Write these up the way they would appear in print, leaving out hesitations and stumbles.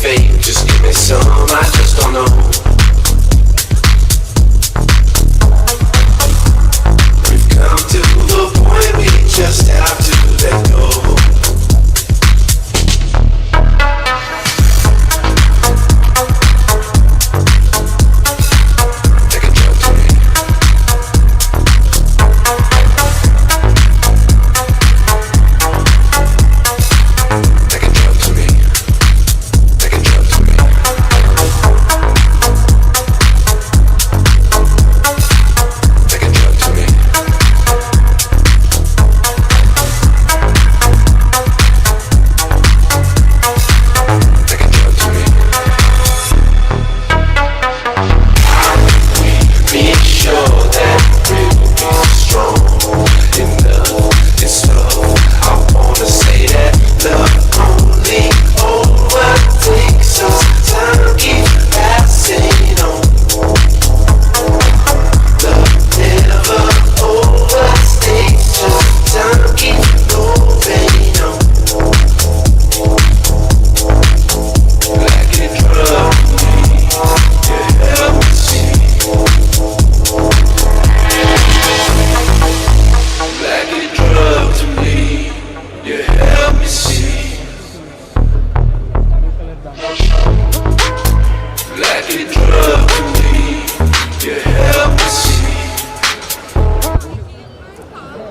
fate, just give me some, I just don't know. We've come to the point we just have to let go.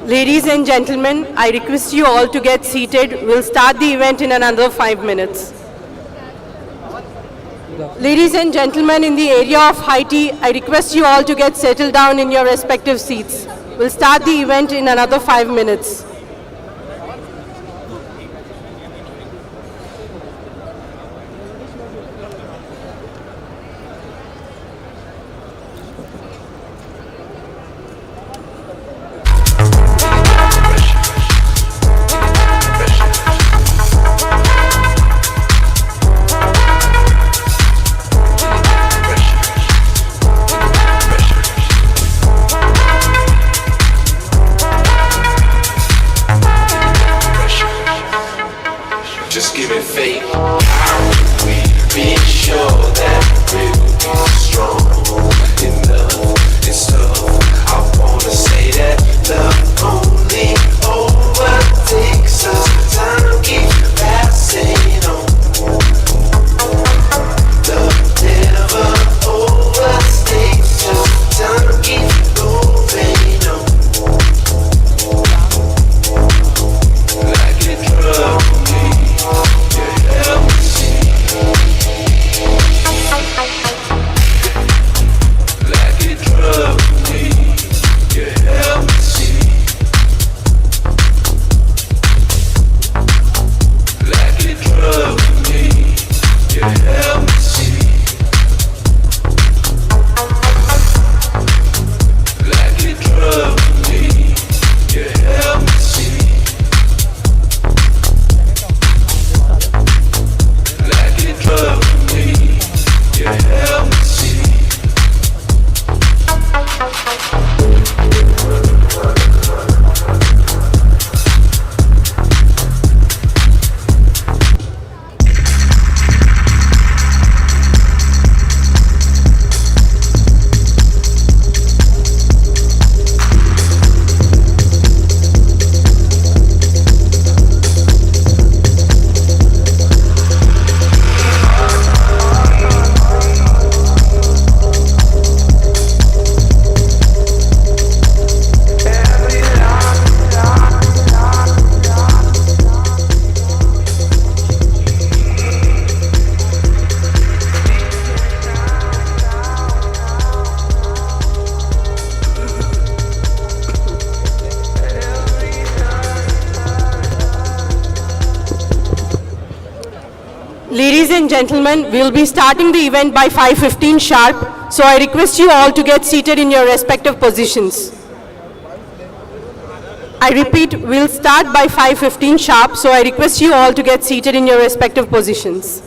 Ladies and gentlemen, I request you all to get seated. We'll start the event in another 5 minutes. Ladies and gentlemen, in the area of high tea, I request you all to get settled down in your respective seats. We'll start the event in another 5 minutes. Just give it faith. How can we be sure that we'll be strong enough and stuff? I wanna say that love only overtakes us. Time keeps passing on. Love never overstays us. Time keeps moving on. Like a drug. Ladies and gentlemen, we'll be starting the event by 5:15 sharp, so I request you all to get seated in your respective positions. I repeat, we'll start by 5:15 sharp, so I request you all to get seated in your respective positions.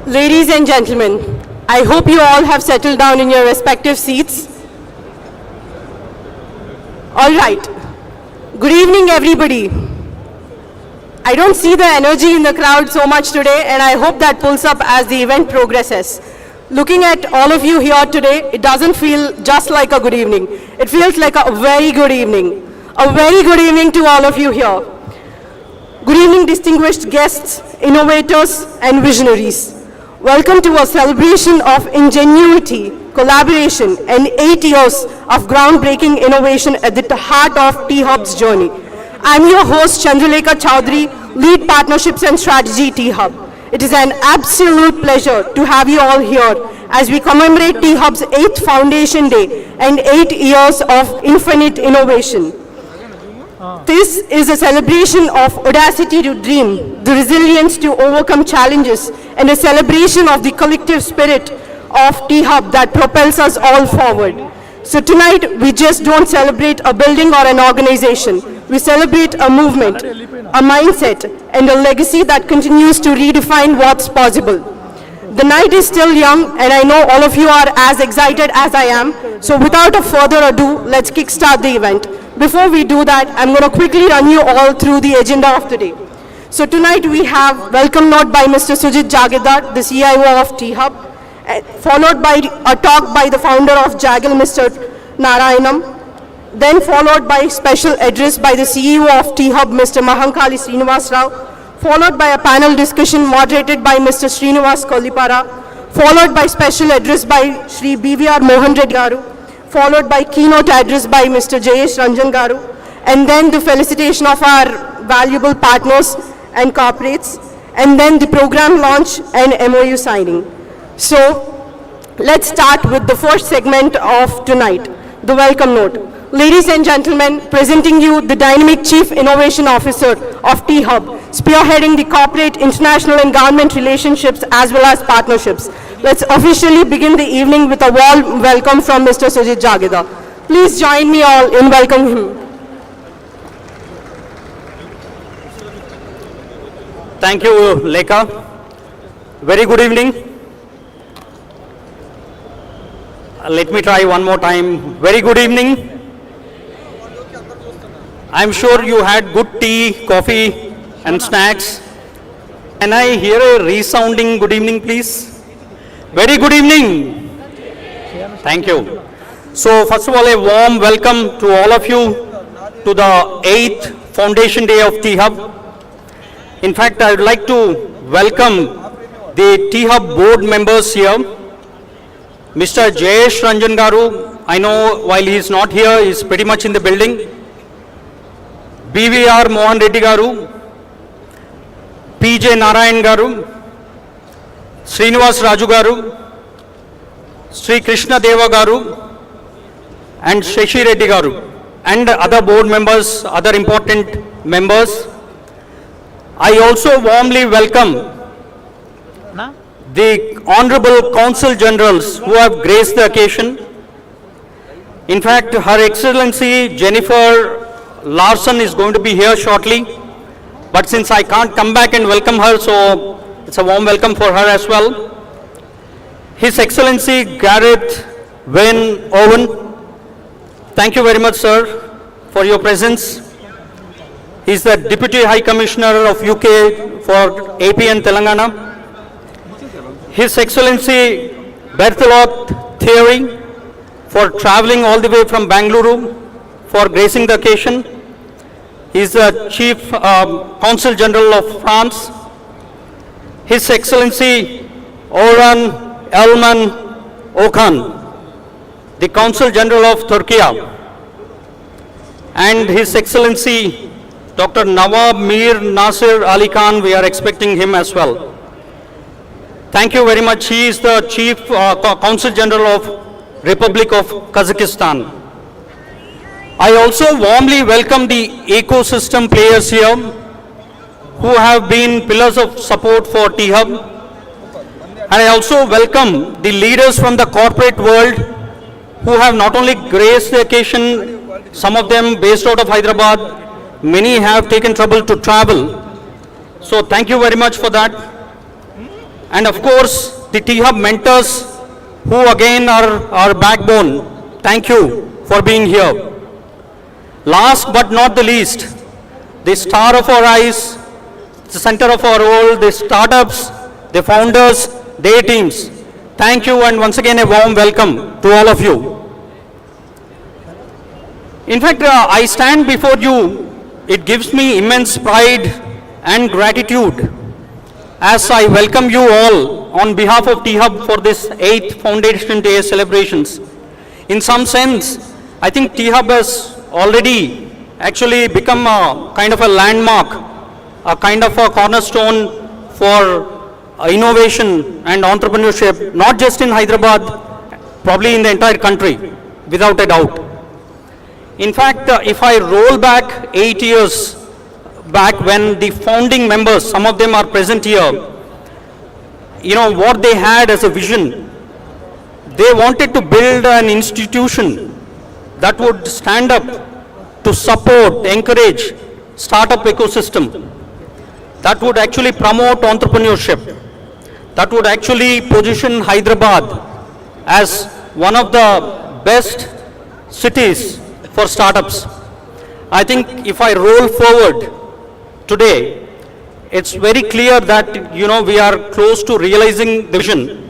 Ladies and gentlemen, I hope you all have settled down in your respective seats. All right. Good evening, everybody. I don't see the energy in the crowd so much today, and I hope that pulls up as the event progresses. Looking at all of you here today, it doesn't feel just like a good evening. It feels like a very good evening. A very good evening to all of you here. Good evening, distinguished guests, innovators, and visionaries. Welcome to a celebration of ingenuity, collaboration, and 8 years of groundbreaking innovation at the heart of T-Hub's journey. I'm your host, Chandralekha Chowdhury, Lead Partnerships and Strategy, T-Hub. It is an absolute pleasure to have you all here as we commemorate T-Hub's 8th Foundation Day and 8 years of infinite innovation. This is a celebration of audacity to dream, the resilience to overcome challenges, and a celebration of the collective spirit of T-Hub that propels us all forward. So tonight, we just don't celebrate a building or an organization. We celebrate a movement, a mindset, and a legacy that continues to redefine what's possible. The night is still young, and I know all of you are as excited as I am. So without a further ado, let's kickstart the event. Before we do that, I'm going to quickly run you all through the agenda of today. So tonight we have welcome note by Mr. Sujit Jagidar, the CIO of T-Hub, followed by a talk by the founder of Jaggle, Mr. Narayanam, then followed by special address by the CEO of T-Hub, Mr. Mahankali Srinivas Rao, followed by a panel discussion moderated by Mr. Srinivas Kollipara, followed by special address by Shri BVR Mohan Reddy Garu, followed by keynote address by Mr. Jayesh Ranjan Garu, and then the felicitation of our valuable partners and corporates, and then the program launch and MOU signing. So let's start with the first segment of tonight, the welcome note. Ladies and gentlemen, presenting you the dynamic Chief Innovation Officer of T-Hub, spearheading the corporate, international and government relationships as well as partnerships. Let's officially begin the evening with a warm welcome from Mr. Sujit Jagidar. Please join me all in welcoming him. Thank you, Lekha. Very good evening. Let me try one more time. Very good evening. I'm sure you had good tea, coffee, and snacks. Can I hear a resounding good evening, please? Very good evening. Thank you. So, first of all, a warm welcome to all of you to the 8th Foundation Day of T-Hub. In fact, I would like to welcome the T-Hub board members here. Mr. Jayesh Ranjan Garu, I know while he is not here, he is pretty much in the building. BVR Mohan Reddy Garu, PJ Narayan Garu, Srinivas Raju Garu, Sri Krishna Deva Garu, and Shashi Reddy Garu, and other board members, other important members. I also warmly welcome the Honorable Consul Generals who have graced the occasion. In fact, Her Excellency Jennifer Larson is going to be here shortly, but since I can't come back and welcome her, so it's a warm welcome for her as well. His Excellency Gareth Wayne Owen, thank you very much, sir, for your presence. He's the Deputy High Commissioner of UK for AP and Telangana. His Excellency Berthelot Thierry, for traveling all the way from Bangalore for gracing the occasion. He is the Chief Consul General of France. His Excellency Orhan Elman Okan, the Consul General of Turkey. And His Excellency Dr. Nawab Mir Nasir Ali Khan, we are expecting him as well. Thank you very much. He is the Chief Consul General of Republic of Kazakhstan. I also warmly welcome the ecosystem players here who have been pillars of support for T-Hub. And I also welcome the leaders from the corporate world who have not only graced the occasion, some of them based out of Hyderabad, many have taken trouble to travel. So thank you very much for that. And of course, the T-Hub mentors who again are our backbone. Thank you for being here. Last but not the least, the star of our eyes, the center of our world, the startups, the founders, their teams. Thank you, and once again a warm welcome to all of you. In fact, I stand before you, it gives me immense pride and gratitude as I welcome you all on behalf of T-Hub for this 8th Foundation Day celebrations. In some sense, I think T-Hub has already actually become a kind of a landmark, a kind of a cornerstone for innovation and entrepreneurship, not just in Hyderabad, probably in the entire country, without a doubt. In fact, if I roll back 8 years back when the founding members, some of them are present here, you know, what they had as a vision, they wanted to build an institution that would stand up to support, encourage startup ecosystem, that would actually promote entrepreneurship, that would actually position Hyderabad as one of the best cities for startups. I think if I roll forward today, it's very clear that, you know, we are close to realizing the vision.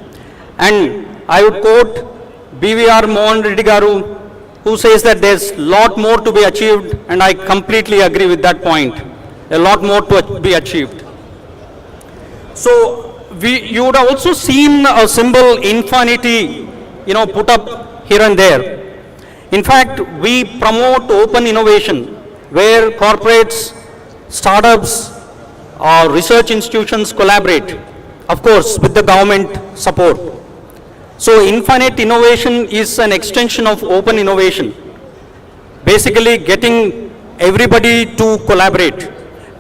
And I would quote BVR Mohan Reddy Garu, who says that there's a lot more to be achieved, and I completely agree with that point. A lot more to be achieved. So you would have also seen a symbol infinity, you know, put up here and there. In fact, we promote open innovation where corporates, startups, or research institutions collaborate, of course, with the government support. So infinite innovation is an extension of open innovation, basically getting everybody to collaborate.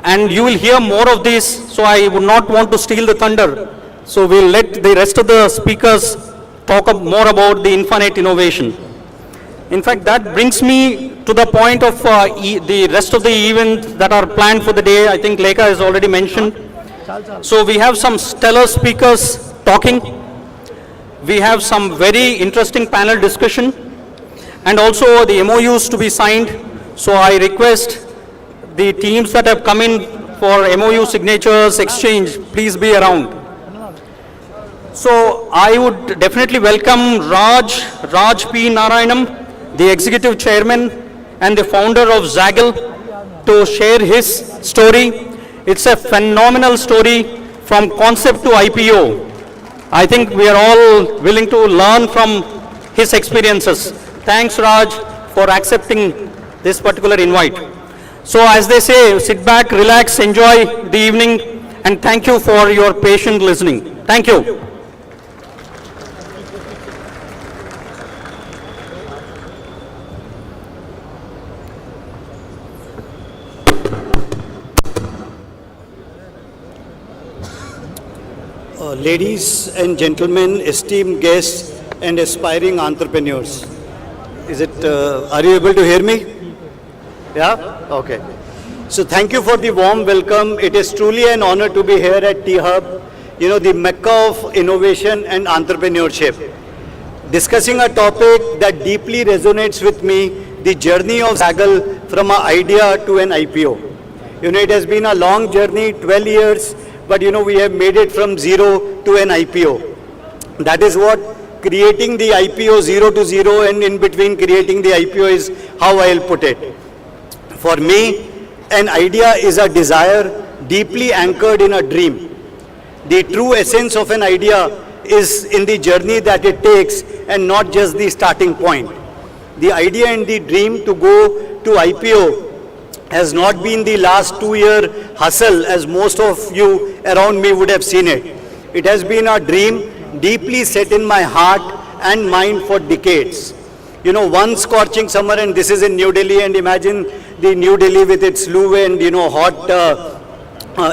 And you will hear more of this, so I would not want to steal the thunder. So we'll let the rest of the speakers talk more about the infinite innovation. In fact, that brings me to the point of the rest of the events that are planned for the day. I think Lekha has already mentioned. So we have some stellar speakers talking. We have some very interesting panel discussion, and also the MOUs to be signed So I request the teams that have come in for MOU signatures exchange, please be around. So I would definitely welcome Raj P. Narayanam, the executive chairman and the founder of Zaggle, to share his story. It's a phenomenal story from concept to IPO. I think we are all willing to learn from his experiences. Thanks, Raj, for accepting this particular invite. So as they say, sit back, relax, enjoy the evening, and thank you for your patient listening. Thank you. Ladies and gentlemen, esteemed guests and aspiring entrepreneurs. Are you able to hear me? Yeah? Okay. So thank you for the warm welcome. It is truly an honor to be here at T-Hub, the mecca of innovation and entrepreneurship. Discussing a topic that deeply resonates with me, the journey of Zaggle from an idea to an IPO. It has been a long journey, 12 years, but we have made it from zero to an IPO. That is what creating the IPO 0 to 0 and in between creating the IPO is how I'll put it. For me, an idea is a desire deeply anchored in a dream. The true essence of an idea is in the journey that it takes and not just the starting point. The idea and the dream to go to IPO has not been the last 2-year hustle as most of you around me would have seen it. It has been a dream deeply set in my heart and mind for decades. One scorching summer, and this is in New Delhi, and imagine the New Delhi with its loo and hot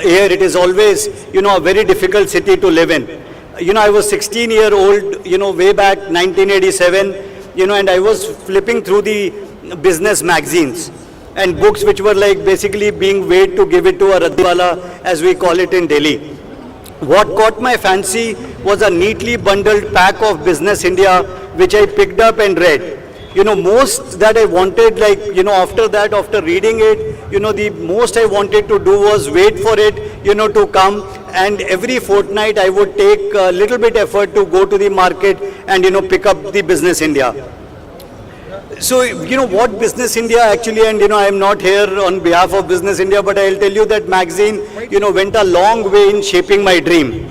air. It is always a very difficult city to live in. I was 16-year-old way back 1987, and I was flipping through the business magazines and books which were like basically being weighed to give it to a Radwala, as we call it in Delhi. What caught my fancy was a neatly bundled pack of Business India, which I picked up and read. Most that I wanted, after reading it, the most I wanted to do was wait for it, to come. And every fortnight I would take a little bit effort to go to the market and, pick up the Business India. So, what Business India actually, and I am not here on behalf of Business India, but I'll tell you that magazine, went a long way in shaping my dream.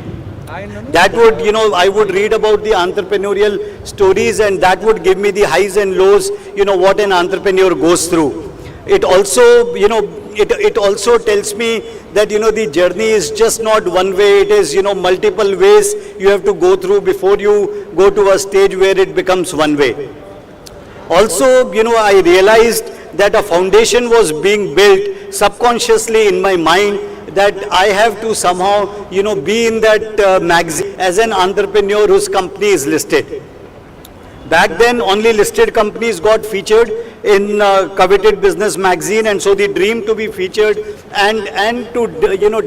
That would, I would read about the entrepreneurial stories, and that would give me the highs and lows, what an entrepreneur goes through. It also, it also tells me that, the journey is just not one way. It is, multiple ways you have to go through before you go to a stage where it becomes one way. Also, I realized that a foundation was being built subconsciously in my mind that I have to somehow, be in that magazine as an entrepreneur whose company is listed. Back then, only listed companies got featured in coveted business magazine, and so the dream to be featured and to,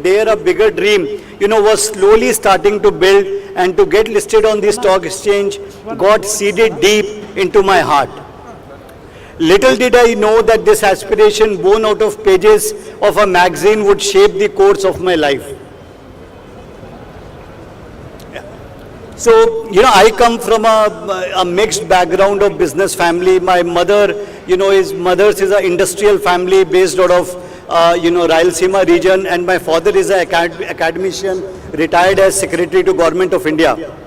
dare a bigger dream, was slowly starting to build, and to get listed on the stock exchange got seeded deep into my heart. Little did I know that this aspiration born out of pages of a magazine would shape the course of my life. Yeah. So, I come from a mixed background of business family. My mother, is an industrial family based out of, Rayalaseema region, and my father is an academician, retired as Secretary to Government of India.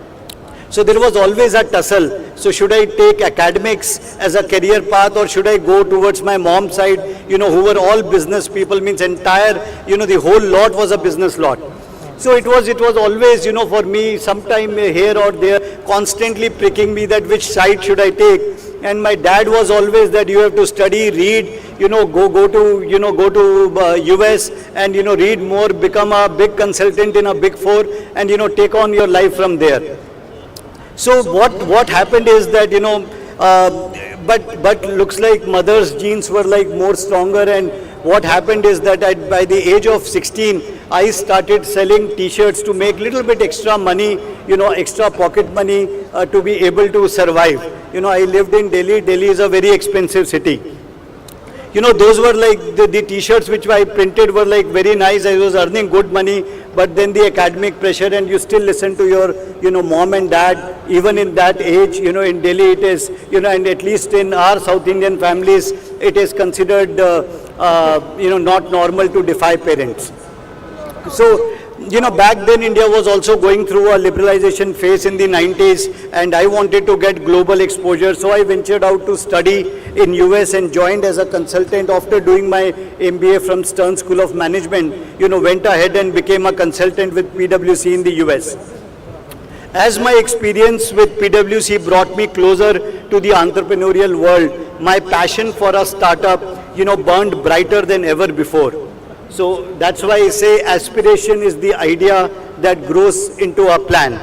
So there was always a tussle. So should I take academics as a career path, or should I go towards my mom's side, who were all business people, means entire, the whole lot was a business lot. So it was always, for me, sometime here or there, constantly pricking me that which side should I take. And my dad was always that you have to study, read, go to US and, read more, become a big consultant in a big four, and, take on your life from there. So what happened is that, but looks like mother's genes were like more stronger, and what happened is that by the age of 16, I started selling t-shirts to make little bit extra money, extra pocket money to be able to survive. I lived in Delhi. Delhi is a very expensive city. those were like the t-shirts which I printed were like very nice. I was earning good money, but then the academic pressure, and you still listen to your, mom and dad, even in that age, in Delhi it is, and at least in our South Indian families, it is considered, not normal to defy parents. So, back then India was also going through a liberalization phase in the 90s, and I wanted to get global exposure. So I ventured out to study in US and joined as a consultant after doing my MBA from Stern School of Management, went ahead and became a consultant with PwC in the US. As my experience with PwC brought me closer to the entrepreneurial world, my passion for a startup, burned brighter than ever before. So that's why I say aspiration is the idea that grows into a plan.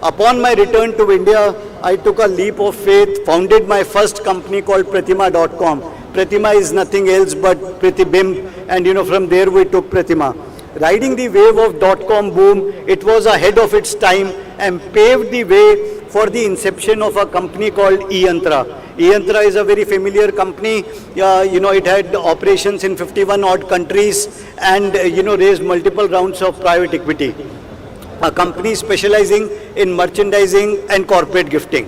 Upon my return to India, I took a leap of faith, founded my first company called Pratima.com. Pratima is nothing else but Pratibimb, and from there we took Pratima. Riding the wave of .com boom, it was ahead of its time and paved the way for the inception of a company called eYantra. eYantra is a very familiar company. It had operations in 51 odd countries and, raised multiple rounds of private equity. A company specializing in merchandising and corporate gifting.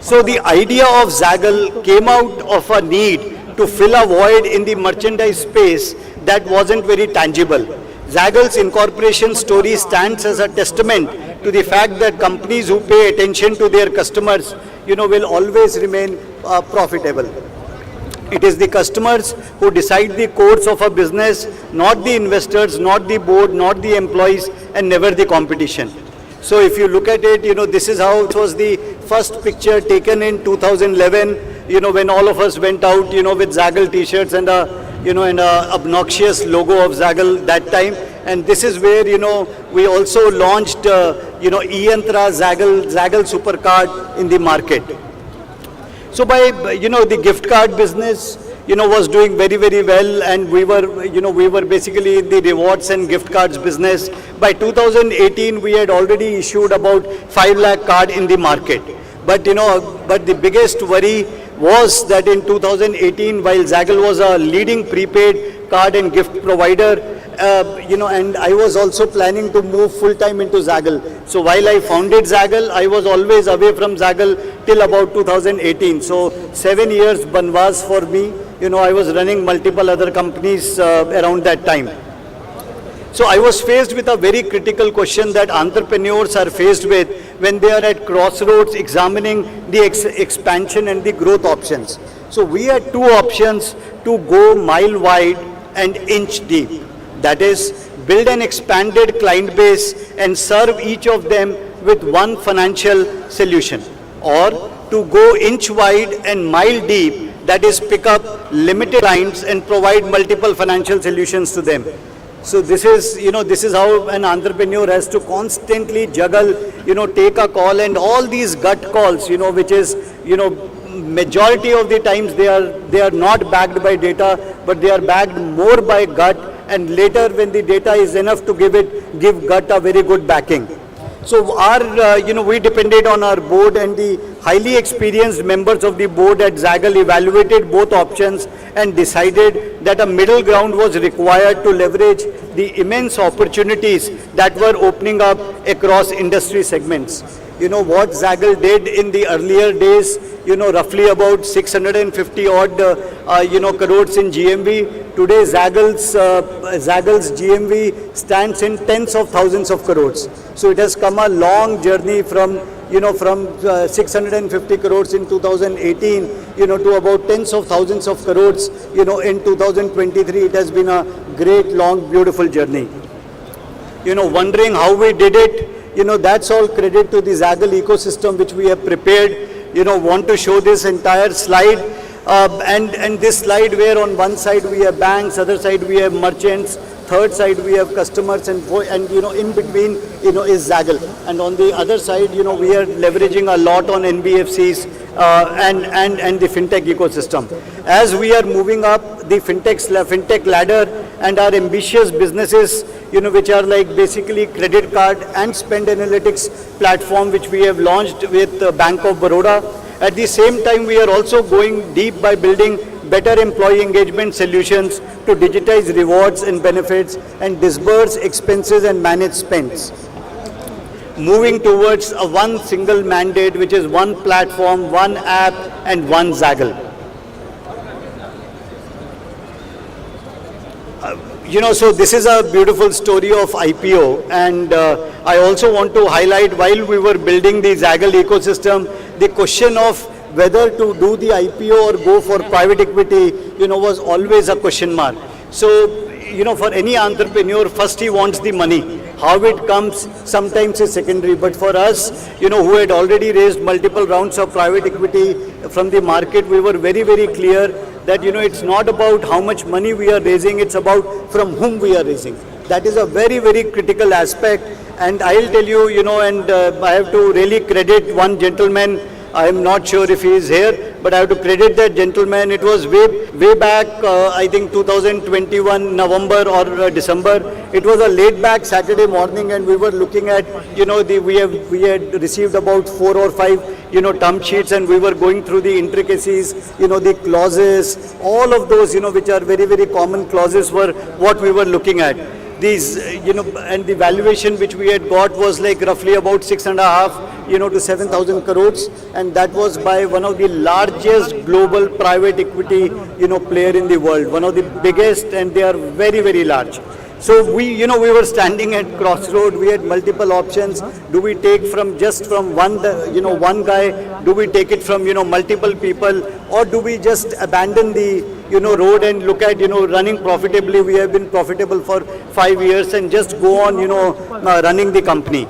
So the idea of Zaggle came out of a need to fill a void in the merchandise space that wasn't very tangible. Zaggle's incorporation story stands as a testament to the fact that companies who pay attention to their customers, will always remain profitable. It is the customers who decide the course of a business, not the investors, not the board, not the employees, and never the competition. So if you look at it, this is how it was the first picture taken in 2011, when all of us went out, with Zaggle t-shirts and an obnoxious logo of Zaggle that time. And this is where, we also launched, eYantra Zaggle Supercard in the market. So by, the gift card business, was doing very, very well, and we were basically in the rewards and gift cards business. By 2018, we had already issued about 5 lakh card in the market. But, but the biggest worry was that in 2018, while Zaggle was a leading prepaid card and gift provider, and I was also planning to move full-time into Zaggle. So while I founded Zaggle, I was always away from Zaggle till about 2018. So 7 years banvas for me. I was running multiple other companies around that time. So I was faced with a very critical question that entrepreneurs are faced with when they are at crossroads examining the expansion and the growth options. So we had 2 options to go mile wide and inch deep. That is, build an expanded client base and serve each of them with one financial solution. Or to go inch wide and mile deep, that is, pick up limited clients and provide multiple financial solutions to them. So this is, this is how an entrepreneur has to constantly juggle, take a call, and all these gut calls, which is, majority of the times they are not backed by data, but they are backed more by gut, and later when the data is enough to give gut a very good backing. So our, we depended on our board, and the highly experienced members of the board at Zaggle evaluated both options and decided that a middle ground was required to leverage the immense opportunities that were opening up across industry segments. What Zaggle did in the earlier days, roughly about 650 odd, crores in GMV. Today, Zaggle's GMV stands in tens of thousands of crores. So it has come a long journey from 650 crores in 2018, to about tens of thousands of crores, in 2023. It has been a great, long, beautiful journey. Wondering how we did it, that's all credit to the Zaggle ecosystem which we have prepared. Want to show this entire slide, and this slide where on one side we have banks, other side we have merchants, third side we have customers, and in between is Zaggle, and on the other side we are leveraging a lot on NBFCs and the fintech ecosystem. As we are moving up the fintech ladder, and our ambitious businesses, which are like basically credit card and spend analytics platform, which we have launched with Bank of Baroda, At the same time, we are also going deep by building better employee engagement solutions to digitize rewards and benefits and disburse expenses and manage spends. Moving towards a one single mandate, which is one platform, one app, and one Zaggle. So this is a beautiful story of IPO, and I also want to highlight, while we were building the Zaggle ecosystem, the question of whether to do the IPO or go for private equity, was always a question mark. So, for any entrepreneur, first he wants the money. How it comes sometimes is secondary, but for us, who had already raised multiple rounds of private equity from the market, we were very, very clear that, it's not about how much money we are raising, it's about from whom we are raising. That is a very, very critical aspect. And I'll tell you, and I have to really credit one gentleman. I'm not sure if he is here, but I have to credit that gentleman. It was way back, I think 2021, November or December. It was a laid back Saturday morning, and we were looking at, we had received about 4 or 5, term sheets, and we were going through the intricacies, the clauses, all of those, which are very, very common clauses were what we were looking at. These, and the valuation which we had got was like roughly about 6.5, to 7,000 crores, and that was by one of the largest global private equity, player in the world, one of the biggest, and they are very, very large. So we were standing at crossroad. We had multiple options. Do we take just from one guy? Do we take it from, multiple people? Or do we just abandon the, road and look at, running profitably? We have been profitable for 5 years and just go on, running the company.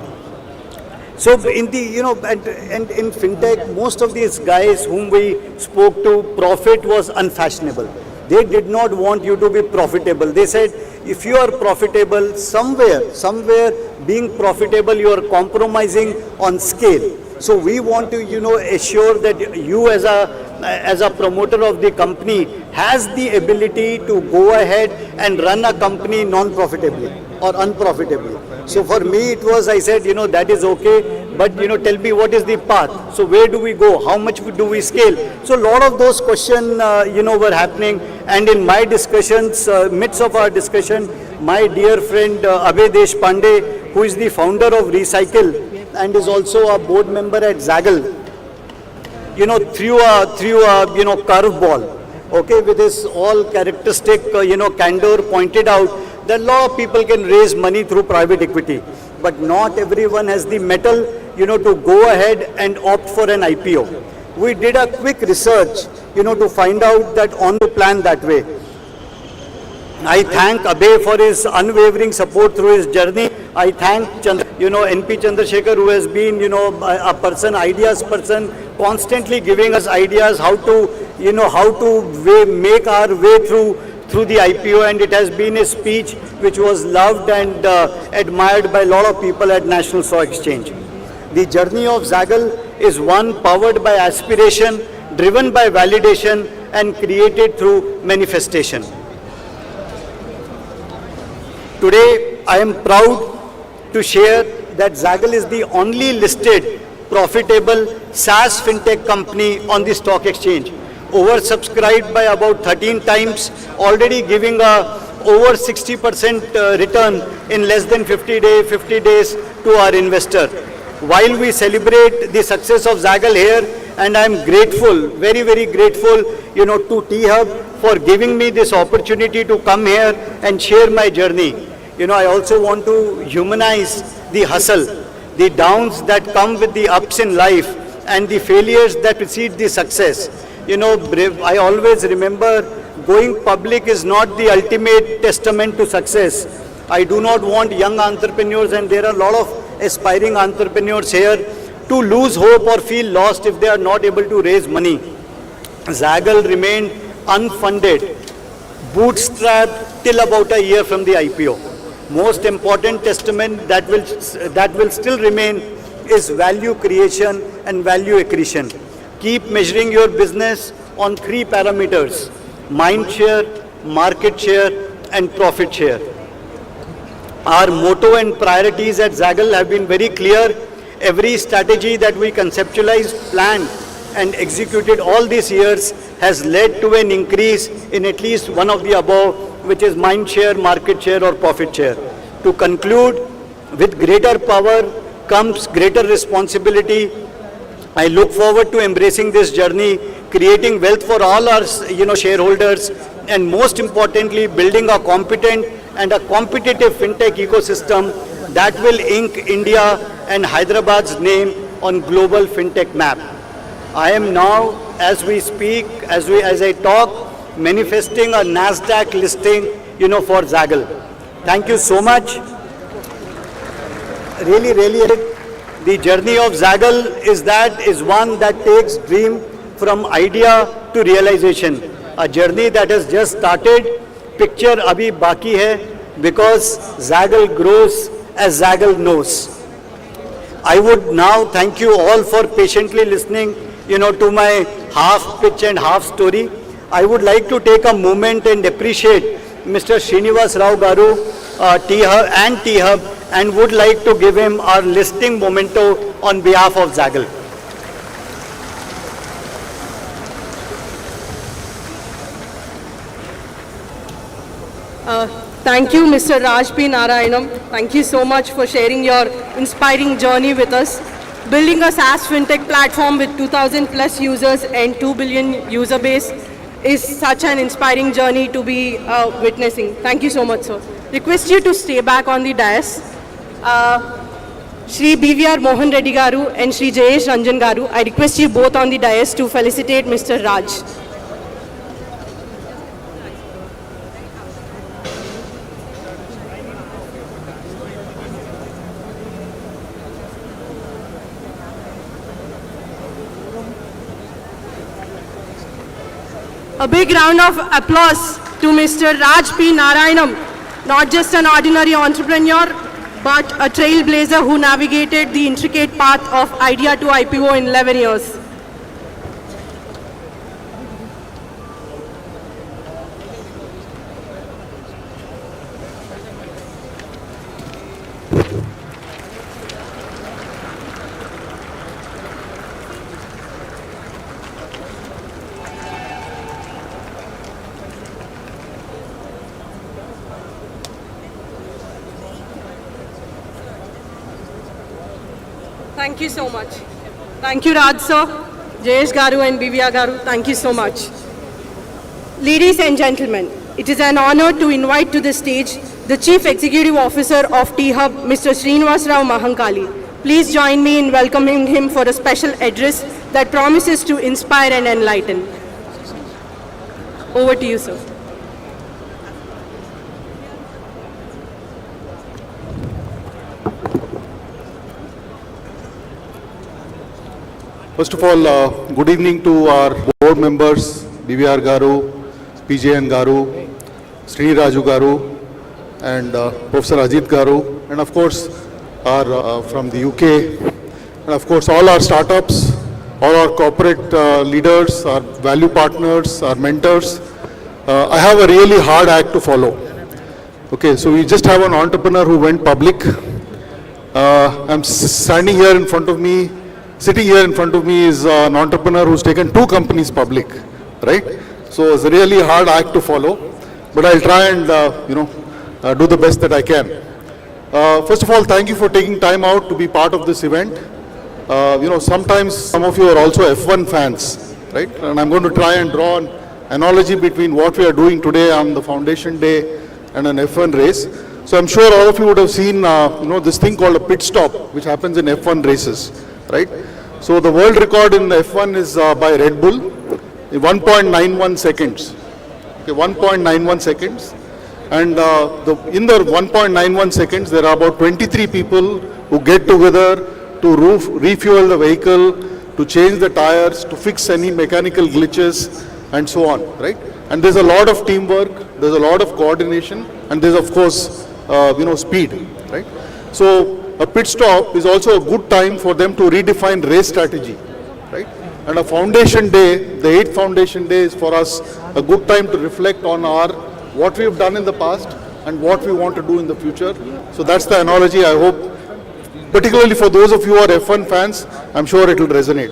So in the, and in fintech, most of these guys whom we spoke to, profit was unfashionable. They did not want you to be profitable. They said, if you are profitable, somewhere being profitable, you are compromising on scale. So we want to, assure that you as a promoter of the company has the ability to go ahead and run a company non-profitably or unprofitably. So for me, it was, I said, that is okay, but, tell me what is the path. So where do we go? How much do we scale? So a lot of those questions, were happening. And in my discussions, midst of our discussion, my dear friend Abhay Deshpande, who is the founder of Recycle and is also a board member at Zaggle, threw a curveball, okay, with his all characteristic, candor, pointed out that a lot of people can raise money through private equity, but not everyone has the mettle, to go ahead and opt for an IPO. We did a quick research, to find out that on the plan that way. I thank Abhay for his unwavering support through his journey. I thank NP Chandrasekhar, who has been, a person, ideas person, constantly giving us ideas how to make our way through the IPO, and it has been a speech which was loved and admired by a lot of people at National Stock Exchange. The journey of Zaggle is one powered by aspiration, driven by validation, and created through manifestation. Today, I am proud to share that Zaggle is the only listed profitable SaaS fintech company on the stock exchange, oversubscribed by about 13 times, already giving over 60% return in less than 50 days to our investor. While we celebrate the success of Zaggle here, and I am grateful, very, very grateful, to T-Hub for giving me this opportunity to come here and share my journey. I also want to humanize the hustle, the downs that come with the ups in life, and the failures that precede the success. I always remember going public is not the ultimate testament to success. I do not want young entrepreneurs, and there are a lot of aspiring entrepreneurs here, to lose hope or feel lost if they are not able to raise money. Zaggle remained unfunded, bootstrapped till about a year from the IPO. Most important testament that will still remain is value creation and value accretion. Keep measuring your business on 3 parameters: mind share, market share, and profit share. Our motto and priorities at Zaggle have been very clear. Every strategy that we conceptualized, planned, and executed all these years has led to an increase in at least one of the above, which is mind share, market share, or profit share. To conclude, with greater power comes greater responsibility. I look forward to embracing this journey, creating wealth for all our shareholders, and most importantly, building a competent and a competitive fintech ecosystem that will ink India and Hyderabad's name on global fintech map. I am now, as we speak, as I talk, manifesting a NASDAQ listing, for Zaggle. Thank you so much. Really, the journey of Zaggle is one that takes dream from idea to realization. A journey that has just started. Picture abhi baki hai, because Zaggle grows as Zaggle knows. I would now thank you all for patiently listening, to my half pitch and half story. I would like to take a moment and appreciate Mr. Srinivas Rao Garu, T-Hub, and would like to give him our listing memento on behalf of Zaggle. Thank you, Mr. Raj P. Narayanam. Thank you so much for sharing your inspiring journey with us. Building a SaaS fintech platform with 2,000 plus users and 2 billion user base is such an inspiring journey to be witnessing. Thank you so much, sir. Request you to stay back on the dais. Shri BVR Mohan Reddy Garu and Shri Jayesh Ranjan Garu, I request you both on the dais to felicitate Mr. Raj. A big round of applause to Mr. Raj P. Narayanam, not just an ordinary entrepreneur, but a trailblazer who navigated the intricate path of idea to IPO in 11 years. Thank you so much. Thank you, Raj sir, Jayesh Garu and BVR Garu. Thank you so much. Ladies and gentlemen, it is an honor to invite to the stage the Chief Executive Officer of T-Hub, Mr. Srinivas Rao Mahankali. Please join me in welcoming him for a special address that promises to inspire and enlighten. Over to you, sir. First of all, good evening to our board members, BVR Garu, PJN Garu, Srini Raju Garu, and Professor Ajit Garu, and of course, our from the UK, and of course, all our startups, all our corporate leaders, our value partners, our mentors. I have a really hard act to follow. Okay, so we just have an entrepreneur who went public. I'm standing here in front of me. Sitting here in front of me is an entrepreneur who's taken 2 companies public, right? So it's a really hard act to follow, but I'll try and, do the best that I can. First of all, thank you for taking time out to be part of this event. Sometimes some of you are also F1 fans, right? And I'm going to try and draw an analogy between what we are doing today on the foundation day and an F1 race. So I'm sure all of you would have seen, this thing called a pit stop, which happens in F1 races, right? So the world record in F1 is by Red Bull, 1.91 seconds. Okay, 1.91 seconds. And in the 1.91 seconds, there are about 23 people who get together to refuel the vehicle, to change the tires, to fix any mechanical glitches, and so on, right? And there's a lot of teamwork, there's a lot of coordination, and there's of course, speed, right? So a pit stop is also a good time for them to redefine race strategy, right? And a foundation day, the 8th foundation day, is for us a good time to reflect on what we've done in the past and what we want to do in the future. So that's the analogy. I hope, particularly for those of you who are F1 fans, I'm sure it will resonate.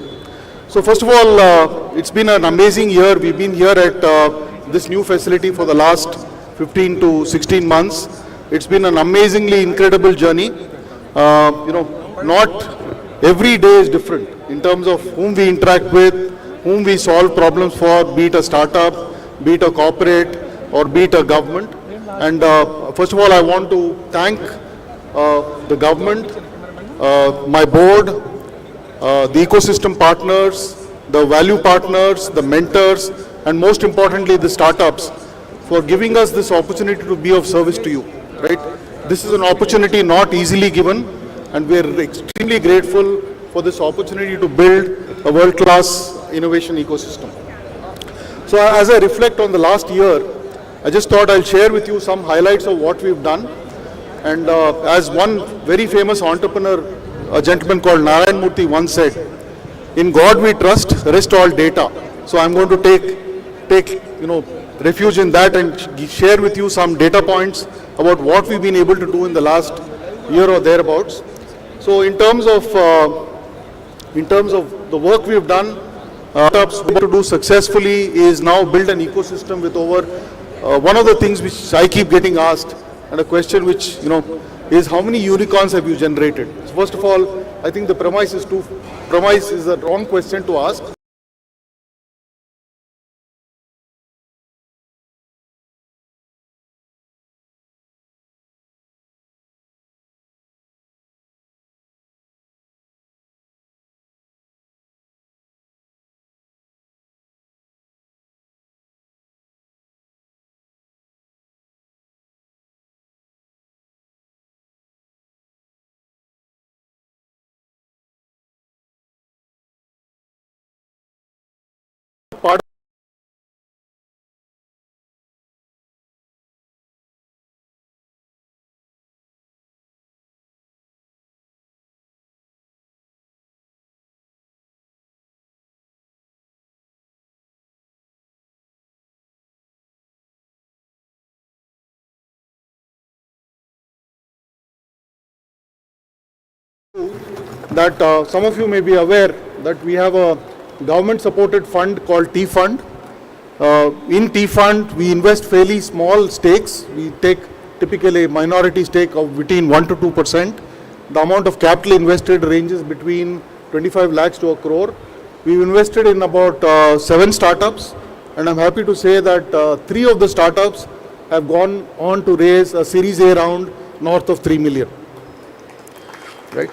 So first of all, it's been an amazing year. We've been here at this new facility for the last 15 to 16 months. It's been an amazingly incredible journey. Not every day is different in terms of whom we interact with, whom we solve problems for, be it a startup, be it a corporate, or be it a government. And first of all, I want to thank the government, my board, the ecosystem partners, the value partners, the mentors, and most importantly, the startups for giving us this opportunity to be of service to you, right? This is an opportunity not easily given, and we are extremely grateful for this opportunity to build a world-class innovation ecosystem. So as I reflect on the last year, I just thought I'll share with you some highlights of what we've done. And as one very famous entrepreneur, a gentleman called Narayan Murthy once said, "In God we trust, rest all data." So I'm going to take refuge in that and share with you some data points about what we've been able to do in the last year or thereabouts. So in terms of the work we've done, startups to do successfully is now build an ecosystem with over one of the things which I keep getting asked, and a question which is how many unicorns have you generated? So first of all, I think the premise is a wrong question to ask. Part that some of you may be aware that we have a government-supported fund called T-Fund. In T-Fund, we invest fairly small stakes. We take typically a minority stake of between 1 to 2%. The amount of capital invested ranges between 25 lakhs to a crore. We've invested in about 7 startups, and I'm happy to say that 3 of the startups have gone on to raise a Series A round north of 3 million. Right?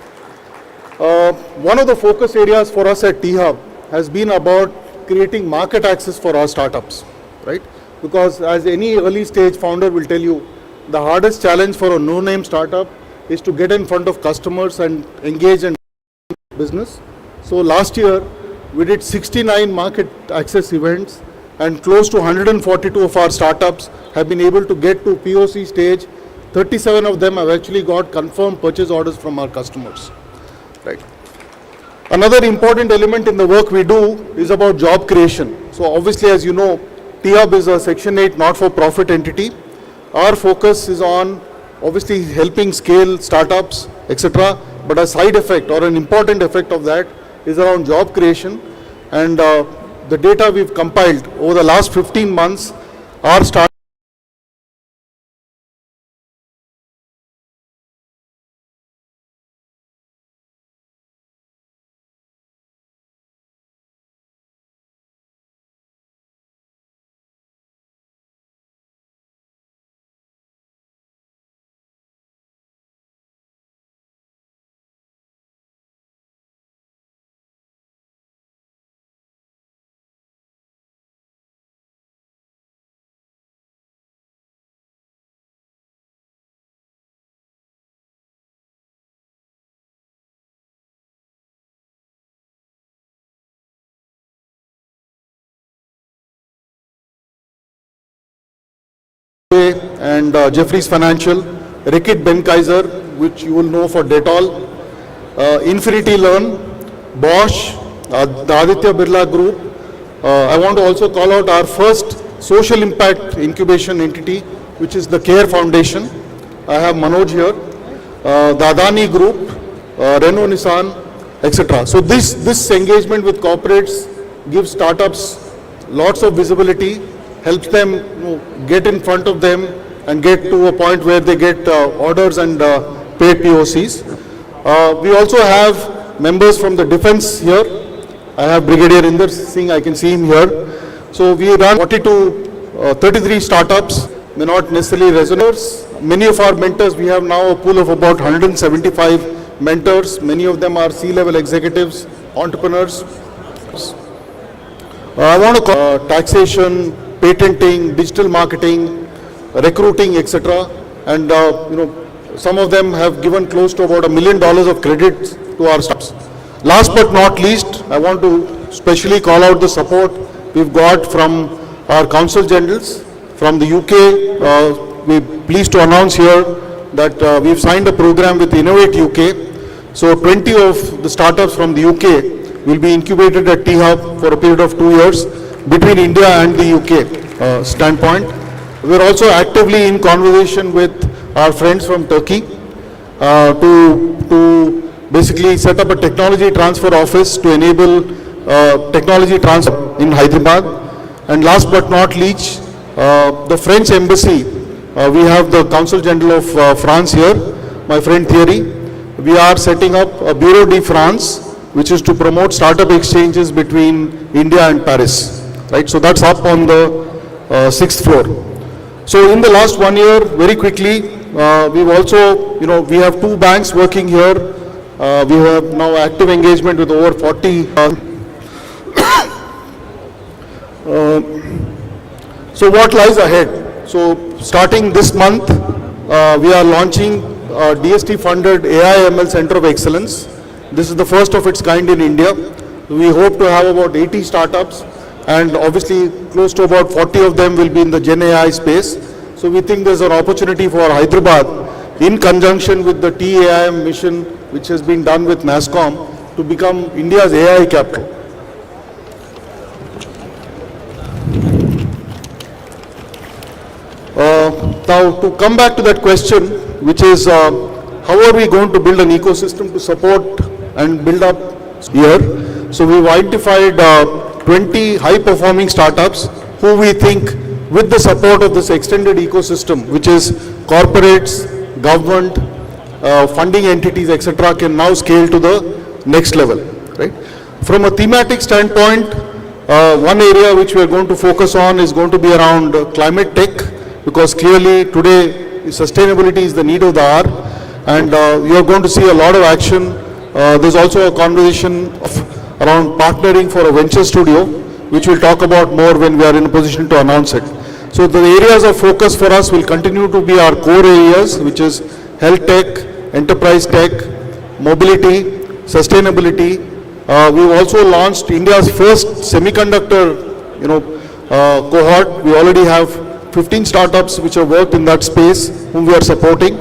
One of the focus areas for us at T-Hub has been about creating market access for our startups, right? Because as any early stage founder will tell you, the hardest challenge for a no-name startup is to get in front of customers and engage in business. So last year, we did 69 market access events, and close to 142 of our startups have been able to get to POC stage. 37 of them have actually got confirmed purchase orders from our customers, right? Another important element in the work we do is about job creation. So obviously, as you know, T-Hub is a Section 8 not-for-profit entity. Our focus is on obviously helping scale startups, etc. But a side effect or an important effect of that is around job creation. And the data we've compiled over the last 15 months, our startups and Jeffries Financial, Rickett Benkaiser, which you will know for Dettol, Infinity Learn, Bosch, the Aditya Birla Group. I want to also call out our first social impact incubation entity, which is the CARE Foundation. I have Manoj here. The Adani Group, Renault Nissan, etc. So this engagement with corporates gives startups lots of visibility, helps them get in front of them and get to a point where they get orders and paid POCs. We also have members from the defense here. I have Brigadier Inder Singh, I can see him here. So we run 40 to 33 startups, may not necessarily resonate. Many of our mentors, we have now a pool of about 175 mentors. Many of them are C-level executives, entrepreneurs. I want to call taxation, patenting, digital marketing, recruiting, etc. And some of them have given close to about $1 million of credit to our startups. Last but not least, I want to specially call out the support we've got from our Consul Generals from the UK. We're pleased to announce here that we've signed a program with Innovate UK. So 20 of the startups from the UK will be incubated at T-Hub for a period of 2 years between India and the UK standpoint. We're also actively in conversation with our friends from Turkey to basically set up a technology transfer office to enable technology transfer in Hyderabad. And last but not least, the French embassy, we have the Consul General of France here, my friend Thierry. We are setting up a Bureau de France, which is to promote startup exchanges between India and Paris, right? So that's up on the 6th floor. So in the last 1 year, very quickly, we've also, we have 2 banks working here. We have now active engagement with over 40. So what lies ahead? So starting this month, we are launching a DST-funded AI/ML Center of Excellence. This is the first of its kind in India. We hope to have about 80 startups, and obviously close to about 40 of them will be in the Gen AI space. So we think there's an opportunity for Hyderabad, in conjunction with the TAIM mission, which has been done with NASSCOM, to become India's AI capital. Now, to come back to that question, which is how are we going to build an ecosystem to support and build up here? So we've identified 20 high-performing startups who we think, with the support of this extended ecosystem, which is corporates, government, funding entities, etc., can now scale to the next level, right? From a thematic standpoint, one area which we are going to focus on is going to be around climate tech, because clearly today sustainability is the need of the hour, and you are going to see a lot of action. There's also a conversation around partnering for a venture studio, which we'll talk about more when we are in a position to announce it. So the areas of focus for us will continue to be our core areas, which is health tech, enterprise tech, mobility, sustainability. We've also launched India's first semiconductor, cohort. We already have 15 startups which have worked in that space, whom we are supporting.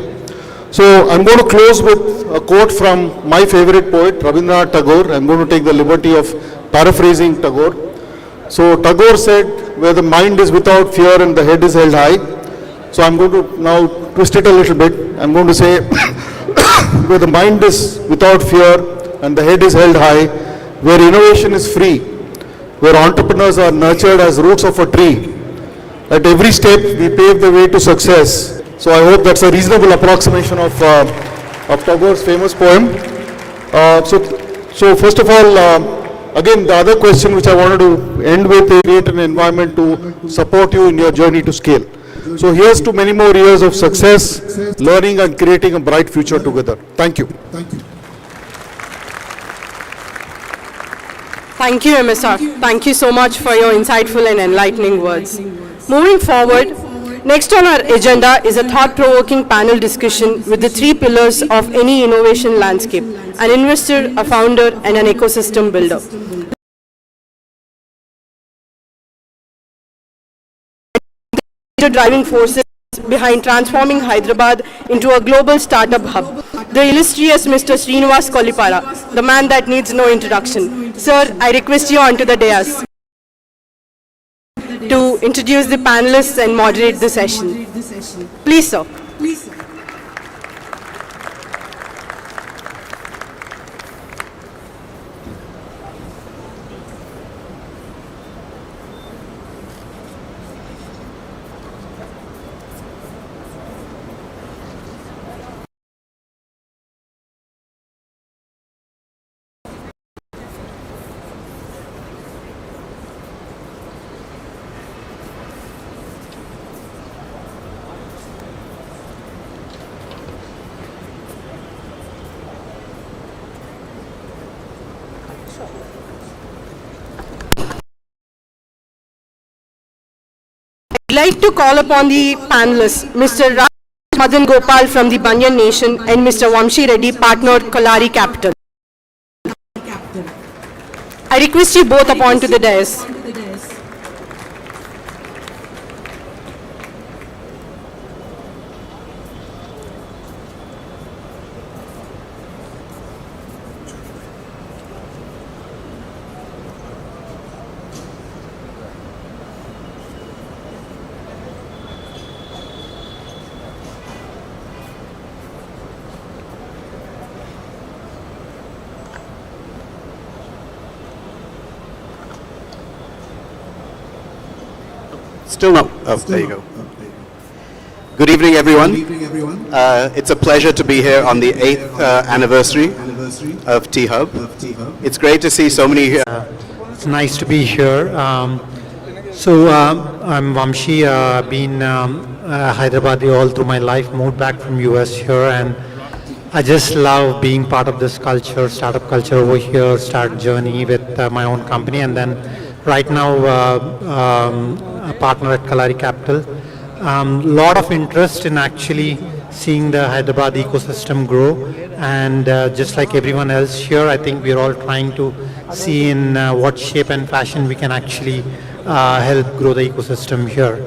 So I'm going to close with a quote from my favorite poet, Rabindranath Tagore. I'm going to take the liberty of paraphrasing Tagore. So Tagore said, where the mind is without fear and the head is held high. So I'm going to now twist it a little bit. I'm going to say, where the mind is without fear and the head is held high, where innovation is free, where entrepreneurs are nurtured as roots of a tree. At every step, we pave the way to success. So I hope that's a reasonable approximation of Tagore's famous poem. So first of all, again, the other question which I wanted to end with is create an environment to support you in your journey to scale. So here's to many more years of success, learning and creating a bright future together. Thank you. Thank you, MSR. Thank you so much for your insightful and enlightening words. Moving forward, next on our agenda is a thought-provoking panel discussion with the 3 pillars of any innovation landscape: an investor, a founder, and an ecosystem builder. The driving forces behind transforming Hyderabad into a global startup hub. The illustrious Mr. Srinivas Kolipara, the man that needs no introduction. Sir, I request you onto the dais to introduce the panelists and moderate the session. Please, sir. I'd like to call upon the panelists, Mr. Raj Madan Gopal from the Banyan Nation and Mr. Vamshi Reddy, partner Kalari Capital. I request you both upon to the dais. Still no. Oh, there you go. Good evening, everyone. It's a pleasure to be here on the 8th anniversary of T-Hub. It's great to see so many here. It's nice to be here. I'm Vamshi. I've been Hyderabadi all through my life, moved back from US here, and I just love being part of this culture, startup culture over here, start journey with my own company, and then right now a partner at Kalari Capital. Lot of interest in actually seeing the Hyderabad ecosystem grow, and just like everyone else here, I think we're all trying to see in what shape and fashion we can actually help grow the ecosystem here.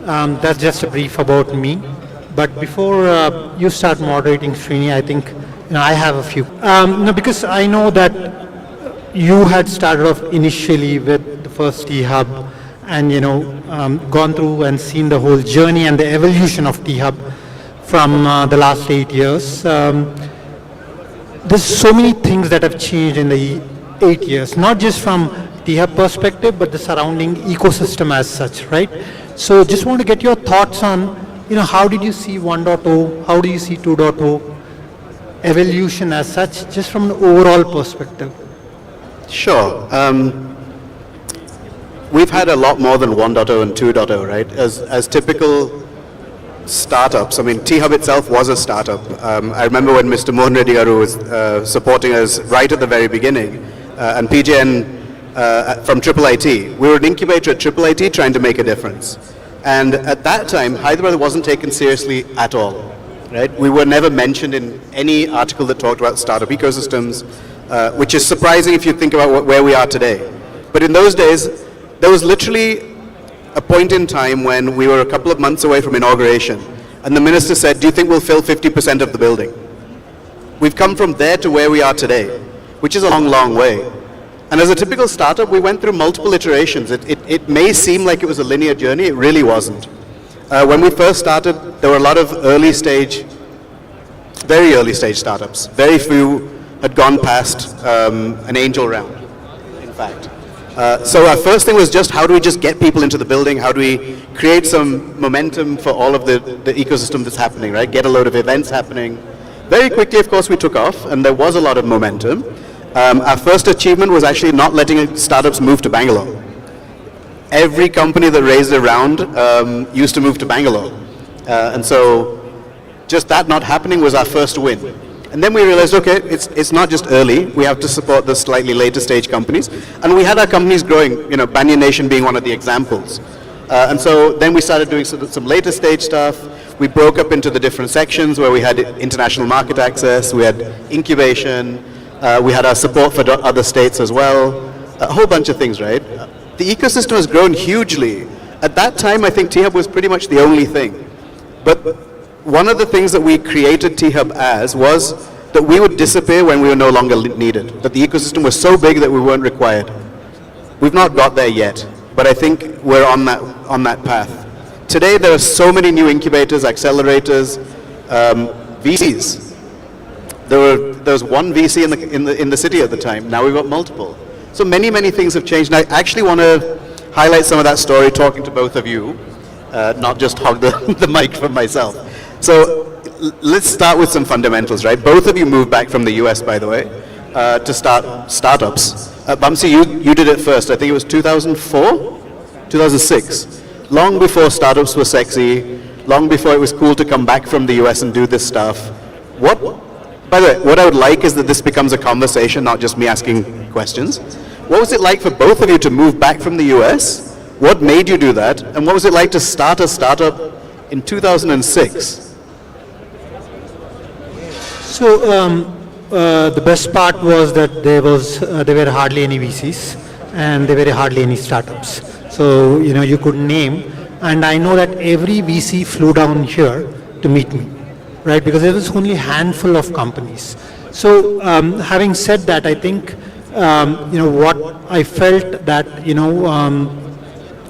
That's just a brief about me. But before you start moderating, Srini, I think I have a few. No, because I know that you had started off initially with the first T-Hub, and gone through and seen the whole journey and the evolution of T-Hub from the last 8 years. There's so many things that have changed in the 8 years, not just from T-Hub perspective, but the surrounding ecosystem as such, right? So just want to get your thoughts on, how did you see 1.0, how do you see 2.0, evolution as such, just from an overall perspective? Sure. We've had a lot more than 1.0 and 2.0, right? As typical startups, I mean, T-Hub itself was a startup. I remember when Mr. Mohan Reddy Garu was supporting us right at the very beginning, and PJN from Triple IT. We were an incubator at Triple IT trying to make a difference. And at that time, Hyderabad wasn't taken seriously at all, right? We were never mentioned in any article that talked about startup ecosystems, which is surprising if you think about where we are today. But in those days, there was literally a point in time when we were a couple of months away from inauguration, and the minister said, do you think we'll fill 50% of the building? We've come from there to where we are today, which is a long, long way. And as a typical startup, we went through multiple iterations. It may seem like it was a linear journey, it really wasn't. When we first started, there were a lot of early stage, very early stage startups. Very few had gone past an angel round, in fact. So our first thing was just how do we just get people into the building? How do we create some momentum for all of the ecosystem that's happening, right? Get a load of events happening. Very quickly, of course, we took off, and there was a lot of momentum. Our first achievement was actually not letting startups move to Bangalore. Every company that raised a round used to move to Bangalore. And so just that not happening was our first win. And then we realized, okay, it's not just early, we have to support the slightly later stage companies. And we had our companies growing, Banyan Nation being one of the examples. And so then we started doing some later stage stuff. We broke up into the different sections where we had international market access, we had incubation, we had our support for other states as well, a whole bunch of things, right? The ecosystem has grown hugely. At that time, I think T-Hub was pretty much the only thing. But one of the things that we created T-Hub as was that we would disappear when we were no longer needed, that the ecosystem was so big that we weren't required. We've not got there yet, but I think we're on that path. Today there are so many new incubators, accelerators, VCs. There was one VC in the city at the time, now we've got multiple. So many things have changed, and I actually want to highlight some of that story talking to both of you, not just hog the mic from myself. So let's start with some fundamentals, right? Both of you moved back from the US, by the way, to start startups. Bamsi, you did it first. I think it was 2004, 2006. Long before startups were sexy, long before it was cool to come back from the US and do this stuff. By the way, what I would like is that this becomes a conversation, not just me asking questions. What was it like for both of you to move back from the US What made you do that? And what was it like to start a startup in 2006? So the best part was that there were hardly any VCs and there were hardly any startups. So you could name, and I know that every VC flew down here to meet me, right? Because there was only a handful of companies. So having said that, I think what I felt that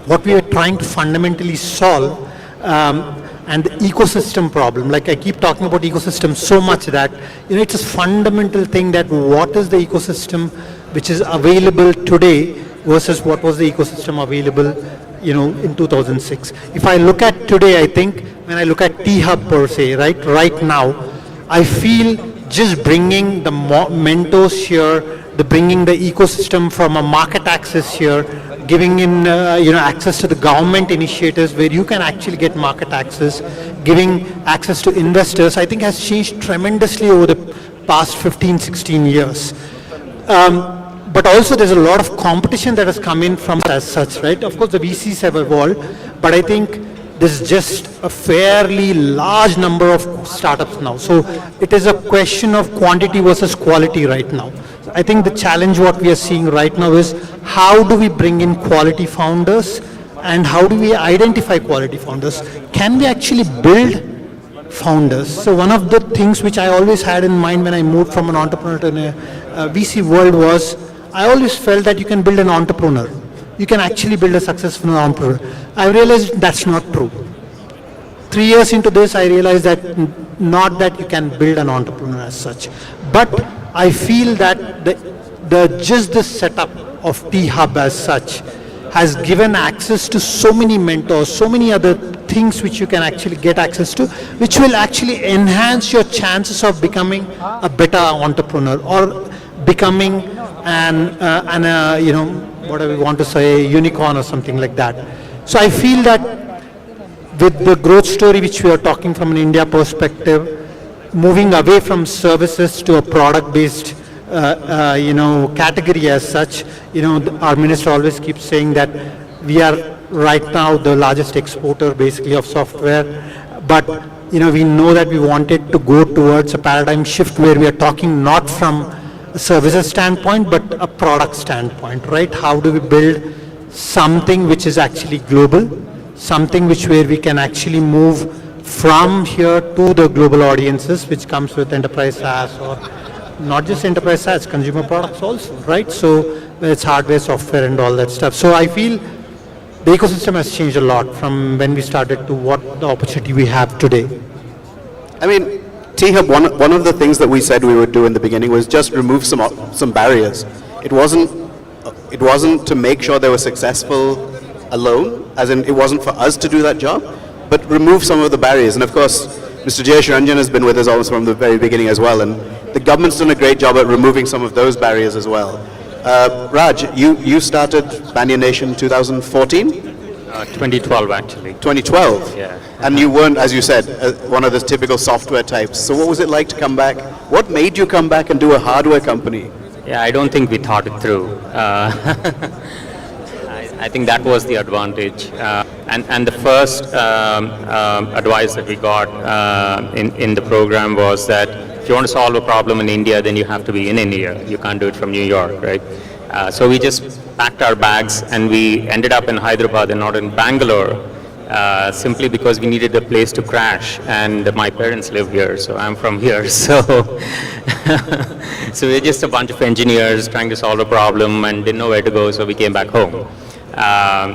what we were trying to fundamentally solve. And the ecosystem problem, like I keep talking about ecosystem so much that, it's a fundamental thing that what is the ecosystem which is available today versus what was the ecosystem available, in 2006. If I look at today, I think when I look at T-Hub per se, right now, I feel just bringing the mentors here, bringing the ecosystem from a market access here, giving in access to the government initiatives where you can actually get market access, giving access to investors, I think has changed tremendously over the past 15, 16 years. But also there's a lot of competition that has come in from as such, right? Of course the VCs have evolved, but I think there's just a fairly large number of startups now. So it is a question of quantity versus quality right now. I think the challenge what we are seeing right now is how do we bring in quality founders and how do we identify quality founders? Can we actually build founders? So one of the things which I always had in mind when I moved from an entrepreneur to a VC world was I always felt that you can build an entrepreneur. You can actually build a successful entrepreneur. I realized that's not true. 3 years into this, I realized that not that you can build an entrepreneur as such, but I feel that just the setup of T-Hub as such has given access to so many mentors, so many other things which you can actually get access to, which will actually enhance your chances of becoming a better entrepreneur or becoming whatever we want to say, unicorn or something like that. So I feel that with the growth story which we are talking from an India perspective, moving away from services to a product-based, category as such, our minister always keeps saying that we are right now the largest exporter basically of software, but we know that we wanted to go towards a paradigm shift where we are talking not from a services standpoint, but a product standpoint, right? How do we build something which is actually global, something where we can actually move from here to the global audiences, which comes with enterprise SaaS or not just enterprise SaaS, consumer products also, right? So it's hardware, software and all that stuff. So I feel the ecosystem has changed a lot from when we started to what the opportunity we have today. I mean, T-Hub, one of the things that we said we would do in the beginning was just remove some barriers. It wasn't to make sure they were successful alone, as in it wasn't for us to do that job, but remove some of the barriers. And of course, Mr. Jayesh Ranjan has been with us almost from the very beginning as well, and the government's done a great job at removing some of those barriers as well. Raj, you started Banyan Nation 2014? 2012 actually. 2012? Yeah. And you weren't, as you said, one of the typical software types. So what was it like to come back? What made you come back and do a hardware company? Yeah, I don't think we thought it through. I think that was the advantage. And the first advice that we got in the program was that if you want to solve a problem in India, then you have to be in India. You can't do it from New York, right? So we just packed our bags and we ended up in Hyderabad and not in Bangalore, simply because we needed a place to crash. And my parents live here, so I'm from here. So, so we're just a bunch of engineers trying to solve a problem and didn't know where to go, so we came back home. I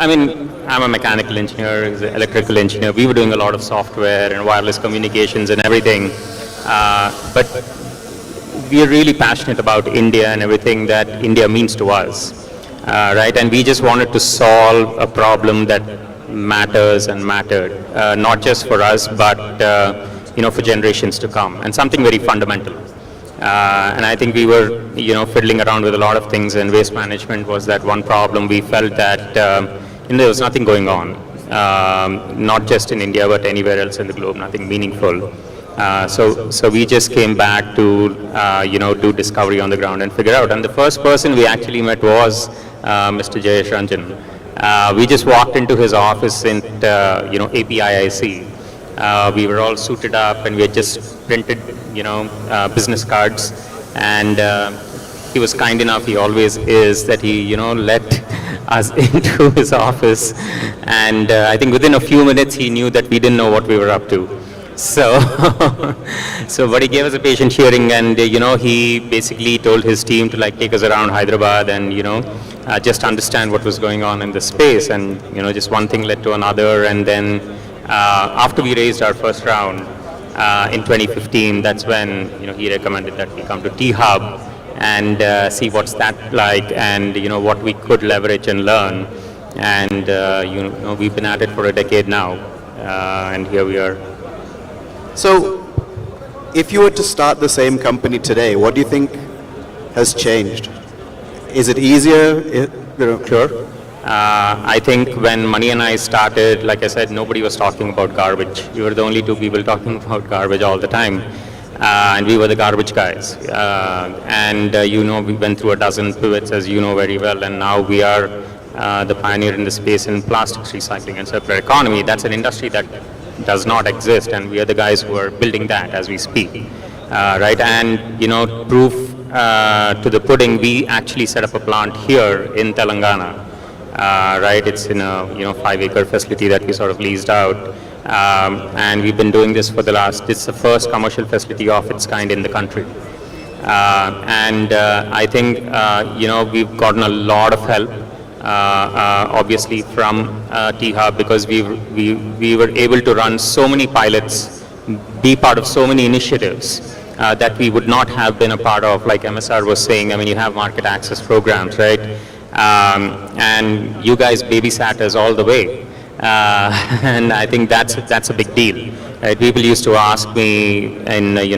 mean, I'm a mechanical engineer, electrical engineer. We were doing a lot of software and wireless communications and everything. But we are really passionate about India and everything that India means to us, right? And we just wanted to solve a problem that matters and mattered, not just for us, but for generations to come, and something very fundamental. And I think we were, fiddling around with a lot of things, and waste management was that one problem. We felt that there was nothing going on, not just in India, but anywhere else in the globe, nothing meaningful. So we just came back to, do discovery on the ground and figure out. And the first person we actually met was Mr. Jayesh Ranjan. We just walked into his office in, APIIC. We were all suited up and we had just printed, business cards. And he was kind enough, he always is, that he, let us into his office. And I think within a few minutes he knew that we didn't know what we were up to. So, but he gave us a patient hearing, and he basically told his team to take us around Hyderabad and just understand what was going on in the space, and just one thing led to another, and then after we raised our first round in 2015, that's when he recommended that we come to T-Hub and see what's that like, and what we could leverage and learn, and we've been at it for a decade now, and here we are. So, if you were to start the same company today, what do you think has changed? Is it easier? Sure. I think when Mani and I started, like I said, nobody was talking about garbage. We were the only two people talking about garbage all the time. And we were the garbage guys. We went through a dozen pivots, as you know very well, and now we are the pioneer in the space in plastics recycling and circular economy. That's an industry that does not exist, and we are the guys who are building that as we speak, right? And proof to the pudding, we actually set up a plant here in Telangana, right? It's in a 5-acre facility that we sort of leased out, and we've been doing this for it's the first commercial facility of its kind in the country, and I think we've gotten a lot of help. Obviously from T-Hub, because we were able to run so many pilots, be part of so many initiatives that we would not have been a part of, like MSR was saying. I mean, you have market access programs, right? And you guys babysat us all the way. And I think that's a big deal. Right? People used to ask me in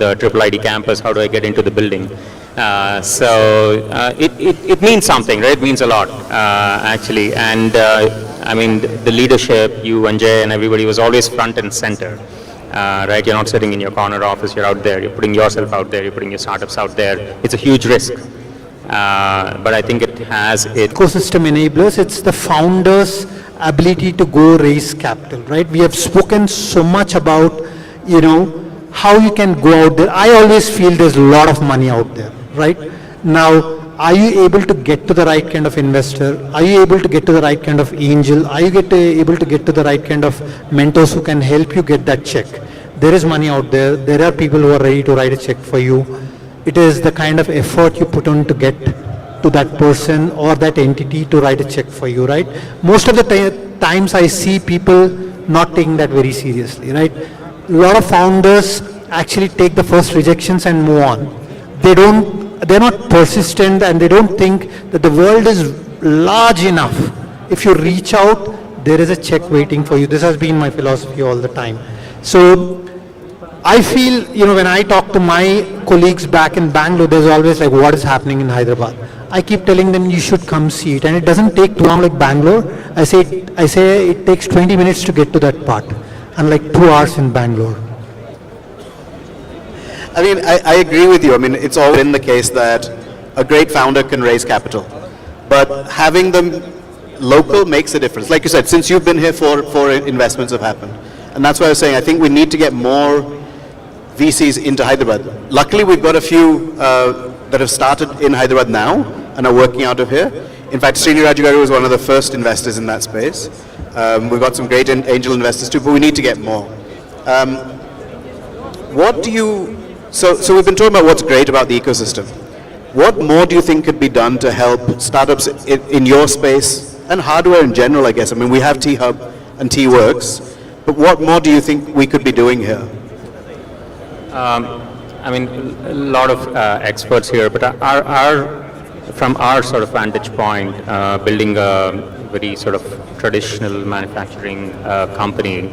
the triple ID campus, how do I get into the building? It means something, right? It means a lot, actually. And I mean, the leadership, you and Jay and everybody was always front and center, right? You're not sitting in your corner office, you're out there, you're putting yourself out there, you're putting your startups out there. It's a huge risk. But I think it has its Ecosystem enablers, it's the founders' ability to go raise capital, right? We have spoken so much about, how you can go out there. I always feel there's a lot of money out there, right? Now, are you able to get to the right kind of investor? Are you able to get to the right kind of angel? Are you able to get to the right kind of mentors who can help you get that check? There is money out there. There are people who are ready to write a check for you. It is the kind of effort you put on to get to that person or that entity to write a check for you, right? Most of the times I see people not taking that very seriously, right? A lot of founders actually take the first rejections and move on. They're not persistent, and they don't think that the world is large enough. If you reach out, there is a check waiting for you. This has been my philosophy all the time. So I feel, when I talk to my colleagues back in Bangalore, there's always like, what is happening in Hyderabad? I keep telling them, you should come see it. And it doesn't take too long like Bangalore. I say it takes 20 minutes to get to that part, unlike 2 hours in Bangalore. I mean, I agree with you. I mean, it's always been the case that a great founder can raise capital, but having them local makes a difference. Like you said, since you've been here, four investments have happened. And that's why I was saying, I think we need to get more VCs into Hyderabad. Luckily, we've got a few that have started in Hyderabad now and are working out of here. In fact, Srini Raju Garu was one of the first investors in that space. We've got some great angel investors too, but we need to get more. So we've been talking about what's great about the ecosystem. What more do you think could be done to help startups in your space and hardware in general, I guess? I mean, we have T-Hub and T-Works, but what more do you think we could be doing here? I mean, a lot of experts here, but from our sort of vantage point, building a very sort of traditional manufacturing company,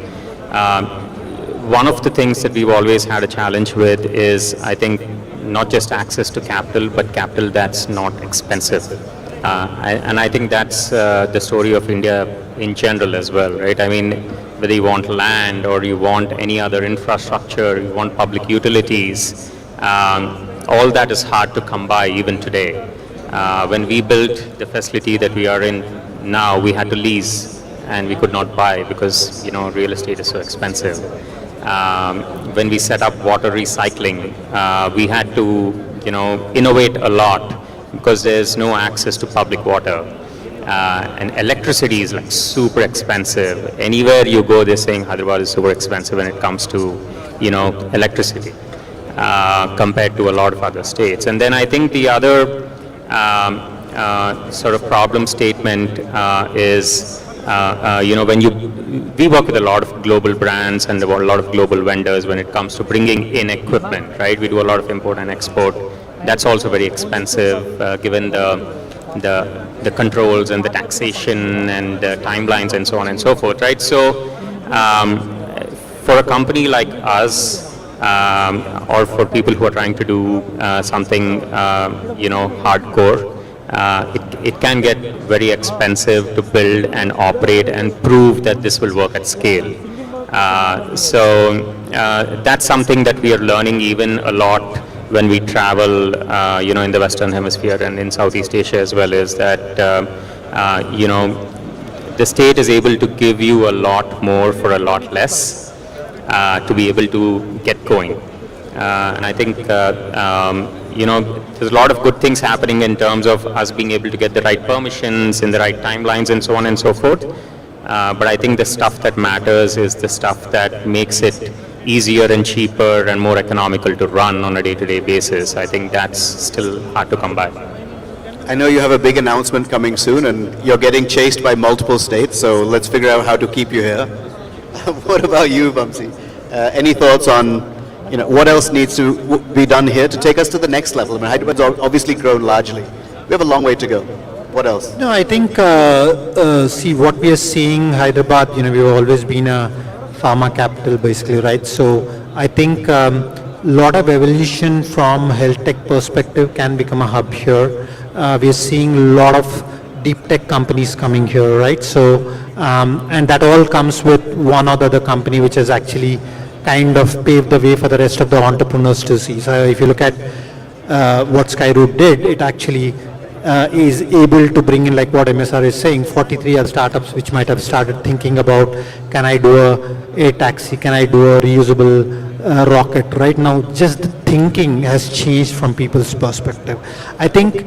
one of the things that we've always had a challenge with is, I think, not just access to capital, but capital that's not expensive. And I think that's the story of India in general as well, right? I mean, whether you want land or you want any other infrastructure, you want public utilities, all that is hard to come by even today. When we built the facility that we are in now, we had to lease and we could not buy because, real estate is so expensive. When we set up water recycling, we had to, innovate a lot because there's no access to public water. And electricity is like super expensive. Anywhere you go, they're saying Hyderabad is super expensive when it comes to, electricity compared to a lot of other states. And then I think the other sort of problem statement is, we work with a lot of global brands and a lot of global vendors when it comes to bringing in equipment, right? We do a lot of import and export. That's also very expensive, given the controls and the taxation and the timelines and so on and so forth, right? So, for a company like us, or for people who are trying to do something, hardcore, it can get very expensive to build and operate and prove that this will work at scale. So that's something that we are learning even a lot when we travel, in the Western Hemisphere and in Southeast Asia as well, is that, the state is able to give you a lot more for a lot less to be able to get going. And I think, there's a lot of good things happening in terms of us being able to get the right permissions in the right timelines and so on and so forth. But I think the stuff that matters is the stuff that makes it easier and cheaper and more economical to run on a day-to-day basis. I think that's still hard to come by. I know you have a big announcement coming soon and you're getting chased by multiple states, so let's figure out how to keep you here. What about you, Vamsi? Any thoughts on, what else needs to be done here to take us to the next level? I mean, Hyderabad's obviously grown largely. We have a long way to go. What else? No, I think, see, what we are seeing, Hyderabad, we've always been a pharma capital, basically, right? So I think lot of evolution from health tech perspective can become a hub here. We are seeing a lot of deep tech companies coming here, right? So, and that all comes with one or the other company which has actually kind of paved the way for the rest of the entrepreneurs to see. So if you look at what Skyroot did, it actually is able to bring in, like what MSR is saying, 43 other startups which might have started thinking about, can I do a taxi, can I do a reusable rocket? Right now, just the thinking has changed from people's perspective. I think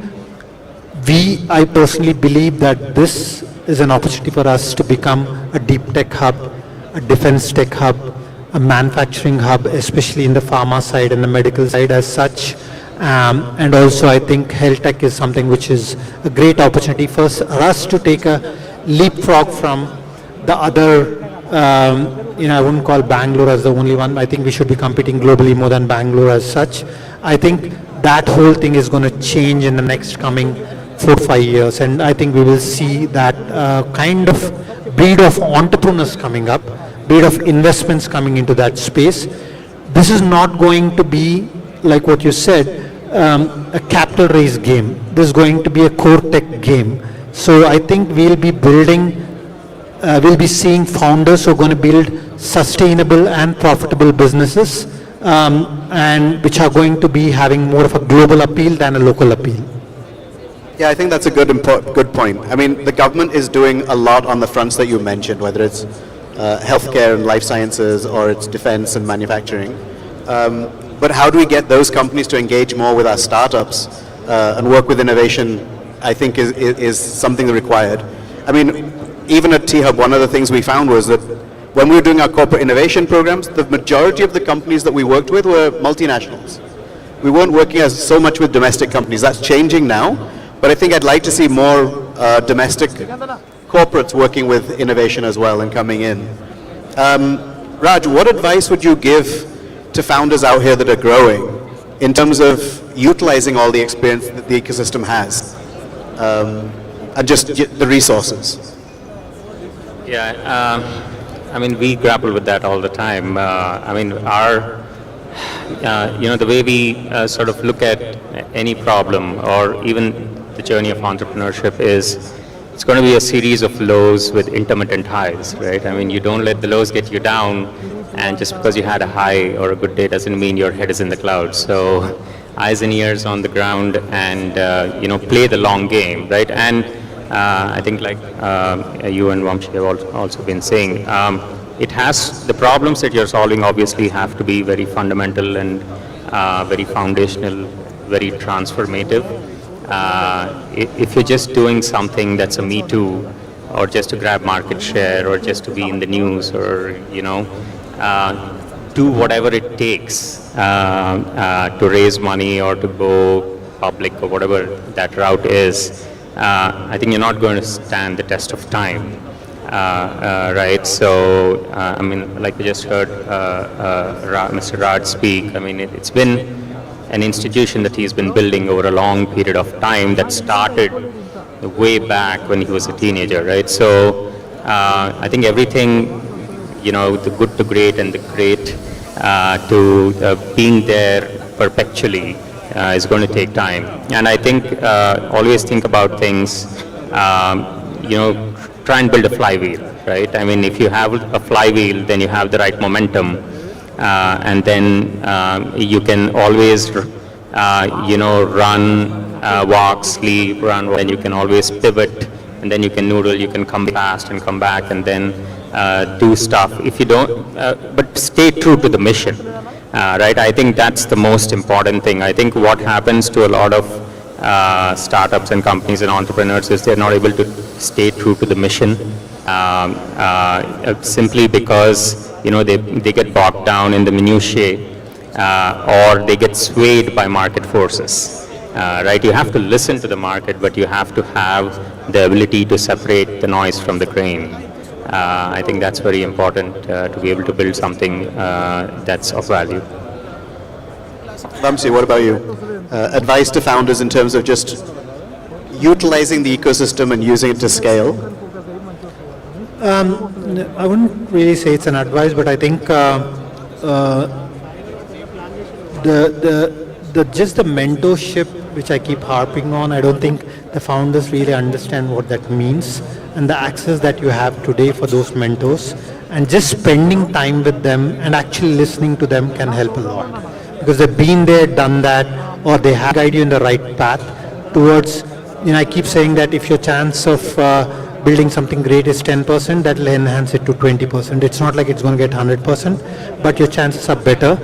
I personally believe that this is an opportunity for us to become a deep tech hub, a defense tech hub, a manufacturing hub, especially in the pharma side and the medical side as such. And also I think health tech is something which is a great opportunity for us to take a leapfrog from the other, I wouldn't call Bangalore as the only one. I think we should be competing globally more than Bangalore as such. I think that whole thing is going to change in the next coming 4 to 5 years. And I think we will see that kind of breed of entrepreneurs coming up, breed of investments coming into that space. This is not going to be, like what you said, a capital raise game. This is going to be a core tech game. So I think we'll be building, we'll be seeing founders who are going to build sustainable and profitable businesses, and which are going to be having more of a global appeal than a local appeal. Yeah, I think that's a good point. I mean, the government is doing a lot on the fronts that you mentioned, whether it's healthcare and life sciences or it's defense and manufacturing. But how do we get those companies to engage more with our startups and work with innovation, I think is something required. I mean, even at T-Hub, one of the things we found was that when we were doing our corporate innovation programs, the majority of the companies that we worked with were multinationals. We weren't working so much with domestic companies. That's changing now, but I think I'd like to see more domestic corporates working with innovation as well and coming in. Raj, what advice would you give to founders out here that are growing in terms of utilizing all the experience that the ecosystem has and just the resources? Yeah, I mean, we grapple with that all the time. I mean, the way we sort of look at any problem or even the journey of entrepreneurship is it's going to be a series of lows with intermittent highs, right? I mean, you don't let the lows get you down, and just because you had a high or a good day doesn't mean your head is in the clouds. So eyes and ears on the ground and, play the long game, right? And I think like you and Vamshi have also been saying, the problems that you're solving obviously have to be very fundamental and very foundational, very transformative. If you're just doing something that's a me too, or just to grab market share, or just to be in the news, or, do whatever it takes to raise money or to go public or whatever that route is, I think you're not going to stand the test of time, right? So, I mean, like we just heard Mr. Raj speak, I mean, it's been an institution that he's been building over a long period of time that started way back when he was a teenager, right? So, I think everything, the good to great and the great to being there perpetually is going to take time. And I think always think about things, try and build a flywheel, right? I mean, if you have a flywheel, then you have the right momentum, and then you can always, run, walk, sleep, run, and you can always pivot, and then you can noodle, you can come fast and come back, and then do stuff. If you don't, but stay true to the mission, right? I think that's the most important thing. I think what happens to a lot of startups and companies and entrepreneurs is they're not able to stay true to the mission, simply because they get bogged down in the minutiae, or they get swayed by market forces, right? You have to listen to the market, but you have to have the ability to separate the noise from the grain. I think that's very important to be able to build something that's of value. Vamsi, what about you? Advice to founders in terms of just utilizing the ecosystem and using it to scale? I wouldn't really say it's an advice, but I think just the mentorship, which I keep harping on, I don't think the founders really understand what that means, and the access that you have today for those mentors, and just spending time with them and actually listening to them can help a lot, because they've been there, done that, or they have guide you in the right path towards, I keep saying that if your chance of building something great is 10%, that will enhance it to 20%. It's not like it's going to get 100%, but your chances are better.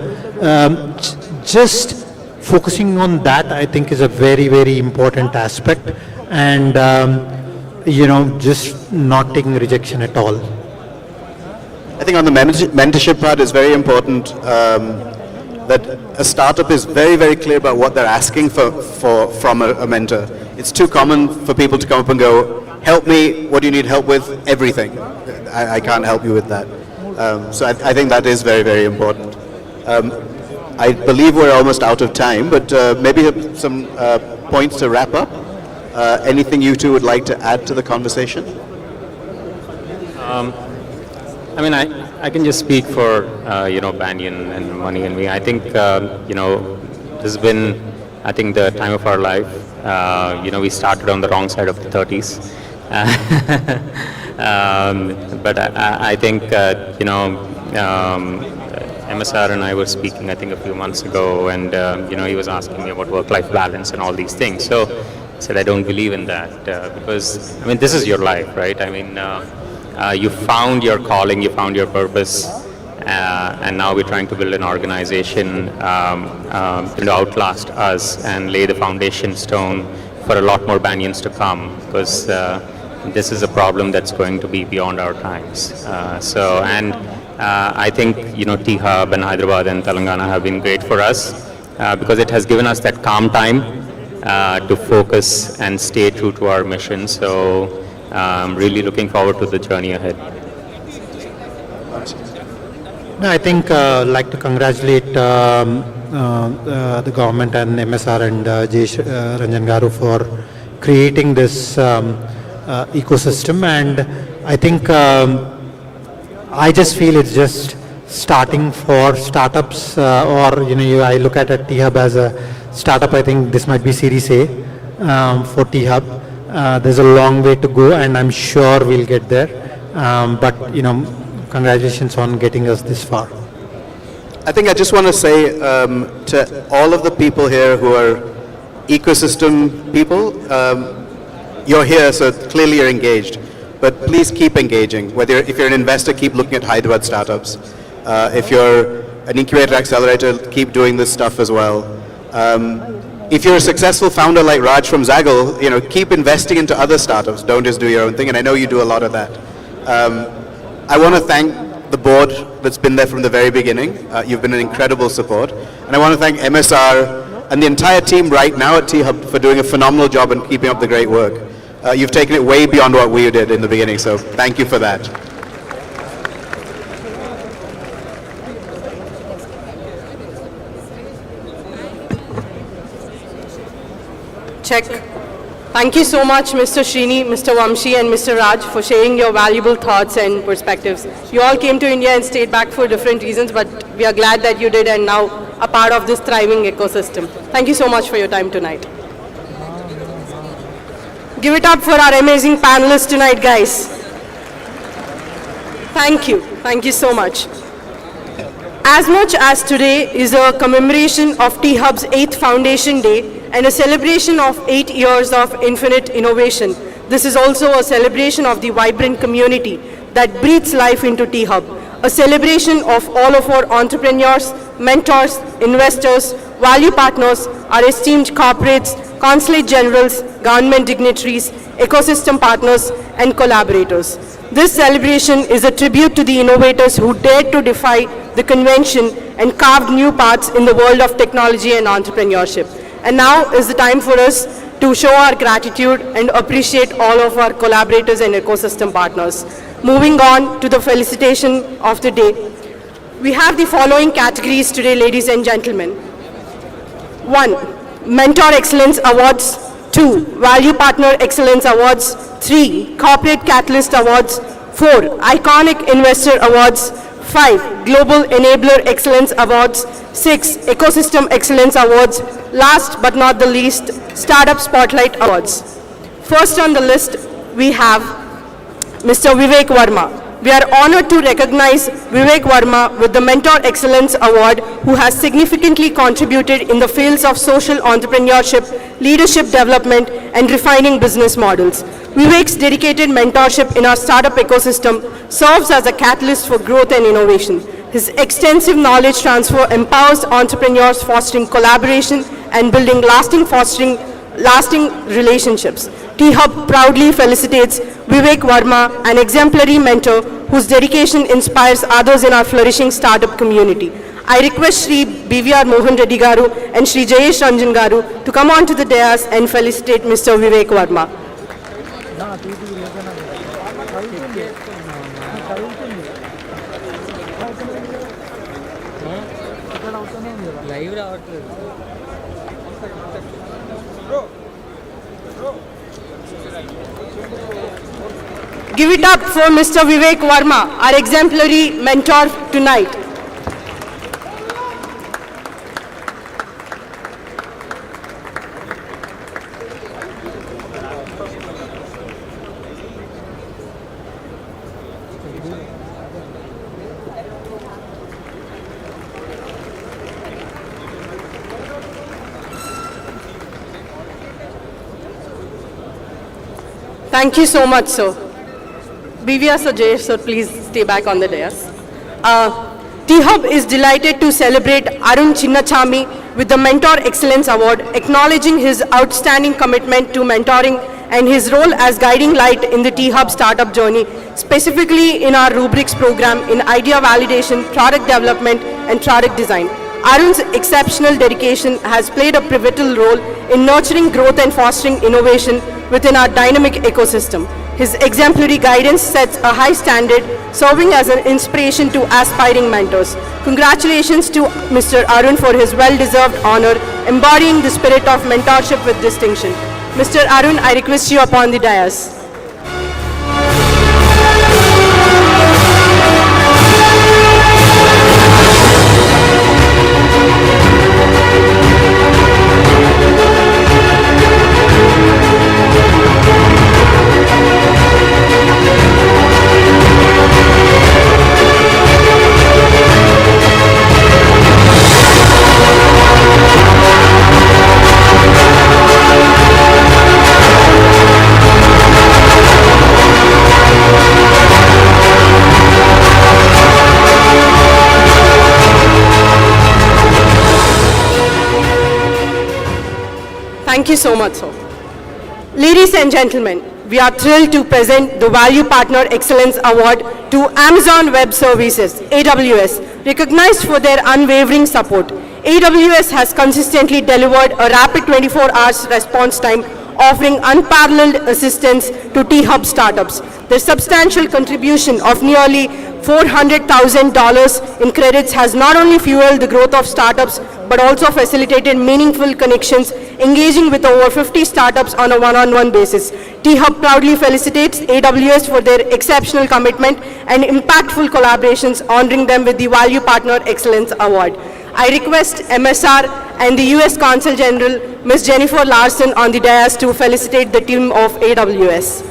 Just focusing on that, I think, is a very, very important aspect, and just not taking rejection at all. I think on the mentorship part, it's very important that a startup is very, very clear about what they're asking from a mentor. It's too common for people to come up and go, help me, what do you need help with? Everything. I can't help you with that. So I think that is very, very important. I believe we're almost out of time, but maybe some points to wrap up. Anything you two would like to add to the conversation? I can just speak for, Banyan and Money and me. I think, this has been, I think, the time of our life. We started on the wrong side of the 30s. But I think, MSR and I were speaking, I think, a few months ago, and, he was asking me about work-life balance and all these things. So I said, I don't believe in that, because, this is your life, right? You found your calling, you found your purpose, and now we're trying to build an organization to outlast us and lay the foundation stone for a lot more Banyans to come, because this is a problem that's going to be beyond our times. I think, T-Hub and Hyderabad and Telangana have been great for us because it has given us that calm time to focus and stay true to our mission. So I'm really looking forward to the journey ahead. No, I think I'd like to congratulate the government and MSR and Ranjan Garu for creating this ecosystem, and I think I just feel it's just starting for startups, I look at a T-Hub as a startup. I think this might be Series A for T-Hub. There's a long way to go, and I'm sure we'll get there. But congratulations on getting us this far. I think I just want to say to all of the people here who are ecosystem people, you're here, so clearly you're engaged. But please keep engaging. If you're an investor, keep looking at Hyderabad startups. If you're an incubator accelerator, keep doing this stuff as well. If you're a successful founder like Raj from Zaggle, keep investing into other startups. Don't just do your own thing, and I know you do a lot of that. I want to thank the board that's been there from the very beginning. You've been an incredible support. And I want to thank MSR and the entire team right now at T-Hub for doing a phenomenal job and keeping up the great work. You've taken it way beyond what we did in the beginning, so thank you for that. Check. Thank you so much, Mr. Srini, Mr. Vamshi, and Mr. Raj, for sharing your valuable thoughts and perspectives. You all came to India and stayed back for different reasons, but we are glad that you did and now a part of this thriving ecosystem. Thank you so much for your time tonight. Give it up for our amazing panelists tonight, guys. Thank you. Thank you so much. As much as today is a commemoration of T-Hub's 8th Foundation Day and a celebration of 8 years of infinite innovation, this is also a celebration of the vibrant community that breathes life into T-Hub, a celebration of all of our entrepreneurs, mentors, investors, value partners, our esteemed corporates, consulate generals, government dignitaries, ecosystem partners, and collaborators. This celebration is a tribute to the innovators who dared to defy the convention and carved new paths in the world of technology and entrepreneurship. And now is the time for us to show our gratitude and appreciate all of our collaborators and ecosystem partners. Moving on to the felicitation of the day. We have the following categories today, ladies and gentlemen. 1. Mentor Excellence Awards. 2. Value Partner Excellence Awards. 3. Corporate Catalyst Awards. 4. Iconic Investor Awards. 5. Global Enabler Excellence Awards. 6 Ecosystem Excellence Awards. Last but not the least, Startup Spotlight Awards. First on the list, we have Mr. Vivek Verma. We are honored to recognize Vivek Verma with the Mentor Excellence Award, who has significantly contributed in the fields of social entrepreneurship, leadership development, and refining business models. Vivek's dedicated mentorship in our startup ecosystem serves as a catalyst for growth and innovation. His extensive knowledge transfer empowers entrepreneurs, fostering collaboration and building lasting relationships. T-Hub proudly felicitates Vivek Verma, an exemplary mentor whose dedication inspires others in our flourishing startup community. I request Shri BVR Mohan Reddy Garu and Shri Jayesh Ranjan Garu to come on to the dais and felicitate Mr. Vivek Verma. Give it up for Mr. Vivek Verma, our exemplary mentor tonight. Thank you so much, sir. BVR Sir Jayesh, sir, please stay back on the dais. T-Hub is delighted to celebrate Arun Chinnachami with the Mentor Excellence Award, acknowledging his outstanding commitment to mentoring and his role as guiding light in the T-Hub startup journey, specifically in our rubrics program in idea validation, product development, and product design. Arun's exceptional dedication has played a pivotal role in nurturing growth and fostering innovation within our dynamic ecosystem. His exemplary guidance sets a high standard, serving as an inspiration to aspiring mentors. Congratulations to Mr. Arun for his well-deserved honor, embodying the spirit of mentorship with distinction. Mr. Arun, I request you upon the dais. Thank you so much, sir. Ladies and gentlemen, we are thrilled to present the Value Partner Excellence Award to Amazon Web Services, AWS, recognized for their unwavering support. AWS has consistently delivered a rapid 24 hours response time, offering unparalleled assistance to T-Hub startups. Their substantial contribution of nearly $400,000 in credits has not only fueled the growth of startups, but also facilitated meaningful connections, engaging with over 50 startups on a one-on-one basis. T-Hub proudly felicitates AWS for their exceptional commitment and impactful collaborations, honoring them with the Value Partner Excellence Award. I request MSR and the US Consul General, Ms. Jennifer Larson, on the dais to felicitate the team of AWS.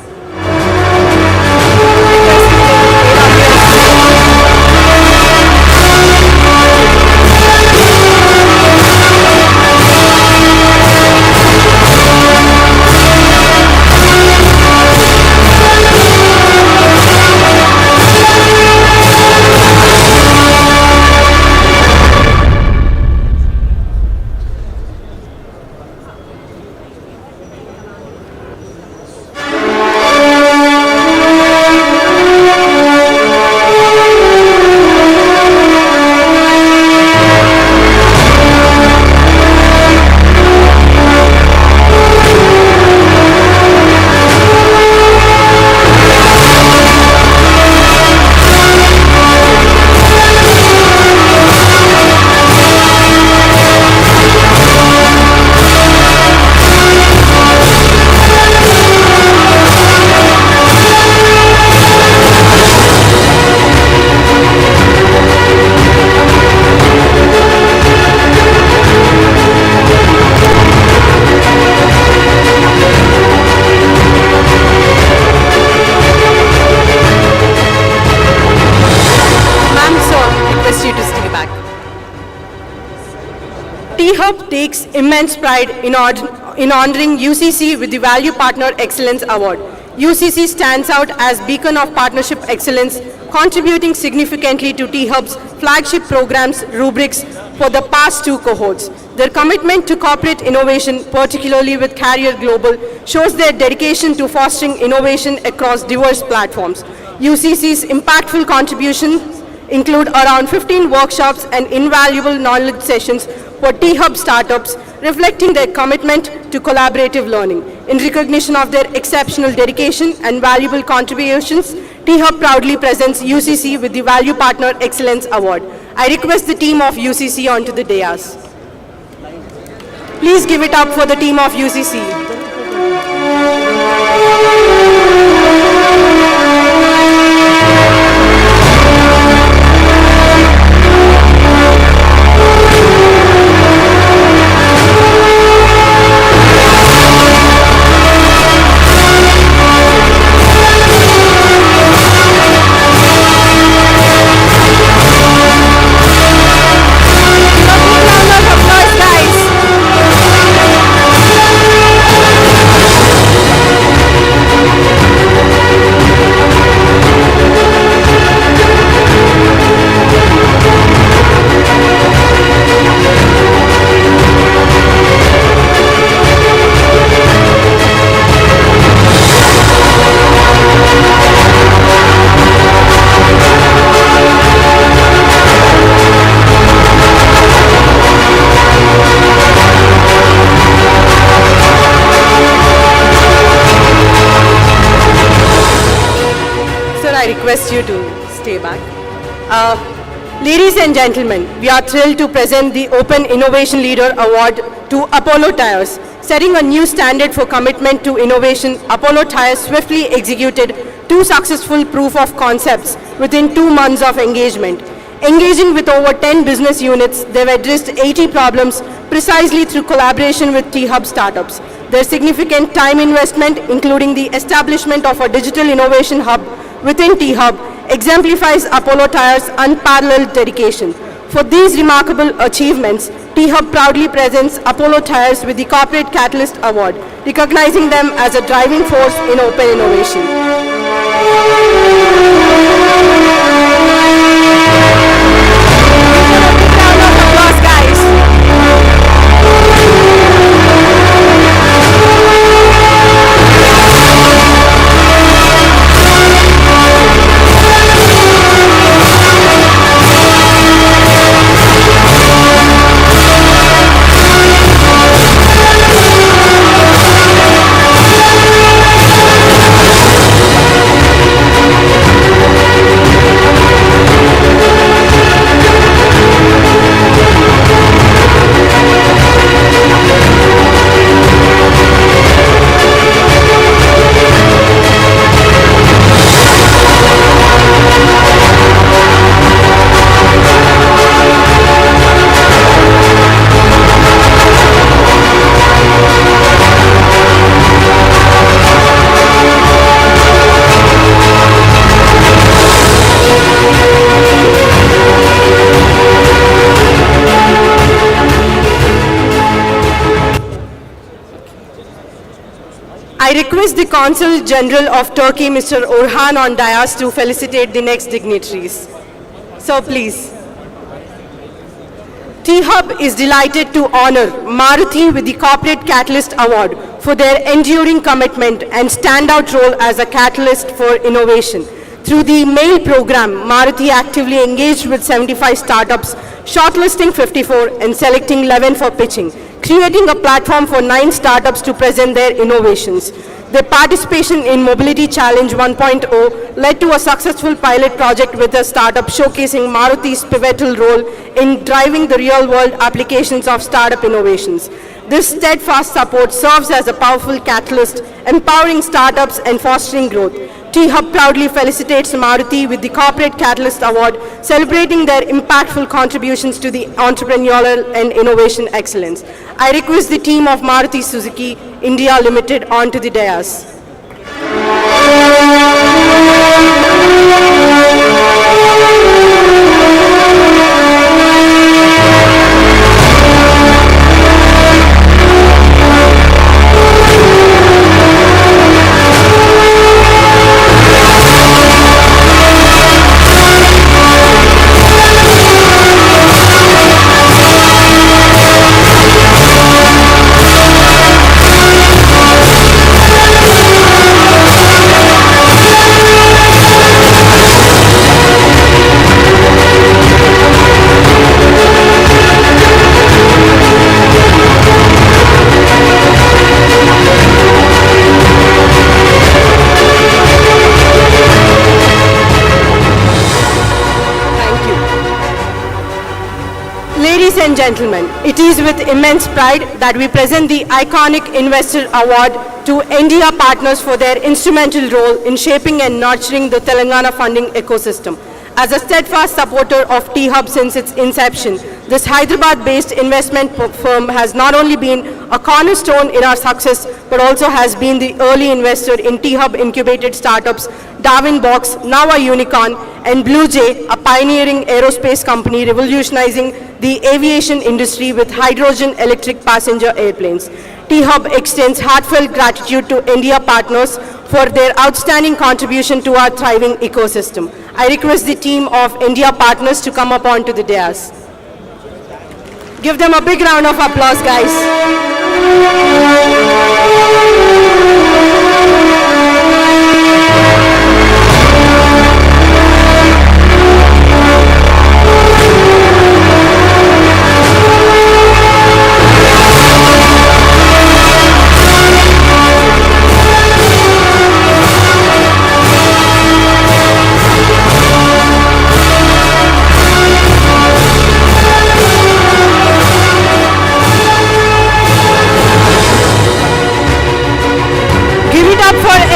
T-Hub takes immense pride in honoring UCC with the Value Partner Excellence Award. UCC stands out as beacon of partnership excellence, contributing significantly to T-Hub's flagship programs rubrics for the past 2 cohorts. Their commitment to corporate innovation, particularly with Career Global, shows their dedication to fostering innovation across diverse platforms. UCC's impactful contributions include around 15 workshops and invaluable knowledge sessions for T-Hub startups, reflecting their commitment to collaborative learning. In recognition of their exceptional dedication and valuable contributions, T-Hub proudly presents UCC with the Value Partner Excellence Award. I request the team of UCC onto the dais. Please give it up for the team of UCC. I request you to stay back. Ladies and gentlemen, we are thrilled to present the Open Innovation Leader Award to Apollo Tyres. Setting a new standard for commitment to innovation, Apollo Tyres swiftly executed 2 successful proof of concepts within 2 months of engagement. Engaging with over 10 business units, they've addressed 80 problems precisely through collaboration with T-Hub startups. Their significant time investment, including the establishment of a digital innovation hub within T-Hub, exemplifies Apollo Tyres' unparalleled dedication. For these remarkable achievements, T-Hub proudly presents Apollo Tyres with the Corporate Catalyst Award, recognizing them as a driving force in open innovation. I request the Consul General of Turkey, Mr. Orhan, on dais to felicitate the next dignitaries. So please. T-Hub is delighted to honor Maruti with the Corporate Catalyst Award for their enduring commitment and standout role as a catalyst for innovation. Through the MAIL program, Maruti actively engaged with 75 startups, shortlisting 54 and selecting 11 for pitching, creating a platform for 9 startups to present their innovations. Their participation in Mobility Challenge 1.0 led to a successful pilot project with a startup showcasing Maruti's pivotal role in driving the real-world applications of startup innovations. This steadfast support serves as a powerful catalyst, empowering startups and fostering growth. T-Hub proudly felicitates Maruti with the Corporate Catalyst Award, celebrating their impactful contributions to the entrepreneurial and innovation excellence. I request the team of Maruti Suzuki India Limited onto the dais. Thank you. Ladies and gentlemen, it is with immense pride that we present the iconic Investor Award to India partners for their instrumental role in shaping and nurturing the Telangana funding ecosystem. As a steadfast supporter of T-Hub since its inception, this Hyderabad-based investment firm has not only been a cornerstone in our success, but also has been the early investor in T-Hub incubated startups, Darwin Box, now a unicorn, and Blue Jay, a pioneering aerospace company revolutionizing the aviation industry with hydrogen electric passenger airplanes. T-Hub extends heartfelt gratitude to India partners for their outstanding contribution to our thriving ecosystem. I request the team of India partners to come up onto the dais. Give them a big round of applause, guys.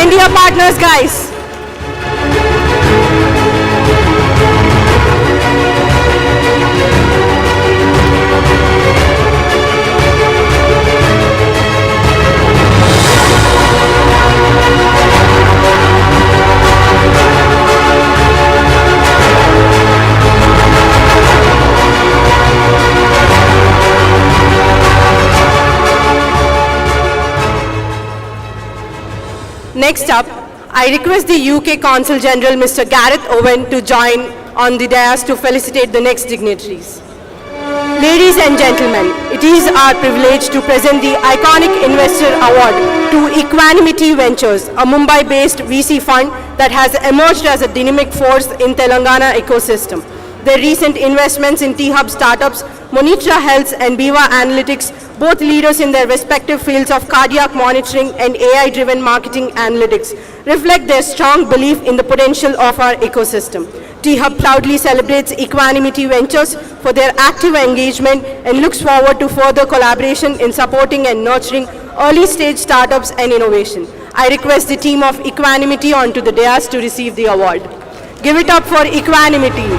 India partners, guys. Next up, I request the UK Consul General, Mr. Gareth Owen, to join on the dais to felicitate the next dignitaries. Ladies and gentlemen, it is our privilege to present the iconic Investor Award to Equanimity Ventures, a Mumbai-based VC fund that has emerged as a dynamic force in Telangana ecosystem. Their recent investments in T-Hub startups, Monitra Health and Biva Analytics, both leaders in their respective fields of cardiac monitoring and AI-driven marketing analytics, reflect their strong belief in the potential of our ecosystem. T-Hub proudly celebrates Equanimity Ventures for their active engagement and looks forward to further collaboration in supporting and nurturing early-stage startups and innovation. I request the team of Equanimity onto the dais to receive the award. Give it up for Equanimity.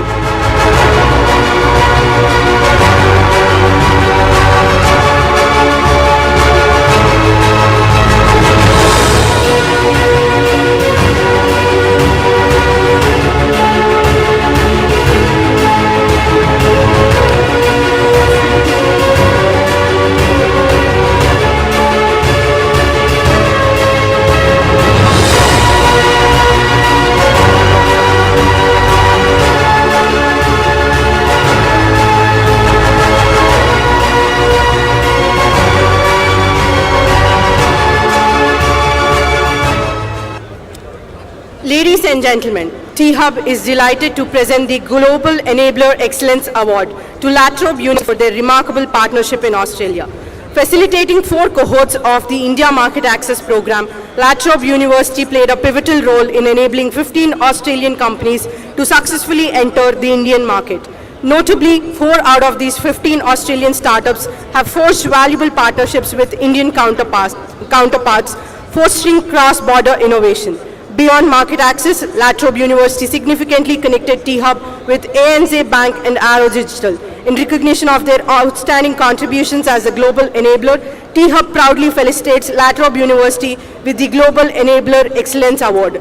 Ladies and gentlemen, T-Hub is delighted to present the Global Enabler Excellence Award to Latrobe University for their remarkable partnership in Australia. Facilitating 4 cohorts of the India Market Access Program, Latrobe University played a pivotal role in enabling 15 Australian companies to successfully enter the Indian market. Notably, 4 out of these 15 Australian startups have forged valuable partnerships with Indian counterparts, fostering cross-border innovation. Beyond market access, Latrobe University significantly connected T-Hub with ANZ Bank and Arrow Digital. In recognition of their outstanding contributions as a global enabler, T-Hub proudly felicitates Latrobe University with the Global Enabler Excellence Award.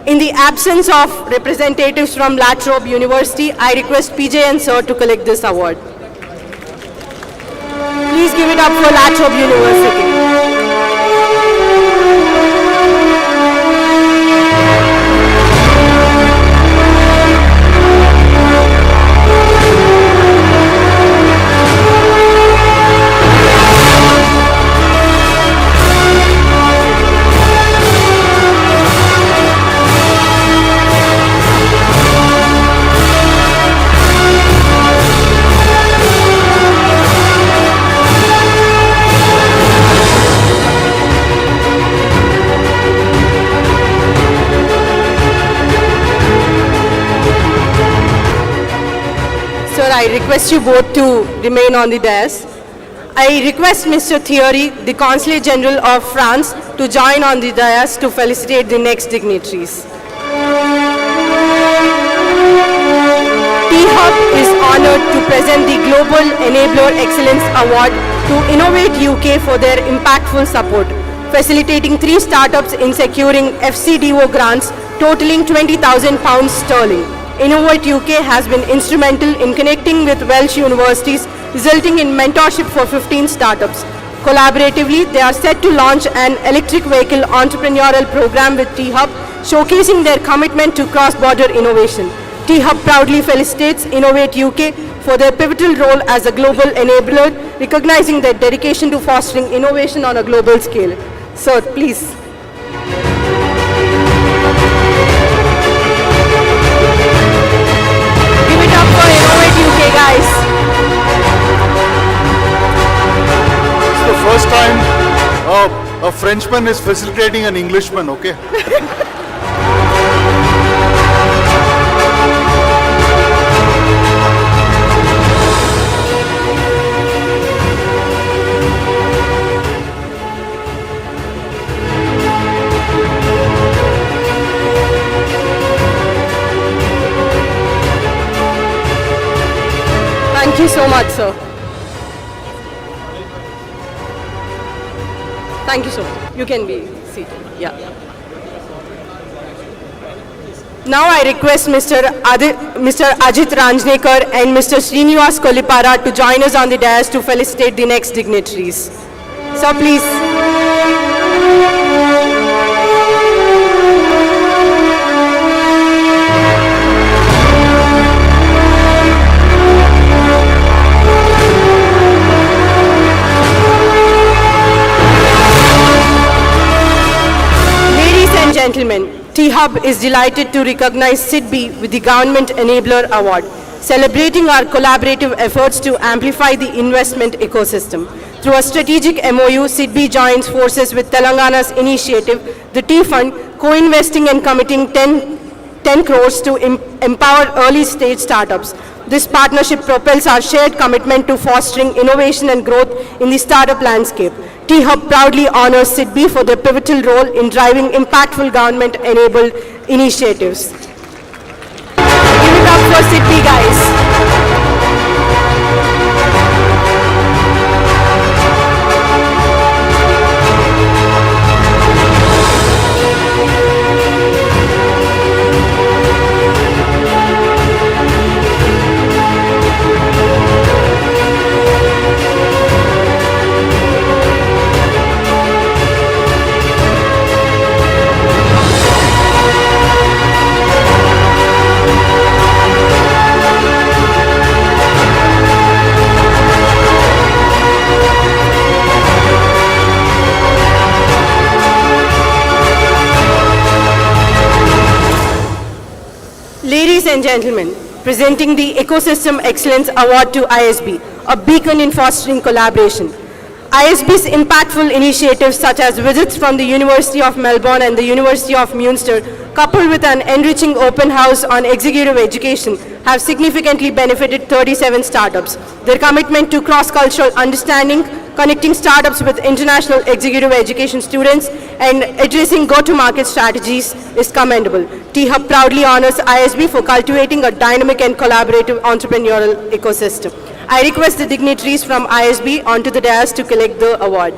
In the absence of representatives from Latrobe University, I request PJ and Sir to collect this award. Please give it up for Latrobe University. Sir, I request you both to remain on the dais. I request Mr. Thierry, the Consul General of France, to join on the dais to felicitate the next dignitaries. T-Hub is honored to present the Global Enabler Excellence Award to Innovate UK for their impactful support, facilitating 3 startups in securing FCDO grants totaling £20,000 sterling. Innovate UK has been instrumental in connecting with Welsh universities, resulting in mentorship for 15 startups. Collaboratively, they are set to launch an electric vehicle entrepreneurial program with T-Hub, showcasing their commitment to cross-border innovation. T-Hub proudly felicitates Innovate UK for their pivotal role as a global enabler, recognizing their dedication to fostering innovation on a global scale. Sir, please. Give it up for Innovate UK, guys. It's the first time a Frenchman is facilitating an Englishman, okay? Thank you so much, sir. Thank you so much. You can be seated. Yeah. Now I request Mr. Ajit Ranjnekar and Mr. Srinivas Kolipara to join us on the dais to felicitate the next dignitaries. Sir, please. Gentlemen, T-Hub is delighted to recognize SIDBI with the Government Enabler Award, celebrating our collaborative efforts to amplify the investment ecosystem. Through a strategic MOU, SIDBI joins forces with Telangana's initiative, the T-Fund, co-investing and committing 10 crores to empower early-stage startups. This partnership propels our shared commitment to fostering innovation and growth in the startup landscape. T-Hub proudly honors SIDBI for their pivotal role in driving impactful government-enabled initiatives. Give it up for SIDBI, guys. Ladies and gentlemen, presenting the Ecosystem Excellence Award to ISB, a beacon in fostering collaboration. ISB's impactful initiatives such as visits from the University of Melbourne and the University of Munster, coupled with an enriching open house on executive education, have significantly benefited 37 startups. Their commitment to cross-cultural understanding, connecting startups with international executive education students, and addressing go-to-market strategies is commendable. T-Hub proudly honors ISB for cultivating a dynamic and collaborative entrepreneurial ecosystem. I request the dignitaries from ISB onto the dais to collect the award.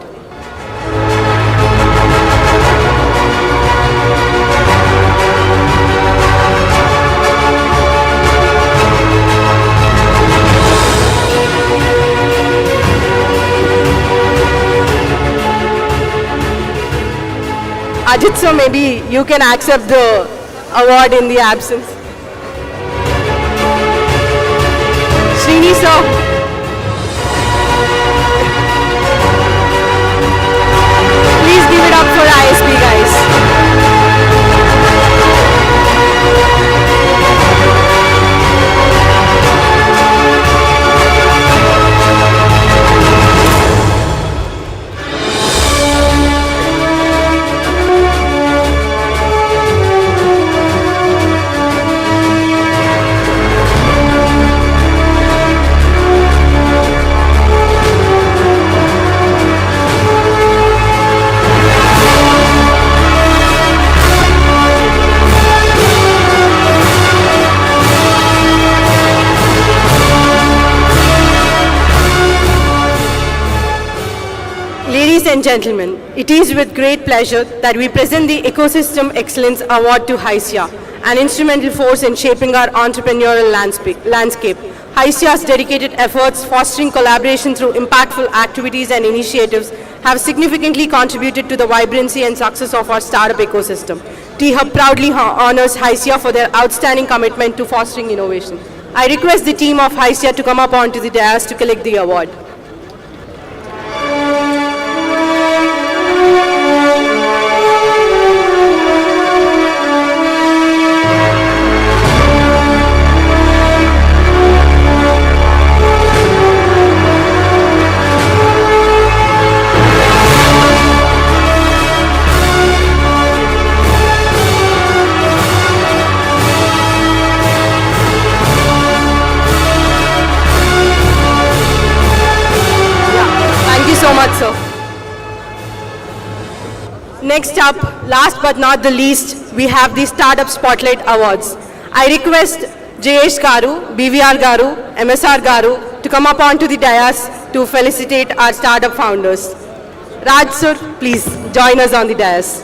Ajit sir, maybe you can accept the award in the absence. Srini sir. Please give it up for ISB, guys. and gentlemen, it is with great pleasure that we present the Ecosystem Excellence Award to HYSIA, an instrumental force in shaping our entrepreneurial landscape. HYSIA's dedicated efforts fostering collaboration through impactful activities and initiatives have significantly contributed to the vibrancy and success of our startup ecosystem. T-Hub proudly honors HYSIA for their outstanding commitment to fostering innovation. I request the team of HYSIA to come up onto the dais to collect the award. So much, sir. Next up, last but not the least, we have the Startup Spotlight Awards. I request JH Garu, BVR Garu, MSR Garu to come up onto the dais to felicitate our startup founders. Raj sir, please join us on the dais.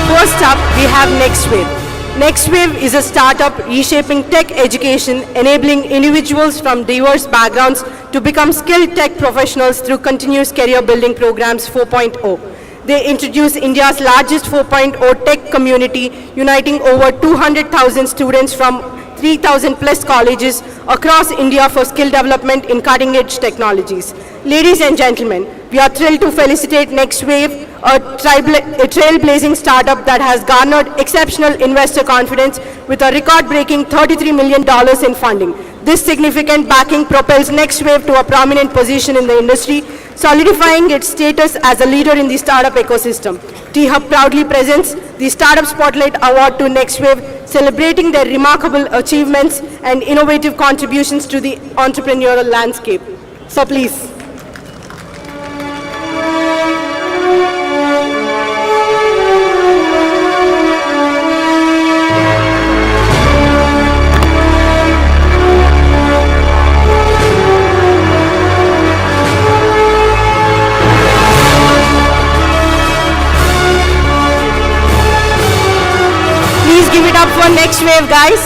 First up, we have NextWave. NextWave is a startup reshaping tech education, enabling individuals from diverse backgrounds to become skilled tech professionals through continuous career building programs 4.0. They introduce India's largest 4.0 tech community, uniting over 200,000 students from 3,000 plus colleges across India for skill development in cutting-edge technologies. Ladies and gentlemen, we are thrilled to felicitate NextWave, a trailblazing startup that has garnered exceptional investor confidence with a record-breaking $33 million in funding. This significant backing propels NextWave to a prominent position in the industry, solidifying its status as a leader in the startup ecosystem. T-Hub proudly presents the Startup Spotlight Award to NextWave, celebrating their remarkable achievements and innovative contributions to the entrepreneurial landscape. So please. Please give it up for NextWave, guys.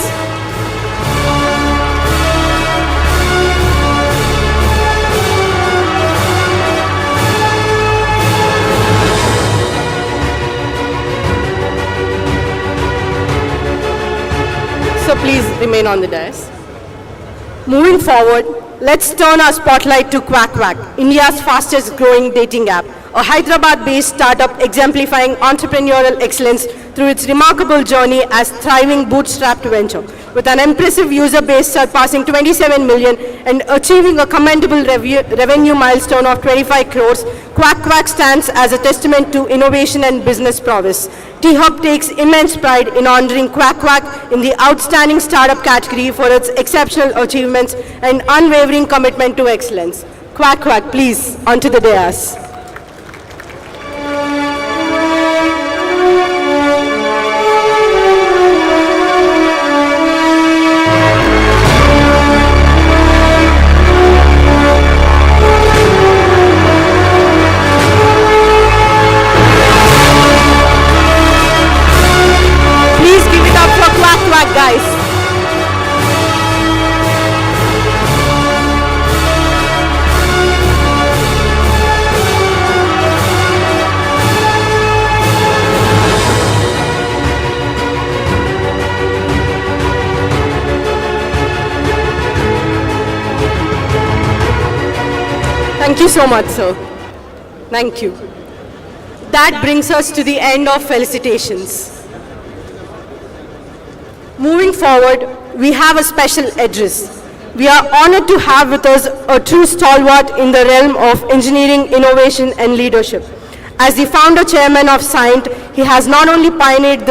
So please remain on the dais. Moving forward, let's turn our spotlight to Quack Quack, India's fastest growing dating app, a Hyderabad-based startup exemplifying entrepreneurial excellence through its remarkable journey as thriving bootstrapped venture. With an impressive user base surpassing 27 million and achieving a commendable revenue milestone of 25 crores, Quack Quack stands as a testament to innovation and business prowess. T-Hub takes immense pride in honoring Quack Quack in the outstanding startup category for its exceptional achievements and unwavering commitment to excellence. Quack Quack, please, onto the dais. Guys. Thank you so much, sir. Thank you. That brings us to the end of felicitations. Moving forward, we have a special address. We are honored to have with us a true stalwart in the realm of engineering, innovation, and leadership. As the founder chairman of Scient, he has not only pioneered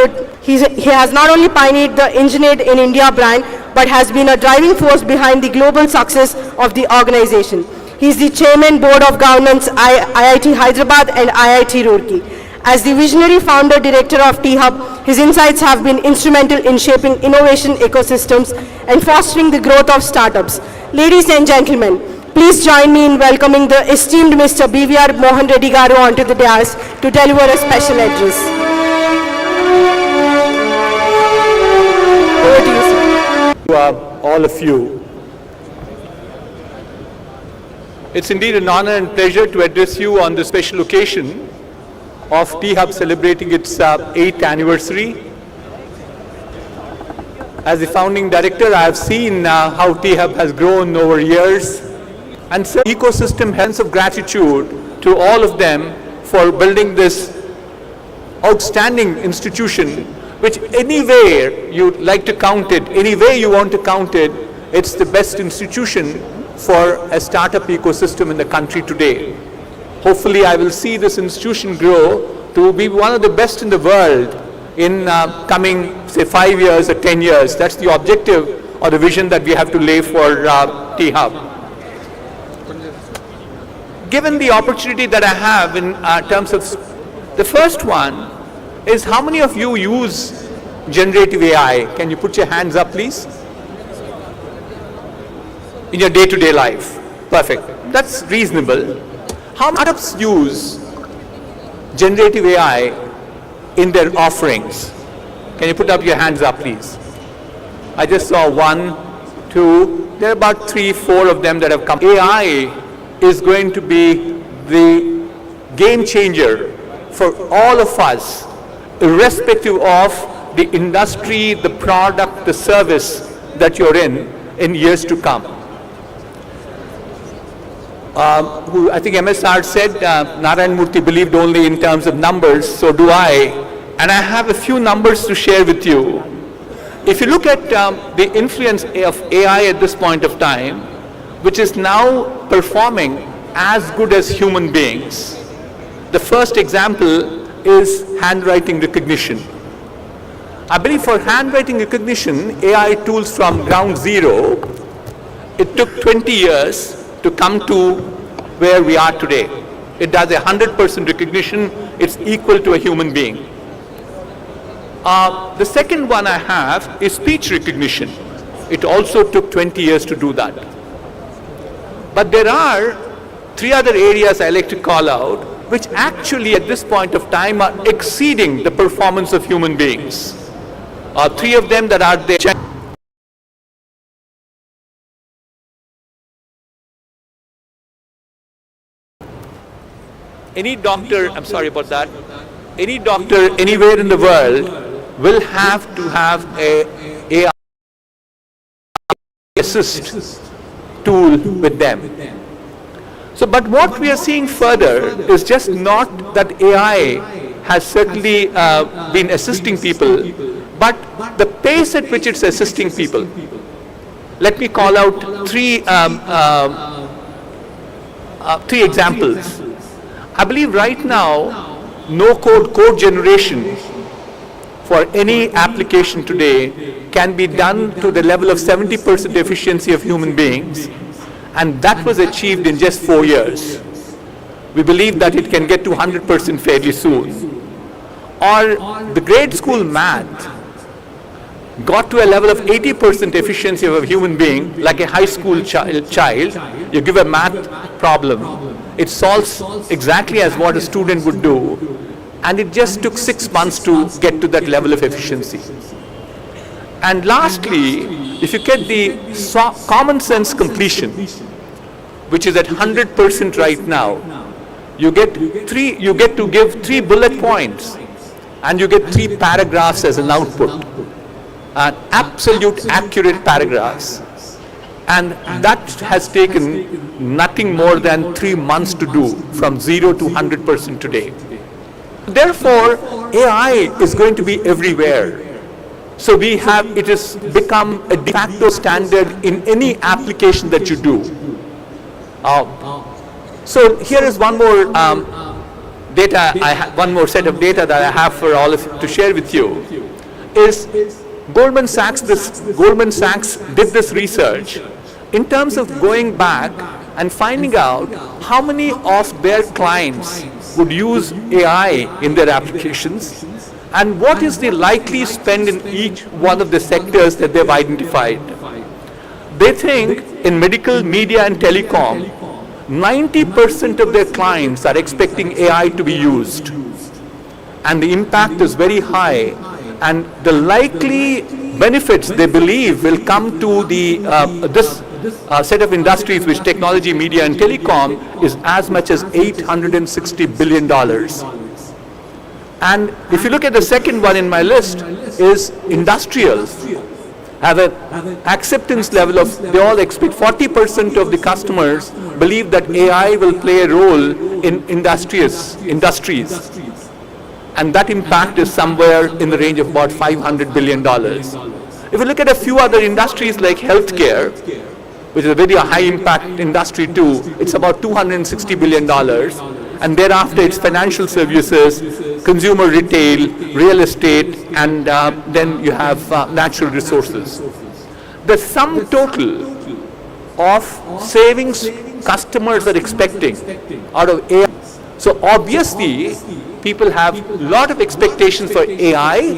He has not only pioneered the Engineered in India brand, but has been a driving force behind the global success of the organization. He is the Chairman Board of Governance IIT Hyderabad and IIT Roorkee. As the visionary founder director of T-Hub, his insights have been instrumental in shaping innovation ecosystems and fostering the growth of startups. Ladies and gentlemen, please join me in welcoming the esteemed Mr. BVR Mohan Reddy Garu onto the dais to deliver a special address. Over to you, sir. To all of you. It's indeed an honor and pleasure to address you on this special occasion of T-Hub celebrating its 8th anniversary. As the founding director, I have seen how T-Hub has grown over years, and so ecosystem sense of gratitude to all of them for building this outstanding institution, which anywhere you like to count it, any way you want to count it, it's the best institution for a startup ecosystem in the country today. Hopefully, I will see this institution grow to be one of the best in the world in coming, say, 5 years or 10 years. That's the objective or the vision that we have to lay for T-Hub. Given the opportunity that I have in terms of, the first one is, how many of you use generative AI? Can you put your hands up, please? In your day-to-day life. Perfect. That's reasonable. How many startups use generative AI in their offerings? Can you put up your hands up, please? I just saw 1, 2, there are about 3, 4 of them that have come. AI is going to be the game changer for all of us, irrespective of the industry, the product, the service that you're in years to come. Who I think MSR said, Narayan Murthy believed only in terms of numbers, so do I. And I have a few numbers to share with you. If you look at the influence of AI at this point of time, which is now performing as good as human beings. The first example is handwriting recognition. I believe for handwriting recognition, AI tools from ground zero, it took 20 years to come to where we are today. It does 100% recognition. It's equal to a human being. The second one I have is speech recognition. It also took 20 years to do that. But there are 3 other areas I like to call out, which actually at this point of time are exceeding the performance of human beings. 3 of them that are there. Any doctor, I'm sorry about that, any doctor anywhere in the world will have to have a AI assist tool with them. So, but what we are seeing further is just not that AI has certainly been assisting people, but the pace at which it's assisting people. Let me call out 3 examples. I believe right now, no-code code generation for any application today can be done to the level of 70% efficiency of human beings, and that was achieved in just 4 years. We believe that it can get to 100% fairly soon. Or the grade school math got to a level of 80% efficiency of a human being, like a high school child. You give a math problem, it solves exactly as what a student would do, and it just took 6 months to get to that level of efficiency. And lastly, if you get the common sense completion, which is at 100% right now, you get to give 3 bullet points, and you get 3 paragraphs as an output, absolute accurate paragraphs. And that has taken nothing more than 3 months to do, from 0 to 100% today. Therefore, AI is going to be everywhere. So it has become a de facto standard in any application that you do. So here is one more one more set of data that I have for all of you to share with you. is Goldman Sachs did this research in terms of going back and finding out how many of their clients would use AI in their applications and what is the likely spend in each one of the sectors that they've identified. They think in medical, media and telecom, 90% of their clients are expecting AI to be used, and the impact is very high, and the likely benefits they believe will come to this set of industries, which technology, media and telecom, is as much as $860 billion. And if you look at the second one in my list, is industrials have an acceptance level of, they all expect 40% of the customers believe that AI will play a role in industries. And that impact is somewhere in the range of about $500 billion. If you look at a few other industries like healthcare, which is a very high impact industry too, it's about $260 billion. And thereafter it's financial services, consumer retail, real estate, and then you have natural resources. The sum total of savings customers are expecting out of AI. So obviously, people have a lot of expectations for AI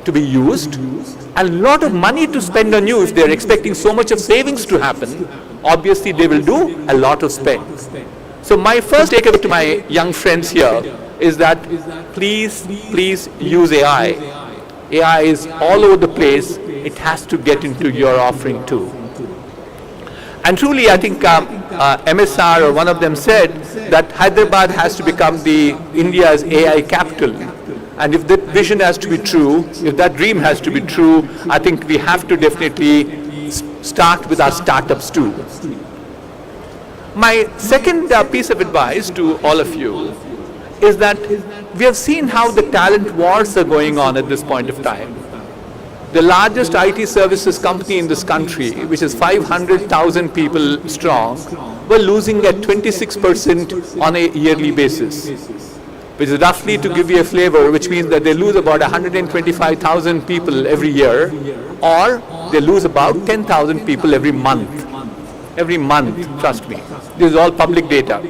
to be used and a lot of money to spend on you. If they're expecting so much of savings to happen, obviously they will do a lot of spend. So my first takeaway to my young friends here is that please use AI. AI is all over the place. It has to get into your offering too. And truly, I think MSR or one of them said that Hyderabad has to become the India's AI capital. And if that vision has to be true, if that dream has to be true, I think we have to definitely start with our startups too. My second piece of advice to all of you is that we have seen how the talent wars are going on at this point of time. The largest IT services company in this country, which is 500,000 people strong, were losing at 26% on a yearly basis, which is roughly, to give you a flavor, which means that they lose about 125,000 people every year, or they lose about 10,000 people every month. Every month, trust me. This is all public data.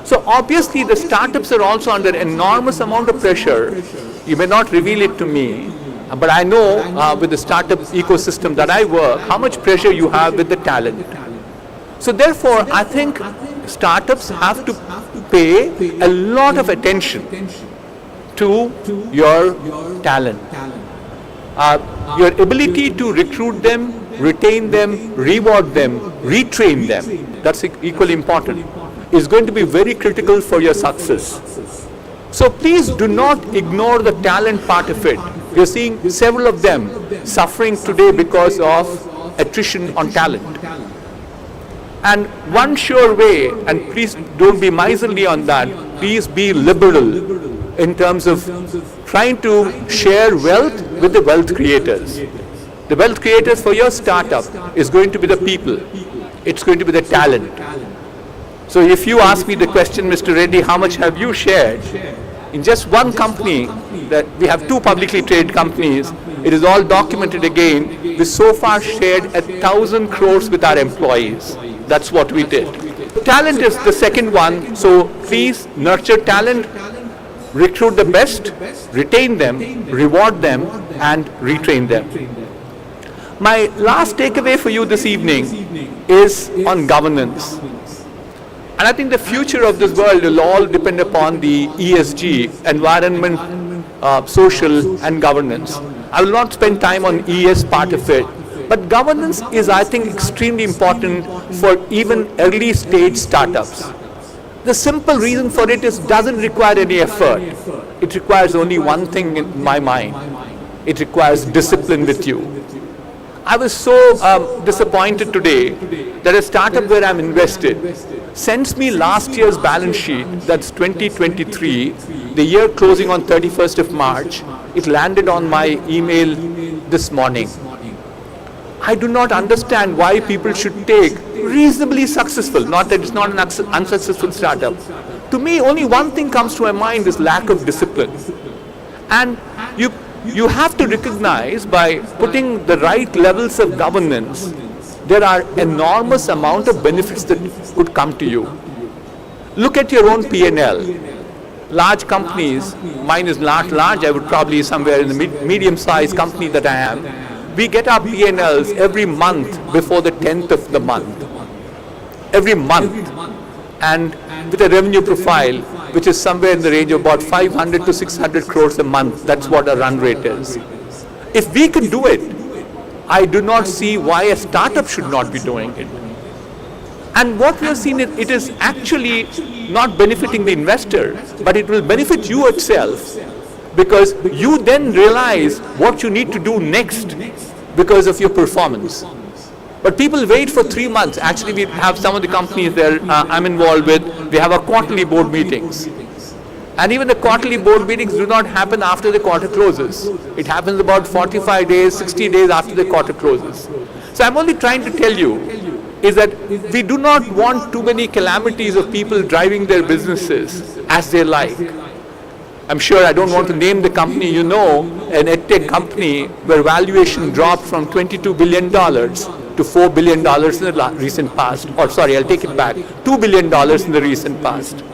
So obviously the startups are also under enormous amount of pressure. You may not reveal it to me, but I know with the startup ecosystem that I work, how much pressure you have with the talent. So therefore, I think startups have to pay a lot of attention to your talent. Your ability to recruit them, retain them, reward them, retrain them, that's equally important, is going to be very critical for your success. So please do not ignore the talent part of it. We are seeing several of them suffering today because of attrition on talent. And one sure way, and please don't be miserly on that, please be liberal in terms of trying to share wealth with the wealth creators. The wealth creators for your startup is going to be the people. It's going to be the talent. So if you ask me the question, Mr. Reddy, how much have you shared? In just one company, that we have two publicly traded companies, it is all documented again. We so far shared 1,000 crores with our employees. That's what we did. Talent is the second one. So please nurture talent, recruit the best, retain them, reward them, and retrain them. My last takeaway for you this evening is on governance. And I think the future of this world will all depend upon the ESG, environment, social and governance. I will not spend time on ES part of it, but governance is, I think, extremely important for even early stage startups. The simple reason for it is doesn't require any effort. It requires only one thing in my mind. It requires discipline with you. I was so disappointed today that a startup where I'm invested sends me last year's balance sheet, that's 2023, the year closing on 31st of March. It landed on my email this morning. I do not understand why people should take reasonably successful, not that it's not an unsuccessful startup. To me, only one thing comes to my mind is lack of discipline. And you have to recognize by putting the right levels of governance, there are enormous amount of benefits that could come to you. Look at your own P&L. Large companies, mine is not large, I would probably somewhere in the medium-sized company that I am, we get our P&Ls every month before the 10th of the month. Every month. And with a revenue profile which is somewhere in the range of about 500 to 600 crores a month. That's what our run rate is. If we can do it, I do not see why a startup should not be doing it. And what we have seen, it is actually not benefiting the investor, but it will benefit you itself, because you then realize what you need to do next because of your performance. But people wait for 3 months. Actually, we have some of the companies there I'm involved with, we have our quarterly board meetings. And even the quarterly board meetings do not happen after the quarter closes. It happens about 45 days, 60 days after the quarter closes. So I'm only trying to tell you is that we do not want too many calamities of people driving their businesses as they like. I'm sure I don't want to name the company, you know, an edtech company where valuation dropped from $22 billion to $4 billion in the recent past. Or sorry, I'll take it back, $2 billion in the recent past.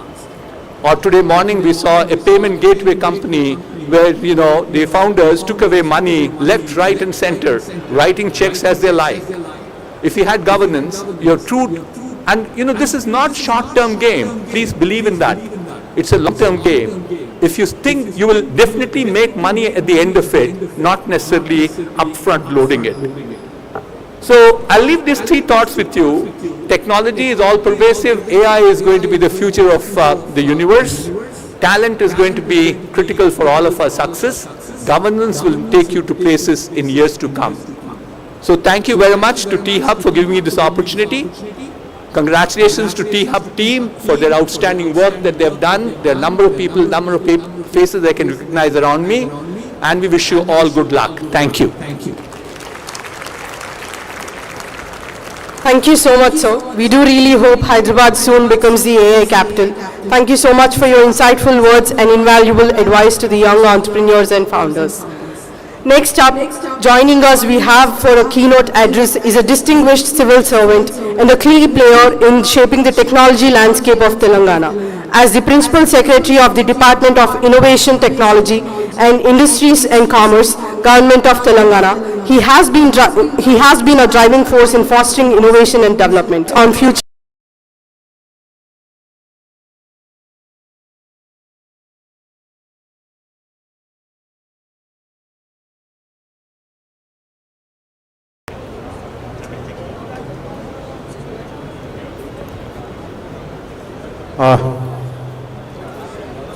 Or today morning we saw a payment gateway company where, you know, the founders took away money left, right and center, writing checks as they like. If you had governance, you're true, and you know, this is not short-term game. Please believe in that. It's a long-term game. If you think you will definitely make money at the end of it, not necessarily upfront loading it. So I'll leave these 3 thoughts with you. Technology is all pervasive. AI is going to be the future of the universe. Talent is going to be critical for all of our success. Governance will take you to places in years to come. So thank you very much to T-Hub for giving me this opportunity. Congratulations to T-Hub team for their outstanding work that they have done. There are a number of people, number of faces I can recognize around me. And we wish you all good luck. Thank you. Thank you so much, sir. We do really hope Hyderabad soon becomes the AI capital. Thank you so much for your insightful words and invaluable advice to the young entrepreneurs and founders. Next up, joining us we have for a keynote address is a distinguished civil servant and a key player in shaping the technology landscape of Telangana. As the Principal Secretary of the Department of Innovation, Technology and Industries and Commerce, Government of Telangana, he has been a driving force in fostering innovation and development on future.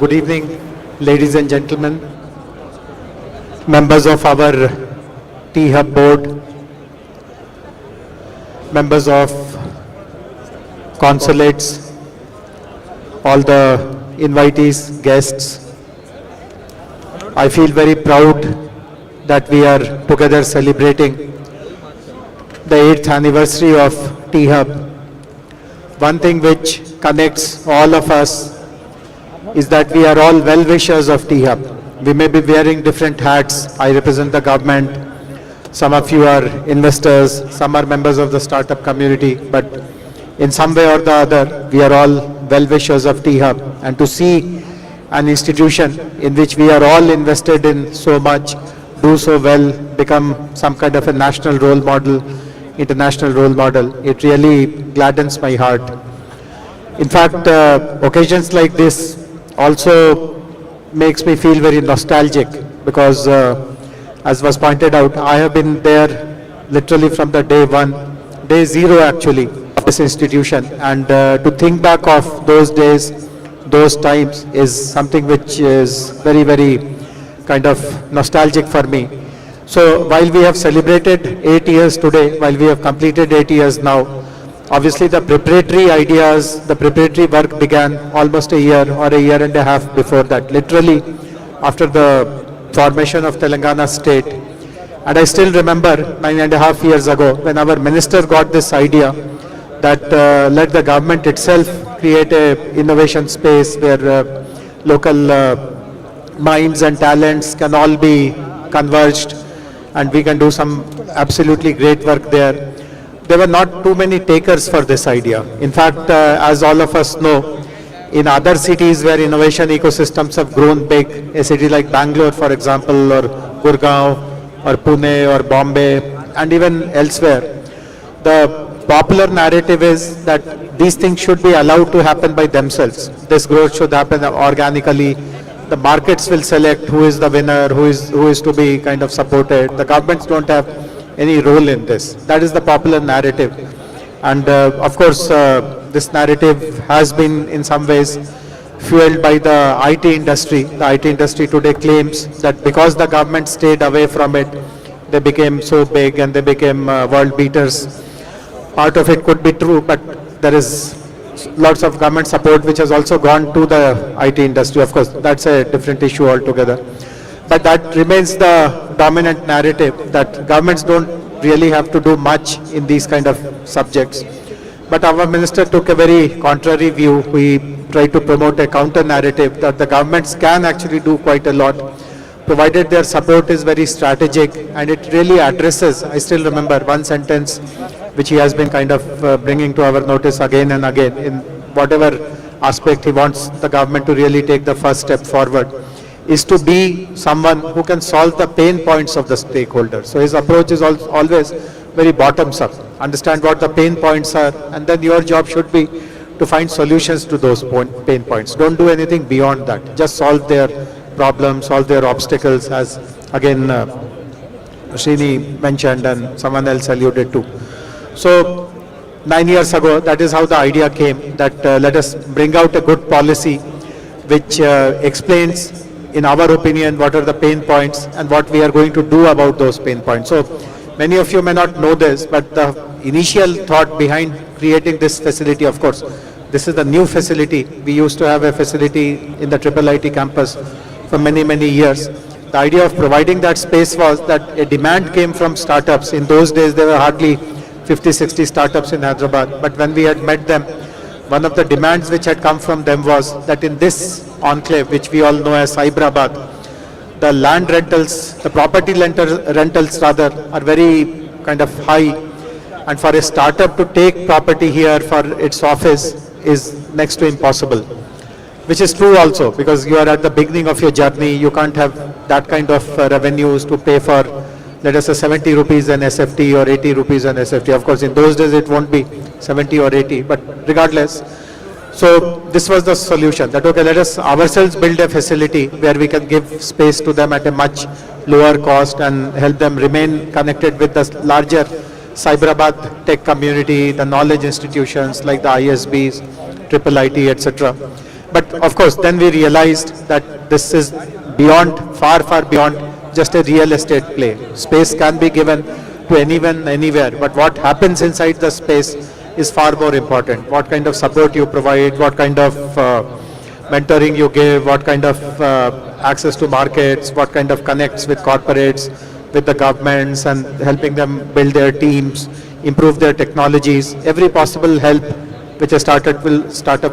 Good evening, ladies and gentlemen, members of our T-Hub board, members of consulates, all the invitees, guests. I feel very proud that we are together celebrating the 8th anniversary of T-Hub. One thing which connects all of us is that we are all well-wishers of T-Hub. We may be wearing different hats. I represent the government. Some of you are investors. Some are members of the startup community. But in some way or the other, we are all well-wishers of T-Hub. And to see an institution in which we are all invested in so much, do so well, become some kind of a national role model, international role model, it really gladdens my heart. In fact, occasions like this also makes me feel very nostalgic because, as was pointed out, I have been there literally from the day zero actually, of this institution. And to think back of those days, those times is something which is very, very kind of nostalgic for me. So while we have celebrated 8 years today, while we have completed 8 years now, obviously the preparatory ideas, the preparatory work began almost a year or a year and a half before that, literally after the formation of Telangana state. And I still remember 9.5 years ago when our minister got this idea that let the government itself create a innovation space where local minds and talents can all be converged and we can do some absolutely great work there. There were not too many takers for this idea. In fact, as all of us know, in other cities where innovation ecosystems have grown big, a city like Bangalore, for example, or Gurgaon, or Pune, or Bombay, and even elsewhere, the popular narrative is that these things should be allowed to happen by themselves. This growth should happen organically. The markets will select who is the winner, who is to be kind of supported. The governments don't have any role in this. That is the popular narrative. And of course, this narrative has been in some ways fueled by the IT industry. The IT industry today claims that because the government stayed away from it, they became so big and they became world beaters. Part of it could be true, but there is lots of government support which has also gone to the IT industry. Of course, that's a different issue altogether. But that remains the dominant narrative, that governments don't really have to do much in these kind of subjects. But our minister took a very contrary view. We tried to promote a counter narrative that the governments can actually do quite a lot, provided their support is very strategic and it really addresses, I still remember one sentence which he has been kind of bringing to our notice again and again, in whatever aspect he wants the government to really take the first step forward, is to be someone who can solve the pain points of the stakeholders. So his approach is always very bottoms up. Understand what the pain points are, and then your job should be to find solutions to those pain points. Don't do anything beyond that. Just solve their problems, solve their obstacles, as again Srini mentioned and someone else alluded to. So 9 years ago, that is how the idea came, that let us bring out a good policy which explains, in our opinion, what are the pain points and what we are going to do about those pain points. So many of you may not know this, but the initial thought behind creating this facility, of course, this is the new facility. We used to have a facility in the IIIT campus for many, many years. The idea of providing that space was that a demand came from startups. In those days, there were hardly 50, 60 startups in Hyderabad. But when we had met them, one of the demands which had come from them was that in this enclave, which we all know as Hyderabad, the land rentals, the property rentals rather, are very kind of high. And for a startup to take property here for its office is next to impossible. Which is true also, because you are at the beginning of your journey, you can't have that kind of revenues to pay for, let us say, 70 rupees an SFT or 80 rupees an SFT. Of course, in those days it won't be 70 or 80, but regardless. So this was the solution, that okay, let us ourselves build a facility where we can give space to them at a much lower cost and help them remain connected with the larger Cyberabad tech community, the knowledge institutions like the ISBs, IIIT, etc. But of course, then we realized that this is beyond, far, far beyond just a real estate play. Space can be given to anyone, anywhere, but what happens inside the space is far more important. What kind of support you provide, what kind of mentoring you give, what kind of access to markets, what kind of connects with corporates, with the governments, and helping them build their teams, improve their technologies, every possible help which a startup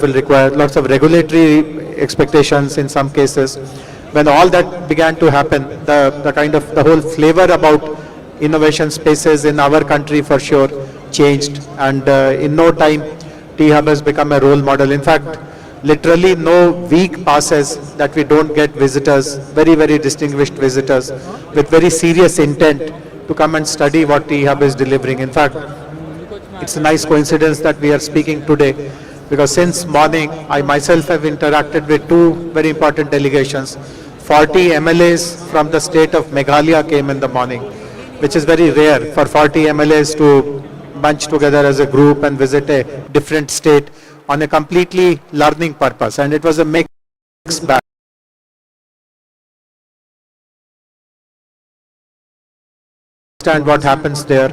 will require, lots of regulatory expectations in some cases. When all that began to happen, the whole flavor about innovation spaces in our country for sure changed, and in no time T-Hub has become a role model. In fact, literally no week passes that we don't get visitors, very, very distinguished visitors with very serious intent to come and study what T-Hub is delivering. In fact, it's a nice coincidence that we are speaking today, because since morning I myself have interacted with two very important delegations. 40 MLAs from the state of Meghalaya came in the morning, which is very rare for 40 MLAs to bunch together as a group and visit a different state on a completely learning purpose, and it was a mixed bag. Understand what happens there.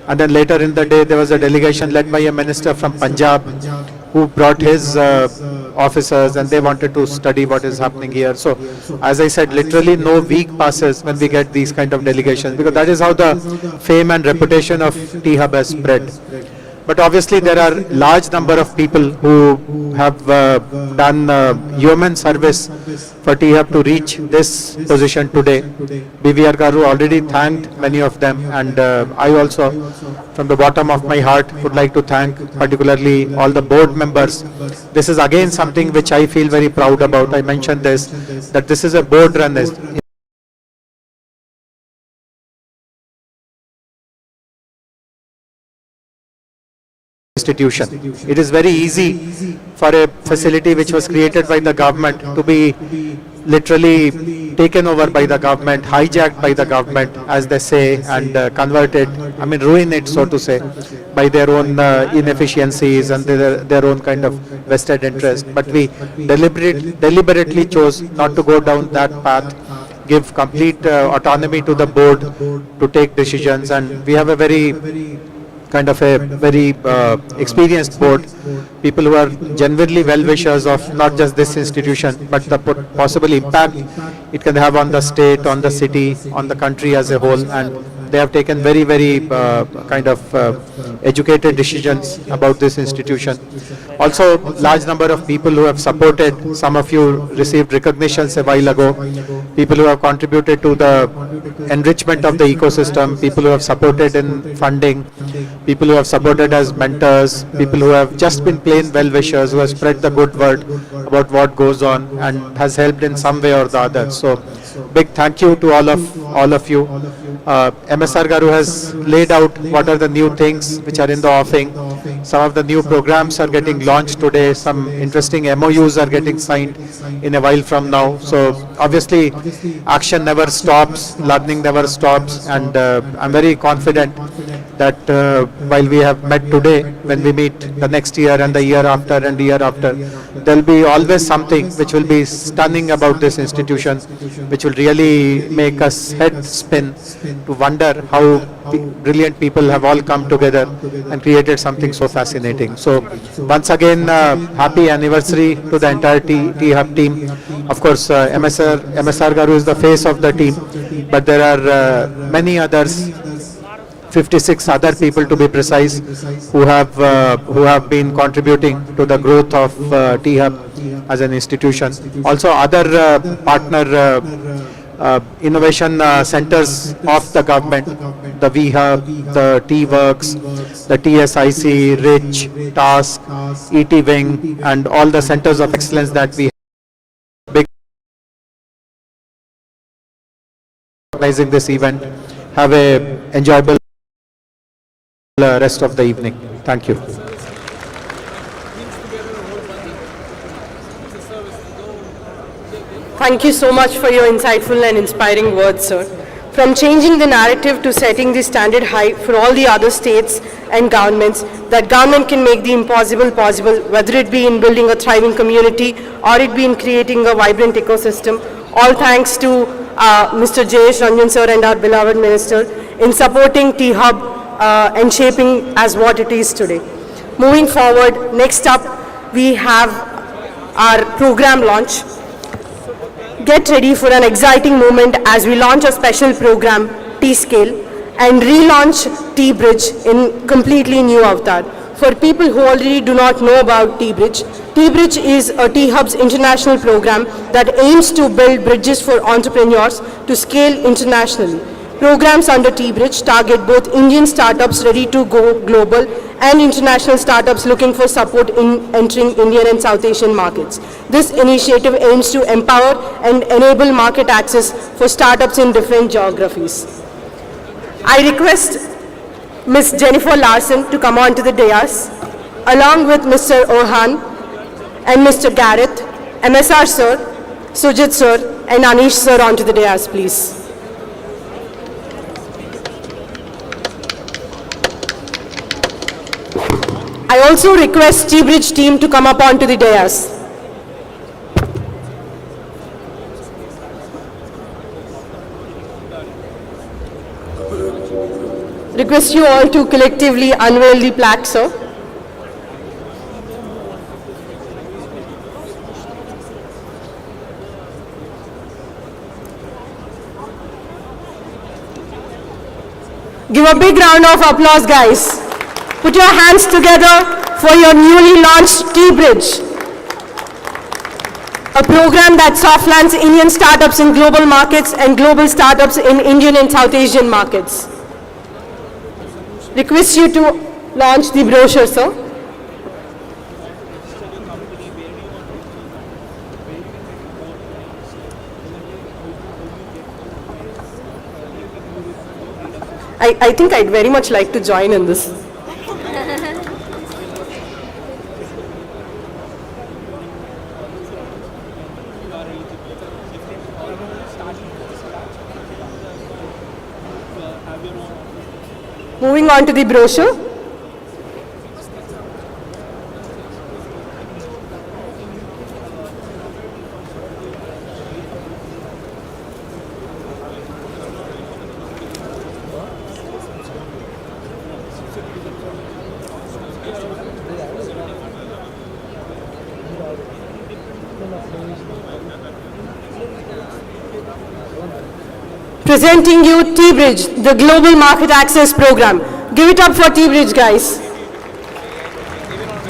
And then later in the day there was a delegation led by a minister from Punjab who brought his officers, and they wanted to study what is happening here. So as I said, literally no week passes when we get these kind of delegations, because that is how the fame and reputation of T-Hub has spread. But obviously there are large number of people who have done human service for T-Hub to reach this position today. BVR Garu already thanked many of them, and I also, from the bottom of my heart, would like to thank particularly all the board members. This is again something which I feel very proud about. I mentioned this, that this is a board run institution. It is very easy for a facility which was created by the government to be literally taken over by the government, hijacked by the government, as they say, and converted, I mean ruin it, so to say, by their own inefficiencies and their own kind of vested interest. But we deliberately chose not to go down that path, give complete autonomy to the board to take decisions, and we have a very experienced board, people who are genuinely well-wishers of not just this institution, but the possible impact it can have on the state, on the city, on the country as a whole, and they have taken very educated decisions about this institution. Also, large number of people who have supported, some of you received recognitions a while ago, people who have contributed to the enrichment of the ecosystem, people who have supported in funding, people who have supported as mentors, people who have just been plain well-wishers, who have spread the good word about what goes on and has helped in some way or the other. So, big thank you to all of you. MSR Garu has laid out what are the new things which are in the offing. Some of the new programs are getting launched today. Some interesting MOUs are getting signed in a while from now. So obviously action never stops, learning never stops, and I'm very confident that while we have met today, when we meet the next year and the year after and the year after, there will be always something which will be stunning about this institution, which will really make us head spin to wonder how brilliant people have all come together and created something so fascinating. So once again, happy anniversary to the entire T-Hub team. Of course, MSR Garu is the face of the team, but there are many others, 56 other people to be precise, who have been contributing to the growth of T-Hub as an institution. Also other partner innovation centers of the government, the V-Hub, the T-Works, the TSIC, RICH, TASK, ET Wing, and all the centers of excellence that we have. Big organizing this event. Have a enjoyable rest of the evening. Thank you. Thank you so much for your insightful and inspiring words, sir. From changing the narrative to setting the standard high for all the other states and governments, that government can make the impossible possible, whether it be in building a thriving community or it be in creating a vibrant ecosystem. All thanks to Mr. Jayesh Ranjan sir and our beloved minister in supporting T-Hub and shaping as what it is today. Moving forward, next up we have our program launch. Get ready for an exciting moment as we launch a special program, T-Scale, and relaunch T-Bridge in completely new avatar. For people who already do not know about T-Bridge, T-Bridge is a T-Hub's international program that aims to build bridges for entrepreneurs to scale internationally. Programs under T-Bridge target both Indian startups ready to go global and international startups looking for support in entering Indian and South Asian markets. This initiative aims to empower and enable market access for startups in different geographies. I request Ms. Jennifer Larson to come on to the dais, along with Mr. Orhan and Mr. Gareth, MSR sir, Sujit sir, and Anish sir onto the dais, please. I also request T-Bridge team to come up onto the dais. Request you all to collectively unveil the plaque, sir. Give a big round of applause, guys. Put your hands together for your newly launched T-Bridge, a program that soft lands Indian startups in global markets and global startups in Indian and South Asian markets. Request you to launch the brochure, sir. I think I'd very much like to join in this. Moving on to the brochure. Presenting you T-Bridge, the Global Market Access Program. Give it up for T-Bridge, guys.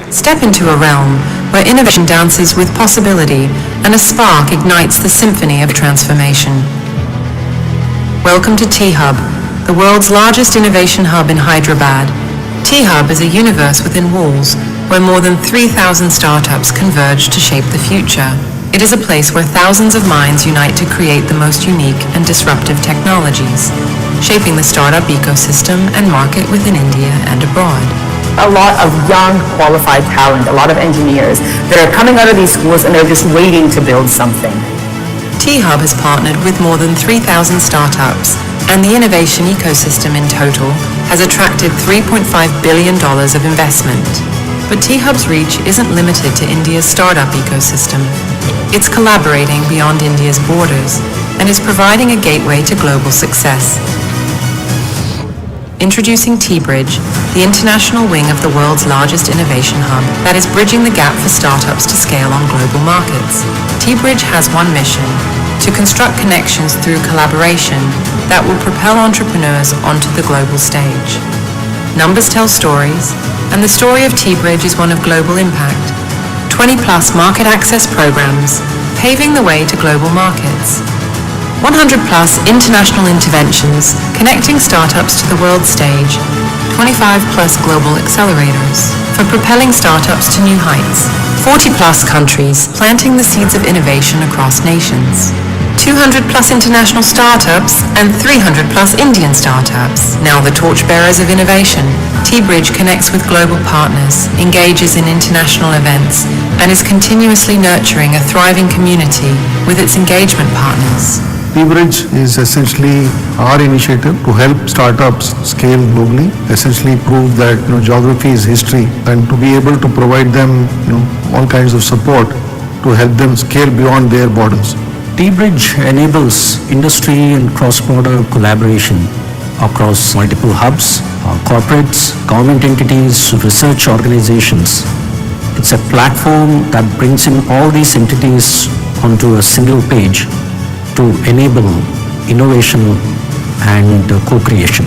Step into a realm where innovation dances with possibility and a spark ignites the symphony of transformation. Welcome to T-Hub, the world's largest innovation hub in Hyderabad. T-Hub is a universe within walls where more than 3,000 startups converge to shape the future. It is a place where thousands of minds unite to create the most unique and disruptive technologies, shaping the startup ecosystem and market within India and abroad. A lot of young, qualified talent, a lot of engineers that are coming out of these schools and they're just waiting to build something. T-Hub has partnered with more than 3,000 startups, and the innovation ecosystem in total has attracted $3.5 billion of investment. But T-Hub's reach isn't limited to India's startup ecosystem. It's collaborating beyond India's borders and is providing a gateway to global success. Introducing T-Bridge, the international wing of the world's largest innovation hub that is bridging the gap for startups to scale on global markets. T-Bridge has one mission: to construct connections through collaboration that will propel entrepreneurs onto the global stage. Numbers tell stories, and the story of T-Bridge is one of global impact. 20-plus market access programs, paving the way to global markets. 100-plus international interventions, connecting startups to the world stage. 25-plus global accelerators, for propelling startups to new heights. 40-plus countries, planting the seeds of innovation across nations. 200-plus international startups and 300-plus Indian startups, now the torchbearers of innovation. T-Bridge connects with global partners, engages in international events, and is continuously nurturing a thriving community with its engagement partners. T-Bridge is essentially our initiative to help startups scale globally, essentially prove that geography is history, and to be able to provide them all kinds of support to help them scale beyond their borders. T-Bridge enables industry and cross-border collaboration across multiple hubs, corporates, government entities, research organizations. It's a platform that brings in all these entities onto a single page to enable innovation and co-creation.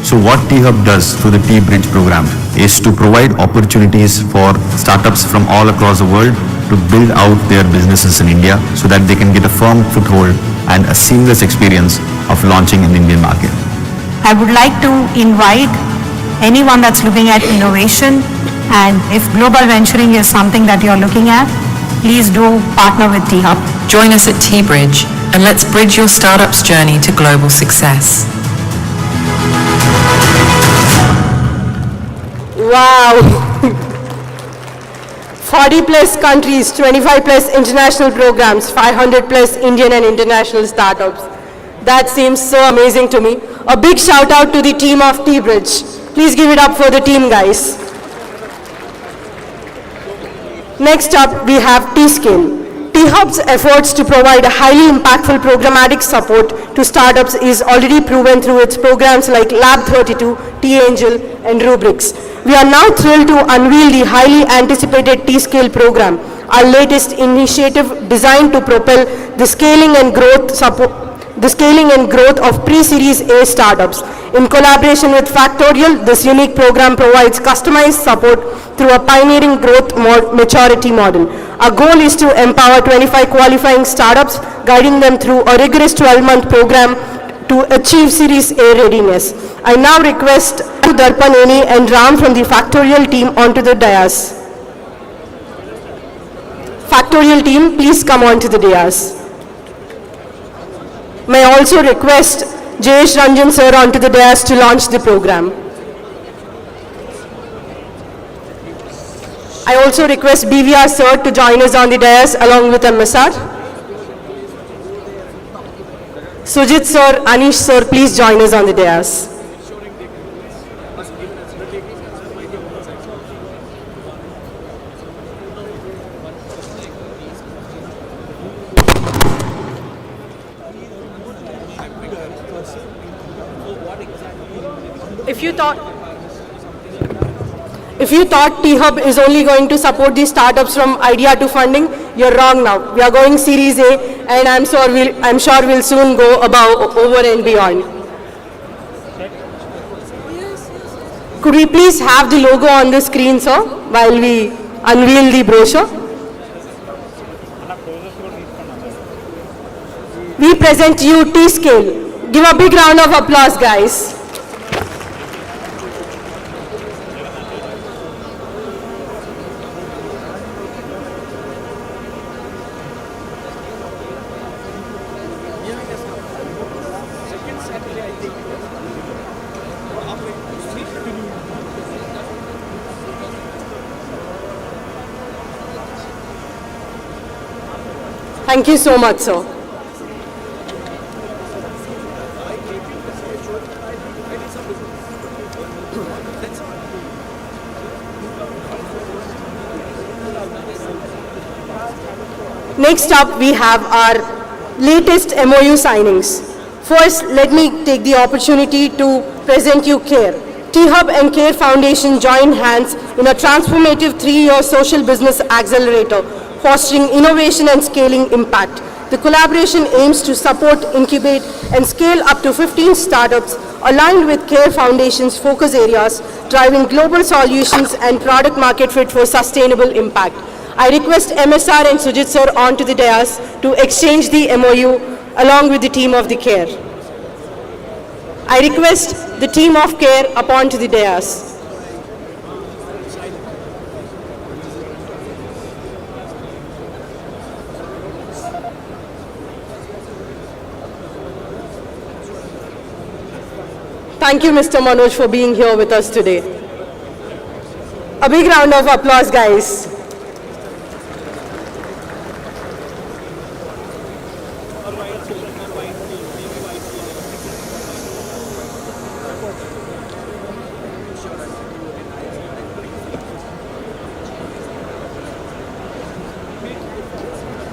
So what T-Hub does through the T-Bridge program is to provide opportunities for startups from all across the world to build out their businesses in India so that they can get a firm foothold and a seamless experience of launching in the Indian market. I would like to invite anyone that's looking at innovation, and if global venturing is something that you're looking at, please do partner with T-Hub. Join us at T-Bridge and let's bridge your startup's journey to global success. Wow. 40-plus countries, 25-plus international programs, 500-plus Indian and international startups. That seems so amazing to me. A big shout out to the team of T-Bridge. Please give it up for the team, guys. Next up, we have T-Scale. T-Hub's efforts to provide a highly impactful programmatic support to startups is already proven through its programs like Lab 32, T-Angel, and Rubrics. We are now thrilled to unveil the highly anticipated T-Scale program, our latest initiative designed to propel the scaling and growth support the scaling and growth of pre-Series A startups. In collaboration with Factorial, this unique program provides customized support through a pioneering growth maturity model. Our goal is to empower 25 qualifying startups, guiding them through a rigorous 12-month program to achieve Series A readiness. I now request Darpaneni and Ram from the Factorial team onto the dais. Factorial team, please come onto the dais. May I also request Jayesh Ranjan sir onto the dais to launch the program. I also request BVR sir to join us on the dais along with MSR. Sujit sir, Anish sir, please join us on the dais. If you thought T-Hub is only going to support these startups from idea to funding, you're wrong now. We are going Series A, and I'm sure we'll soon go over and beyond. Could we please have the logo on the screen, sir, while we unveil the brochure? We present you T-Scale. Give a big round of applause, guys. Thank you so much, sir. Next up, we have our latest MOU signings. First, let me take the opportunity to present you CARE. T-Hub and CARE Foundation join hands in a transformative 3-year social business accelerator, fostering innovation and scaling impact. The collaboration aims to support, incubate, and scale up to 15 startups aligned with CARE Foundation's focus areas, driving global solutions and product market fit for sustainable impact. I request MSR and Sujit sir onto the dais to exchange the MOU along with the team of the CARE. I request the team of CARE upon to the dais. Thank you, Mr. Manoj, for being here with us today. A big round of applause, guys.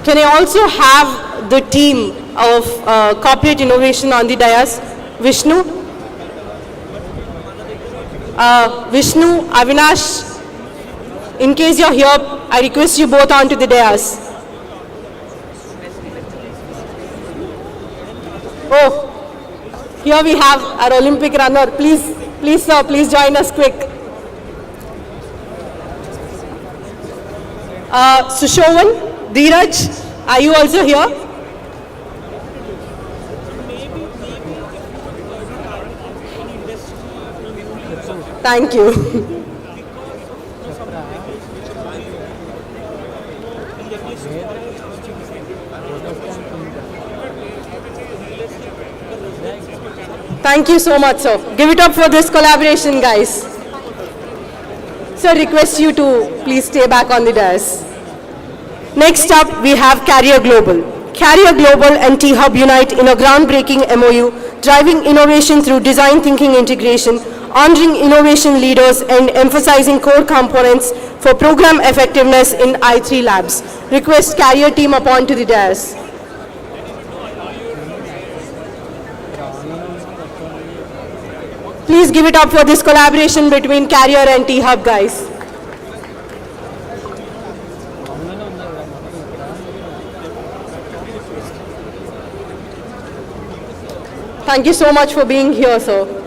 Can I also have the team of corporate innovation on the dais? Vishnu? Vishnu, Avinash, in case you're here, I request you both onto the dais. Oh, here we have our Olympic runner. Please sir, please join us quick. Sushovan, Dheeraj, are you also here? Thank you. Thank you so much, sir. Give it up for this collaboration, guys. Sir, request you to please stay back on the dais. Next up, we have Carrier Global. Carrier Global and T-Hub unite in a groundbreaking MOU, driving innovation through design thinking integration, honoring innovation leaders and emphasizing core components for program effectiveness in I3 labs. Request Carrier team upon to the dais. Please give it up for this collaboration between Carrier and T-Hub, guys. Thank you so much for being here, sir.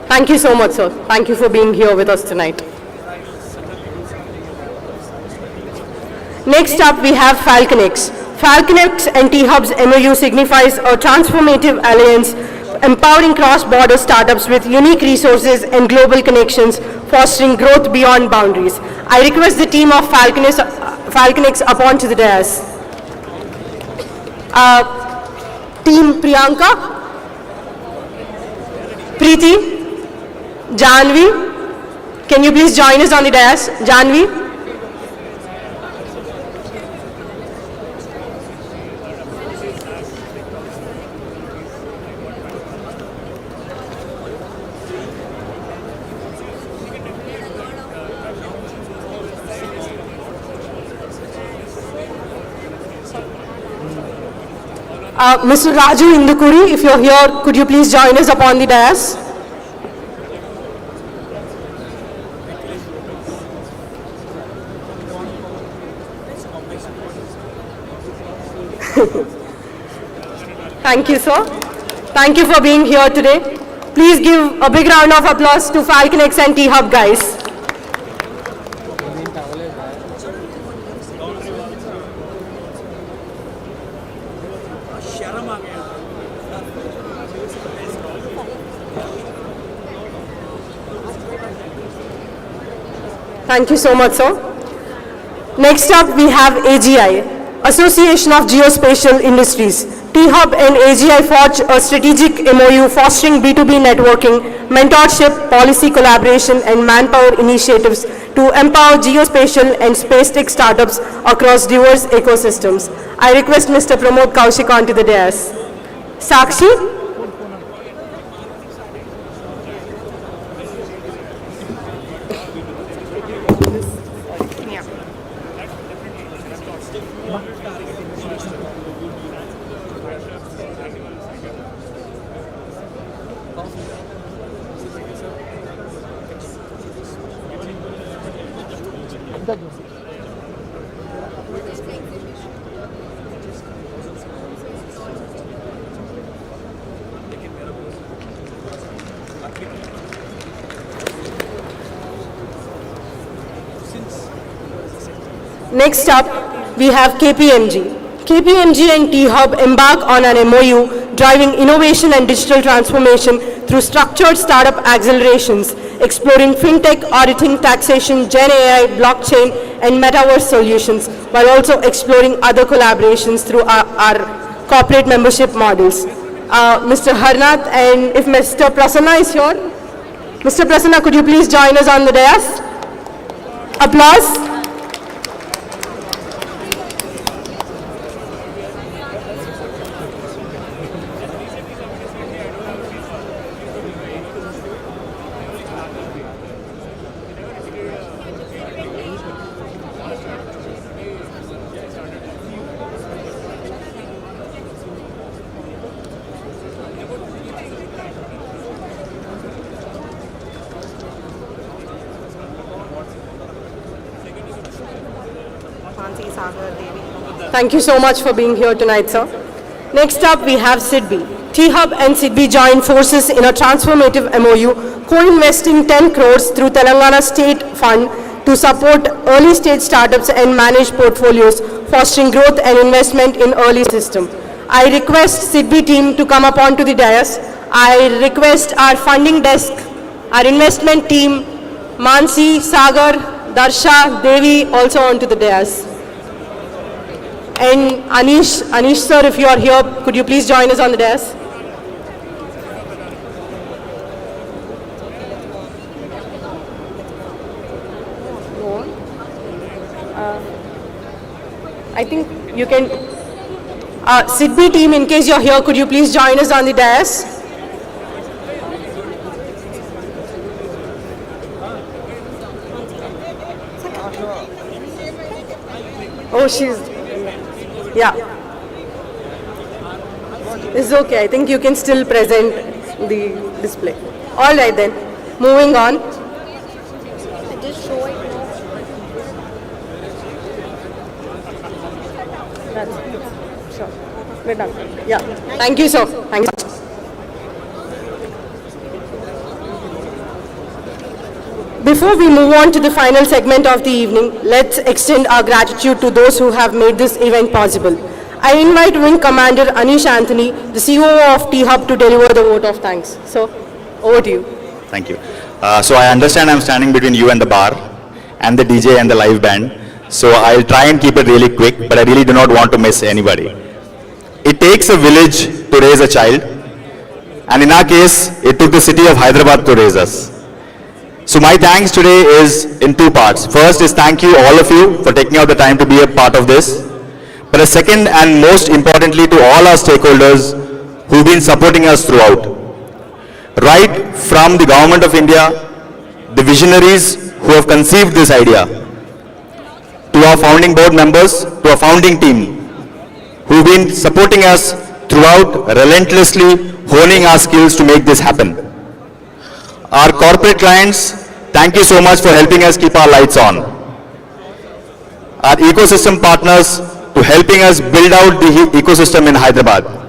Thank you so much, sir. Thank you for being here with us tonight. Next up, we have Falconex. Falconex and T-Hub's MOU signifies a transformative alliance empowering cross-border startups with unique resources and global connections, fostering growth beyond boundaries. I request the team of Falconex up onto the dais. Team Priyanka, Preeti, Janvi, can you please join us on the dais? Janvi? Mr. Raju Indukuri, if you're here, could you please join us upon the dais? Thank you, sir. Thank you for being here today. Please give a big round of applause to Falconex and T-Hub, guys. Thank you so much, sir. Next up, we have AGI, Association of Geospatial Industries. T-Hub and AGI forged a strategic MOU fostering B2B networking, mentorship, policy collaboration, and manpower initiatives to empower geospatial and space tech startups across diverse ecosystems. I request Mr. Pramod Kaushik onto the dais. Sakshi? Next up, we have KPMG. KPMG and T-Hub embark on an MOU driving innovation and digital transformation through structured startup accelerations, exploring fintech, auditing, taxation, Gen AI, blockchain, and metaverse solutions, while also exploring other collaborations through our corporate membership models. Mr. Harnath, and if Mr. Prasanna is here, Mr. Prasanna, could you please join us on the dais? Applause. Thank you so much for being here tonight, sir. Next up, we have SIDBI. T-Hub and SIDBI join forces in a transformative MOU, co-investing 10 crores through Telangana State Fund to support early-stage startups and manage portfolios, fostering growth and investment in early system. I request SIDBI team to come up onto the dais. I request our funding desk, our investment team, Mansi, Sagar, Darsha, Devi also onto the dais. And Anish sir, if you are here, could you please join us on the dais? I think you can, SIDBI team, in case you're here, could you please join us on the dais? Oh, she's, yeah. It's okay. I think you can still present the display. All right then. Moving on. That's sure. We're done. Yeah. Thank you, sir. Thank you. Before we move on to the final segment of the evening, let's extend our gratitude to those who have made this event possible. I invite Wing Commander Anish Anthony, the COO of T-Hub, to deliver the vote of thanks. So, over to you. Thank you. So I understand I'm standing between you and the bar, and the DJ and the live band. So I'll try and keep it really quick, but I really do not want to miss anybody. It takes a village to raise a child, and in our case, it took the city of Hyderabad to raise us. So my thanks today is in two parts. First is thank you all of you for taking out the time to be a part of this. But the second and most importantly to all our stakeholders who've been supporting us throughout. Right from the Government of India, the visionaries who have conceived this idea, to our founding board members, to our founding team, who've been supporting us throughout, relentlessly honing our skills to make this happen. Our corporate clients, thank you so much for helping us keep our lights on. Our ecosystem partners, to helping us build out the ecosystem in Hyderabad.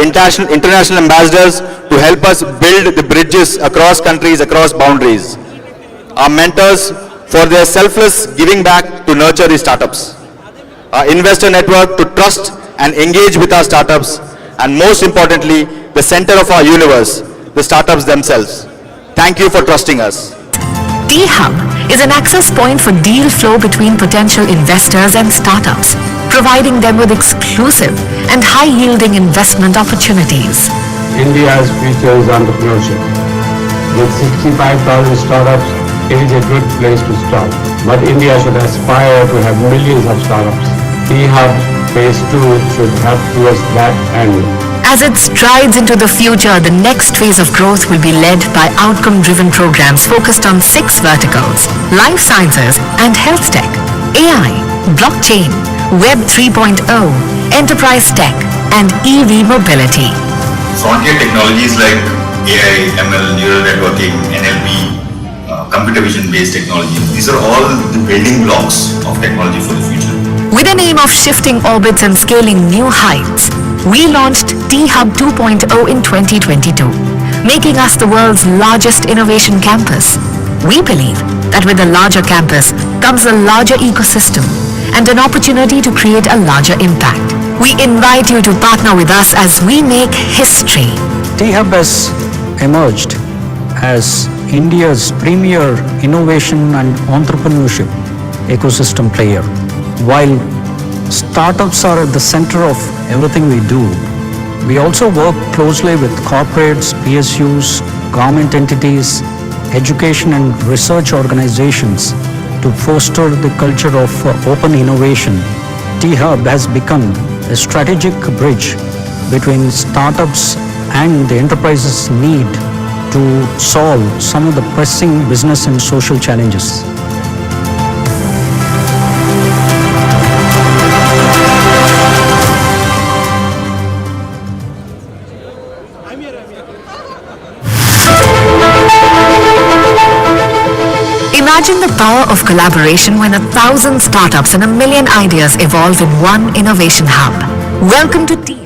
international ambassadors to help us build the bridges across countries, across boundaries. Our mentors for their selfless giving back to nurture the startups. Our investor network to trust and engage with our startups, and most importantly, the center of our universe, the startups themselves. Thank you for trusting us. T-Hub is an access point for deal flow between potential investors and startups, providing them with exclusive and high-yielding investment opportunities. India's future is entrepreneurship. With 65,000 startups, it is a good place to start. But India should aspire to have millions of startups. T-Hub Phase 2 should help towards that end. As it strides into the future, the next phase of growth will be led by outcome-driven programs focused on 6 verticals: life sciences and health tech, AI, blockchain, Web 3.0, enterprise tech, and EV mobility. Frontier technologies like AI, ML, neural networking, NLP, computer vision based technology, these are all the building blocks of technology for the future. With an aim of shifting orbits and scaling new heights, we launched T-Hub 2.0 in 2022, making us the world's largest innovation campus. We believe that with a larger campus comes a larger ecosystem and an opportunity to create a larger impact. We invite you to partner with us as we make history. T-Hub has emerged as India's premier innovation and entrepreneurship ecosystem player. While startups are at the center of everything we do, we also work closely with corporates, PSUs, government entities, education and research organizations to foster the culture of open innovation. T-Hub has become a strategic bridge between startups and the enterprise's need to solve some of the pressing business and social challenges. Imagine the power of collaboration when 1,000 startups and 1,000,000 ideas evolve in one innovation hub. Welcome to T-Hub.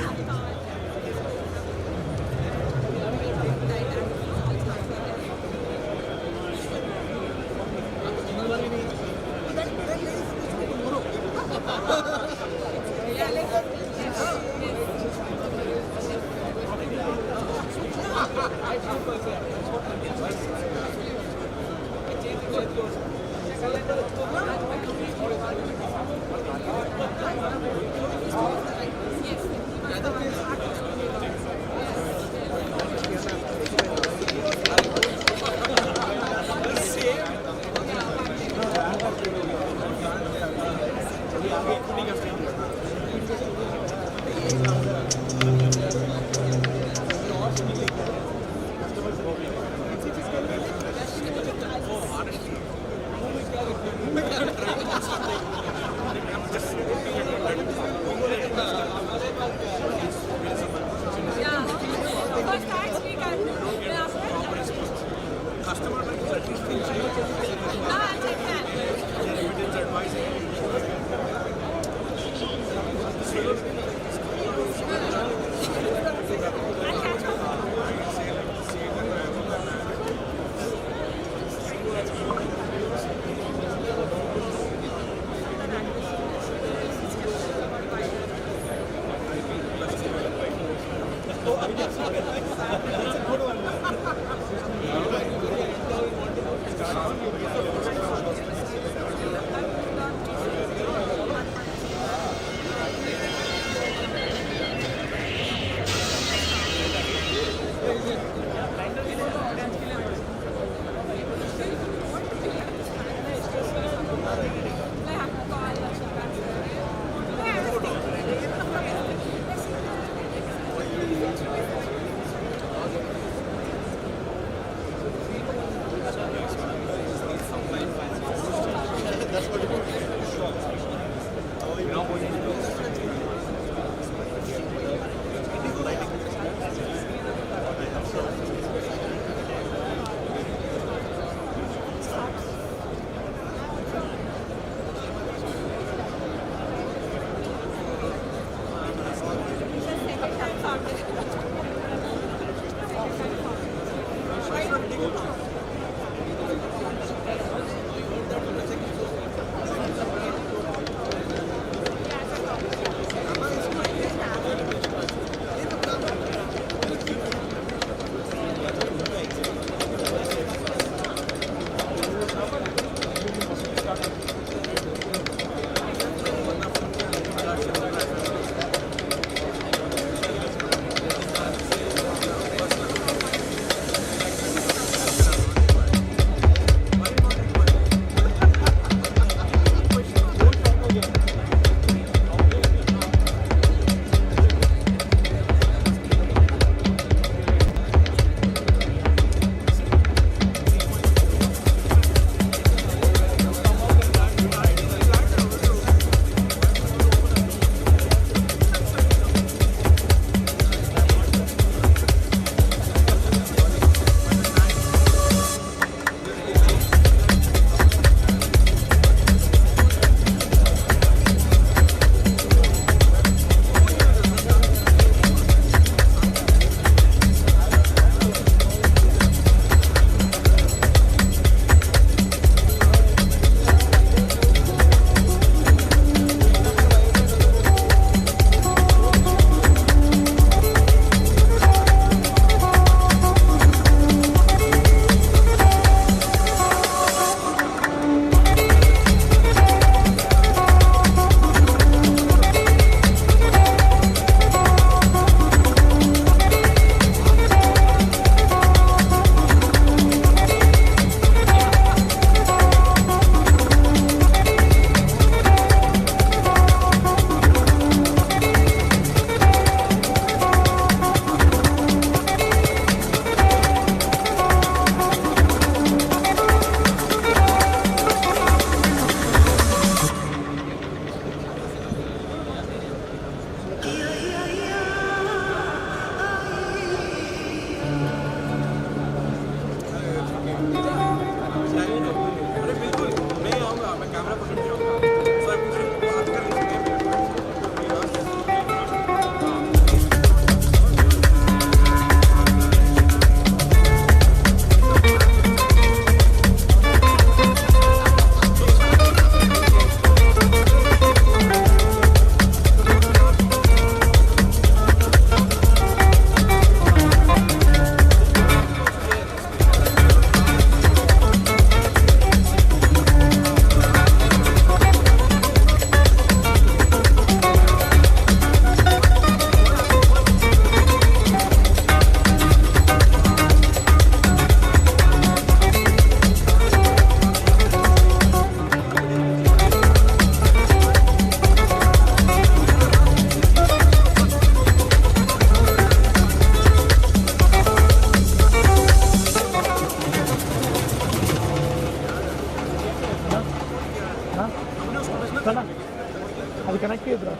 అది connect చేయదురా,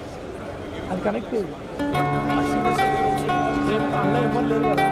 అది connect చేయదు. అందులో ఎవరు లేరు కదా,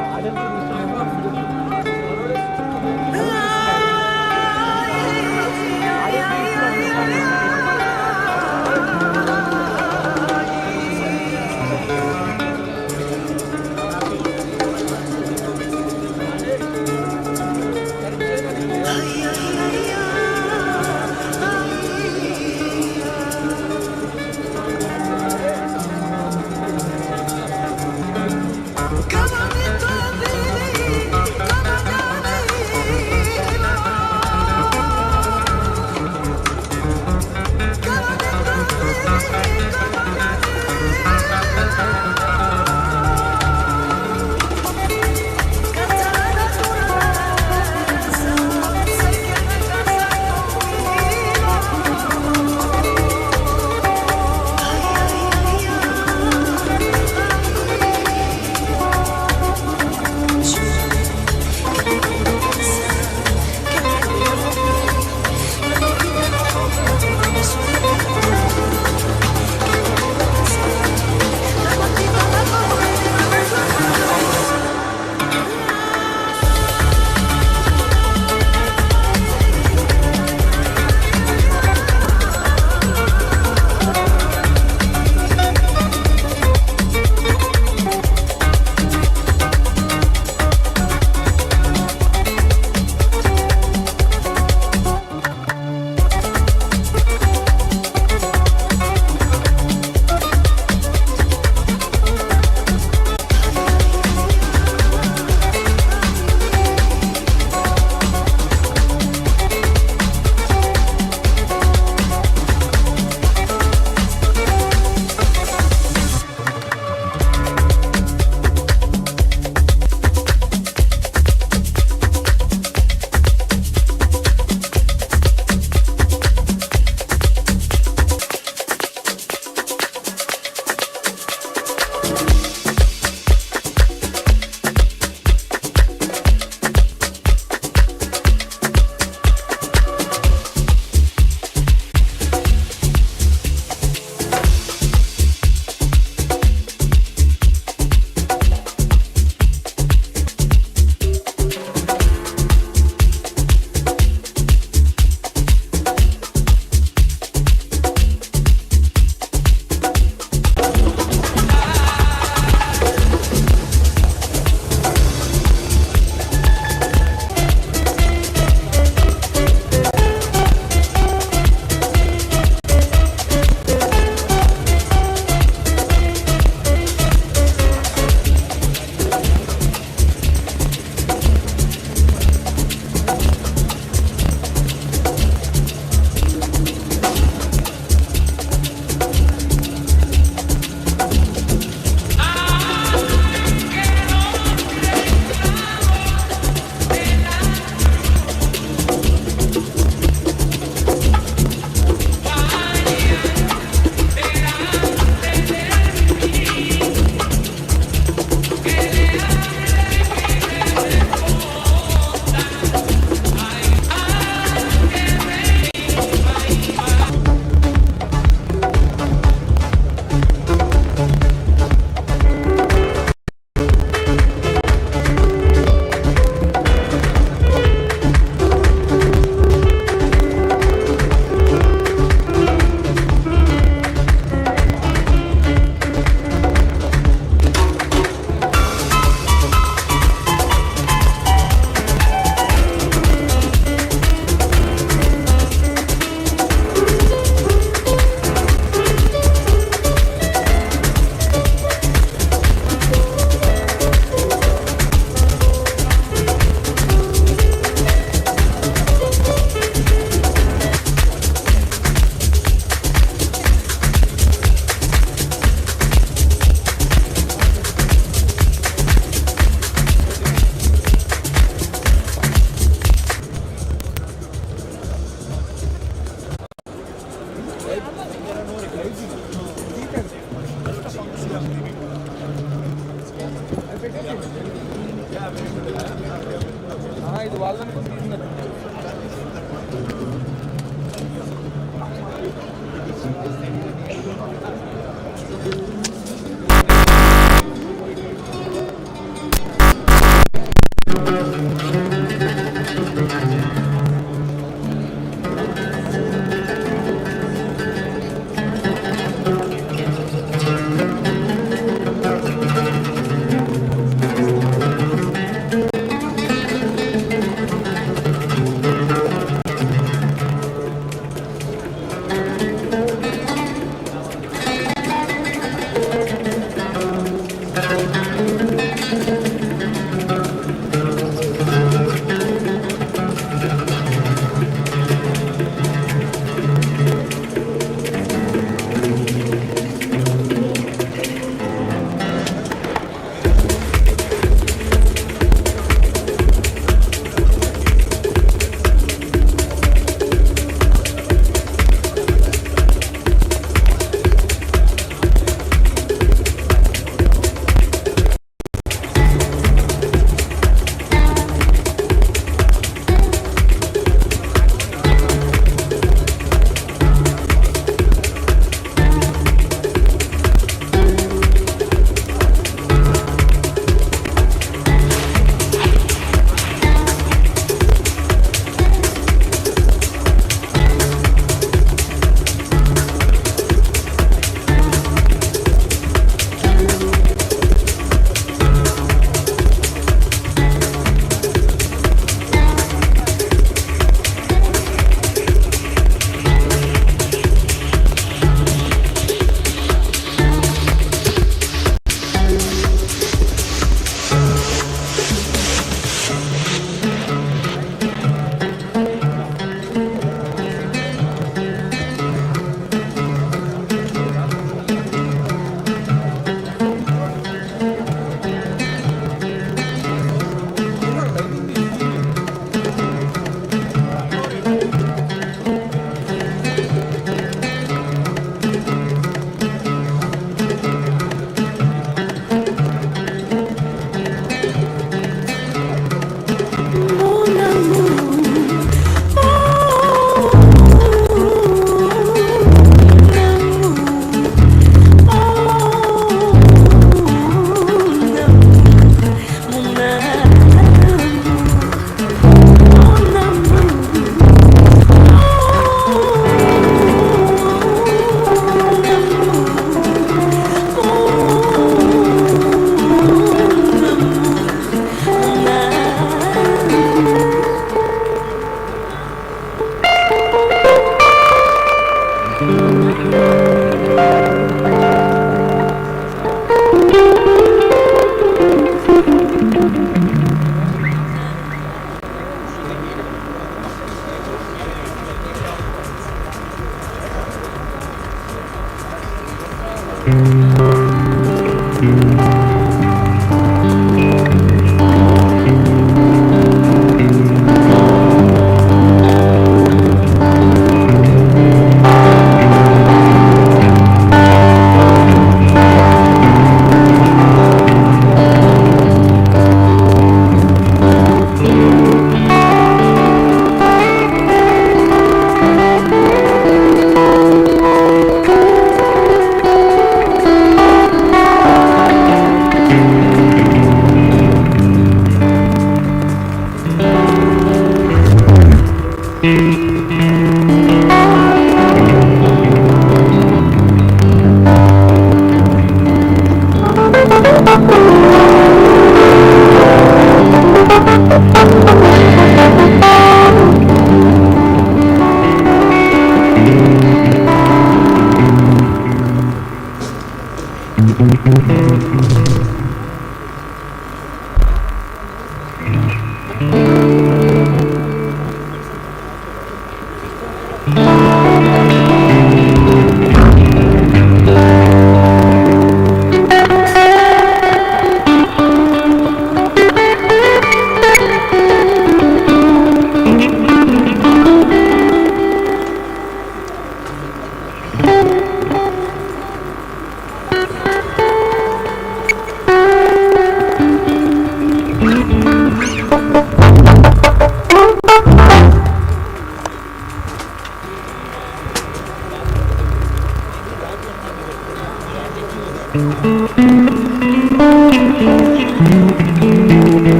ఇది వాళ్ళని తీసుకున్నారు.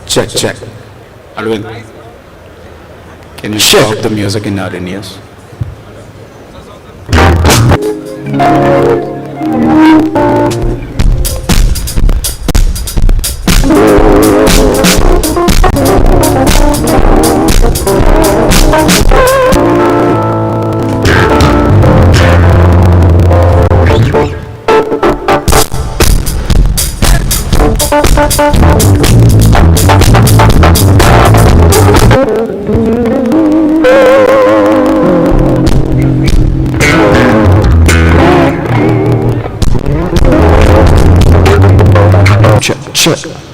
Check. Alvin, can you stop the music in our ears? Check.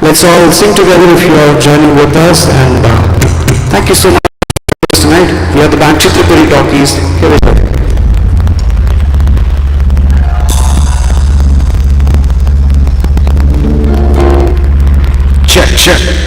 Let's all sing together if you are joining with us, and thank you so much for tonight. We are the band Chitrapuri Talkies. Here we go. Check.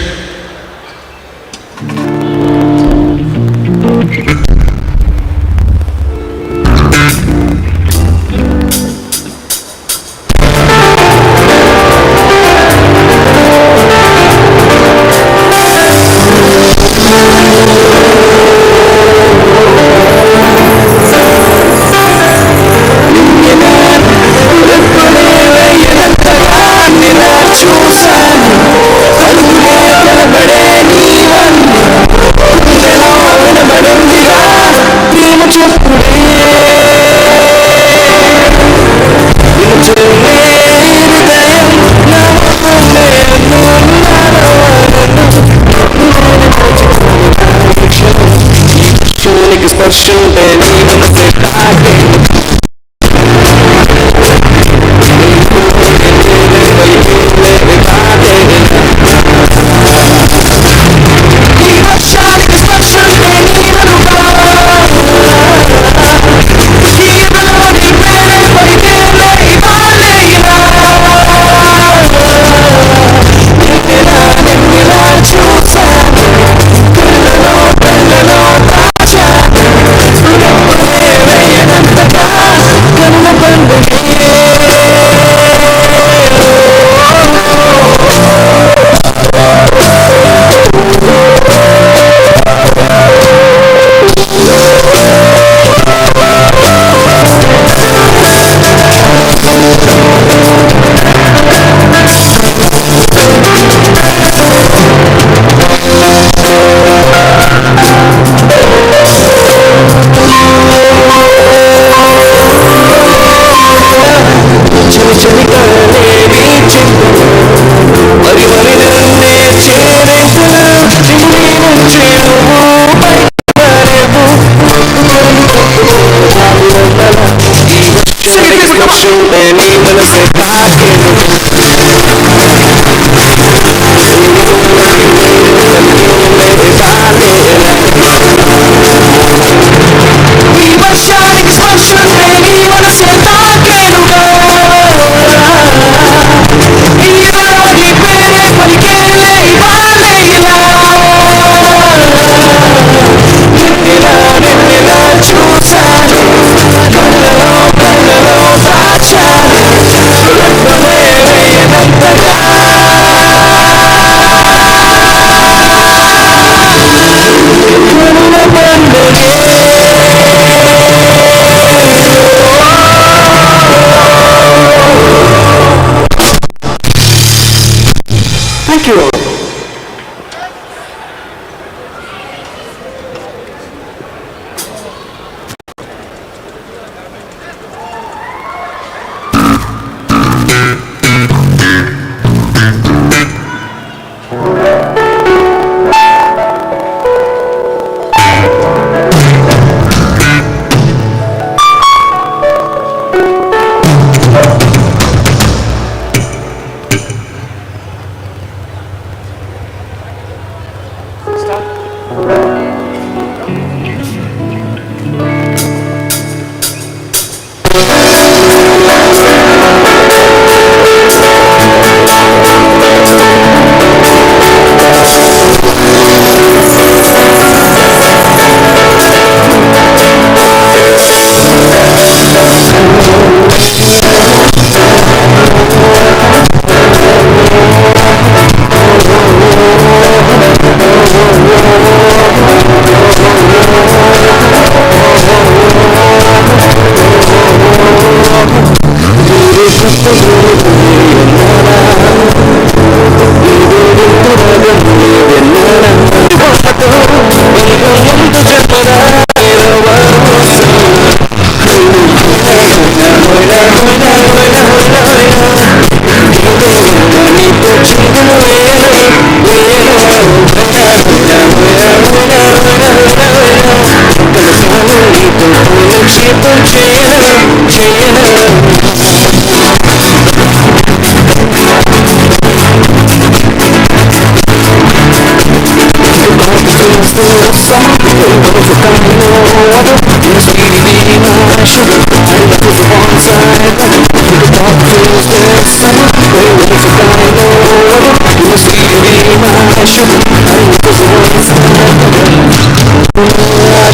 కాలక్షేపం చేయను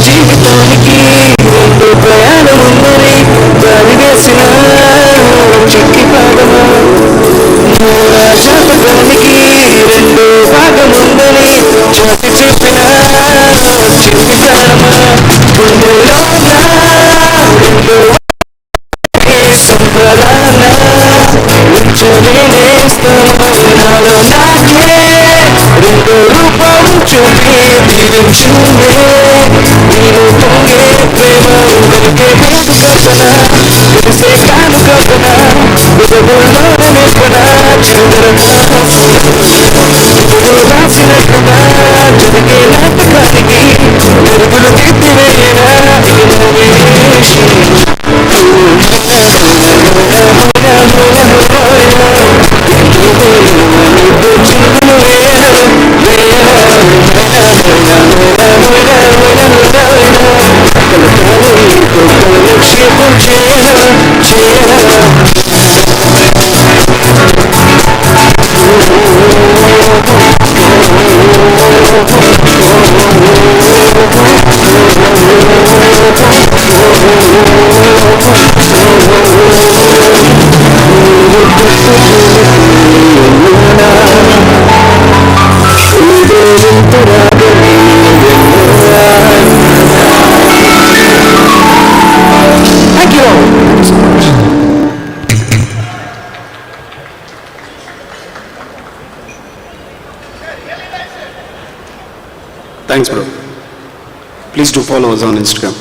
జీవితానికి రెండు ప్రయాణముందని దారి వేసిన చిక్కి పాదమా జాతకానికి రెండు భాగముందని చాటి చూపిన చిన్ని ప్రాణమా గుండెలో రెండు సంబరాన ఉంచలేనేస్తాలో నాకే రెండు రూపం చూపి దీవించుందే నేను పొంగే ప్రేమ వెలిగే వేడు కల్పన తెలిసే కాను కల్పన విధవుల్లోనే నేర్పన రాసినట్టుగా జరిగే నాటకానికి మెరుగులు తిప్పివేయనా Thank you all. Thank you so much. Thanks, bro. Please do follow us on Instagram.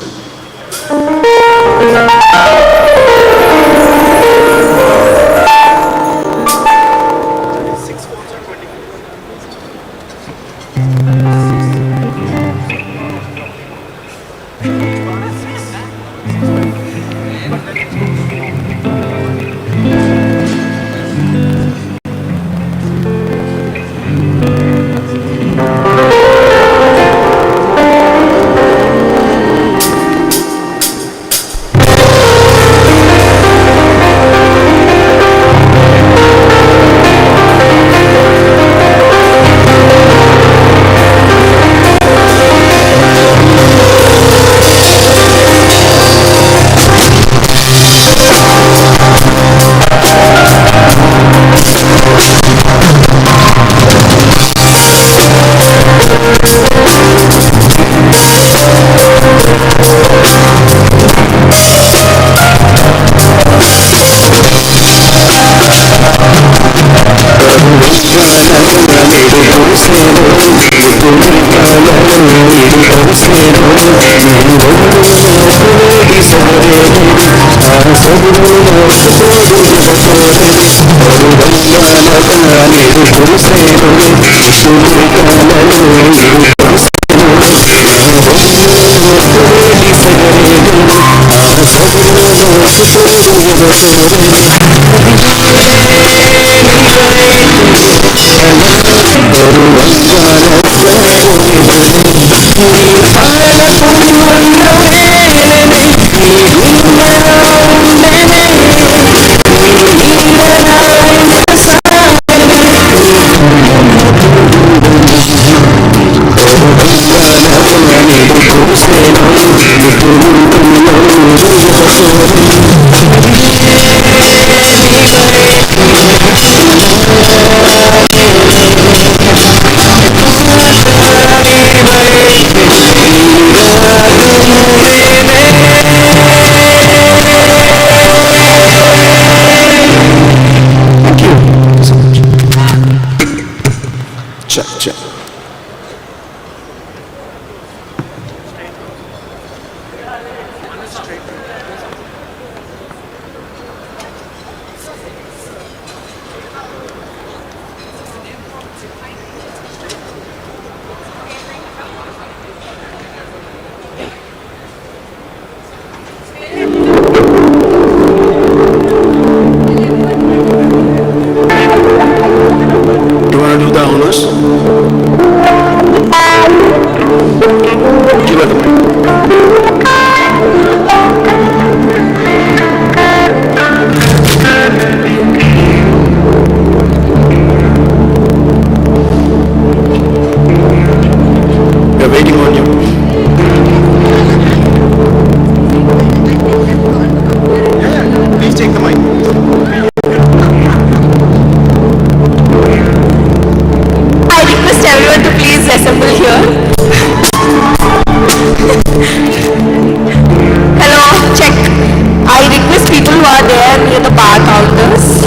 the bar counters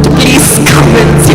to please come and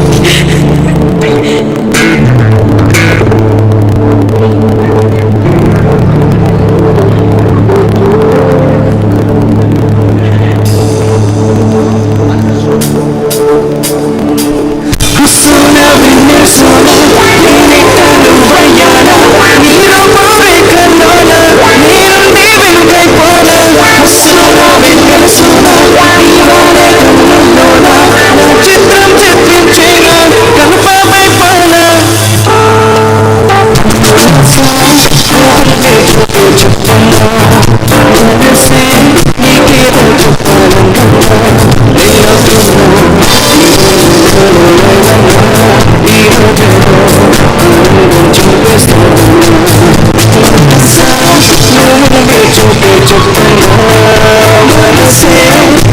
Say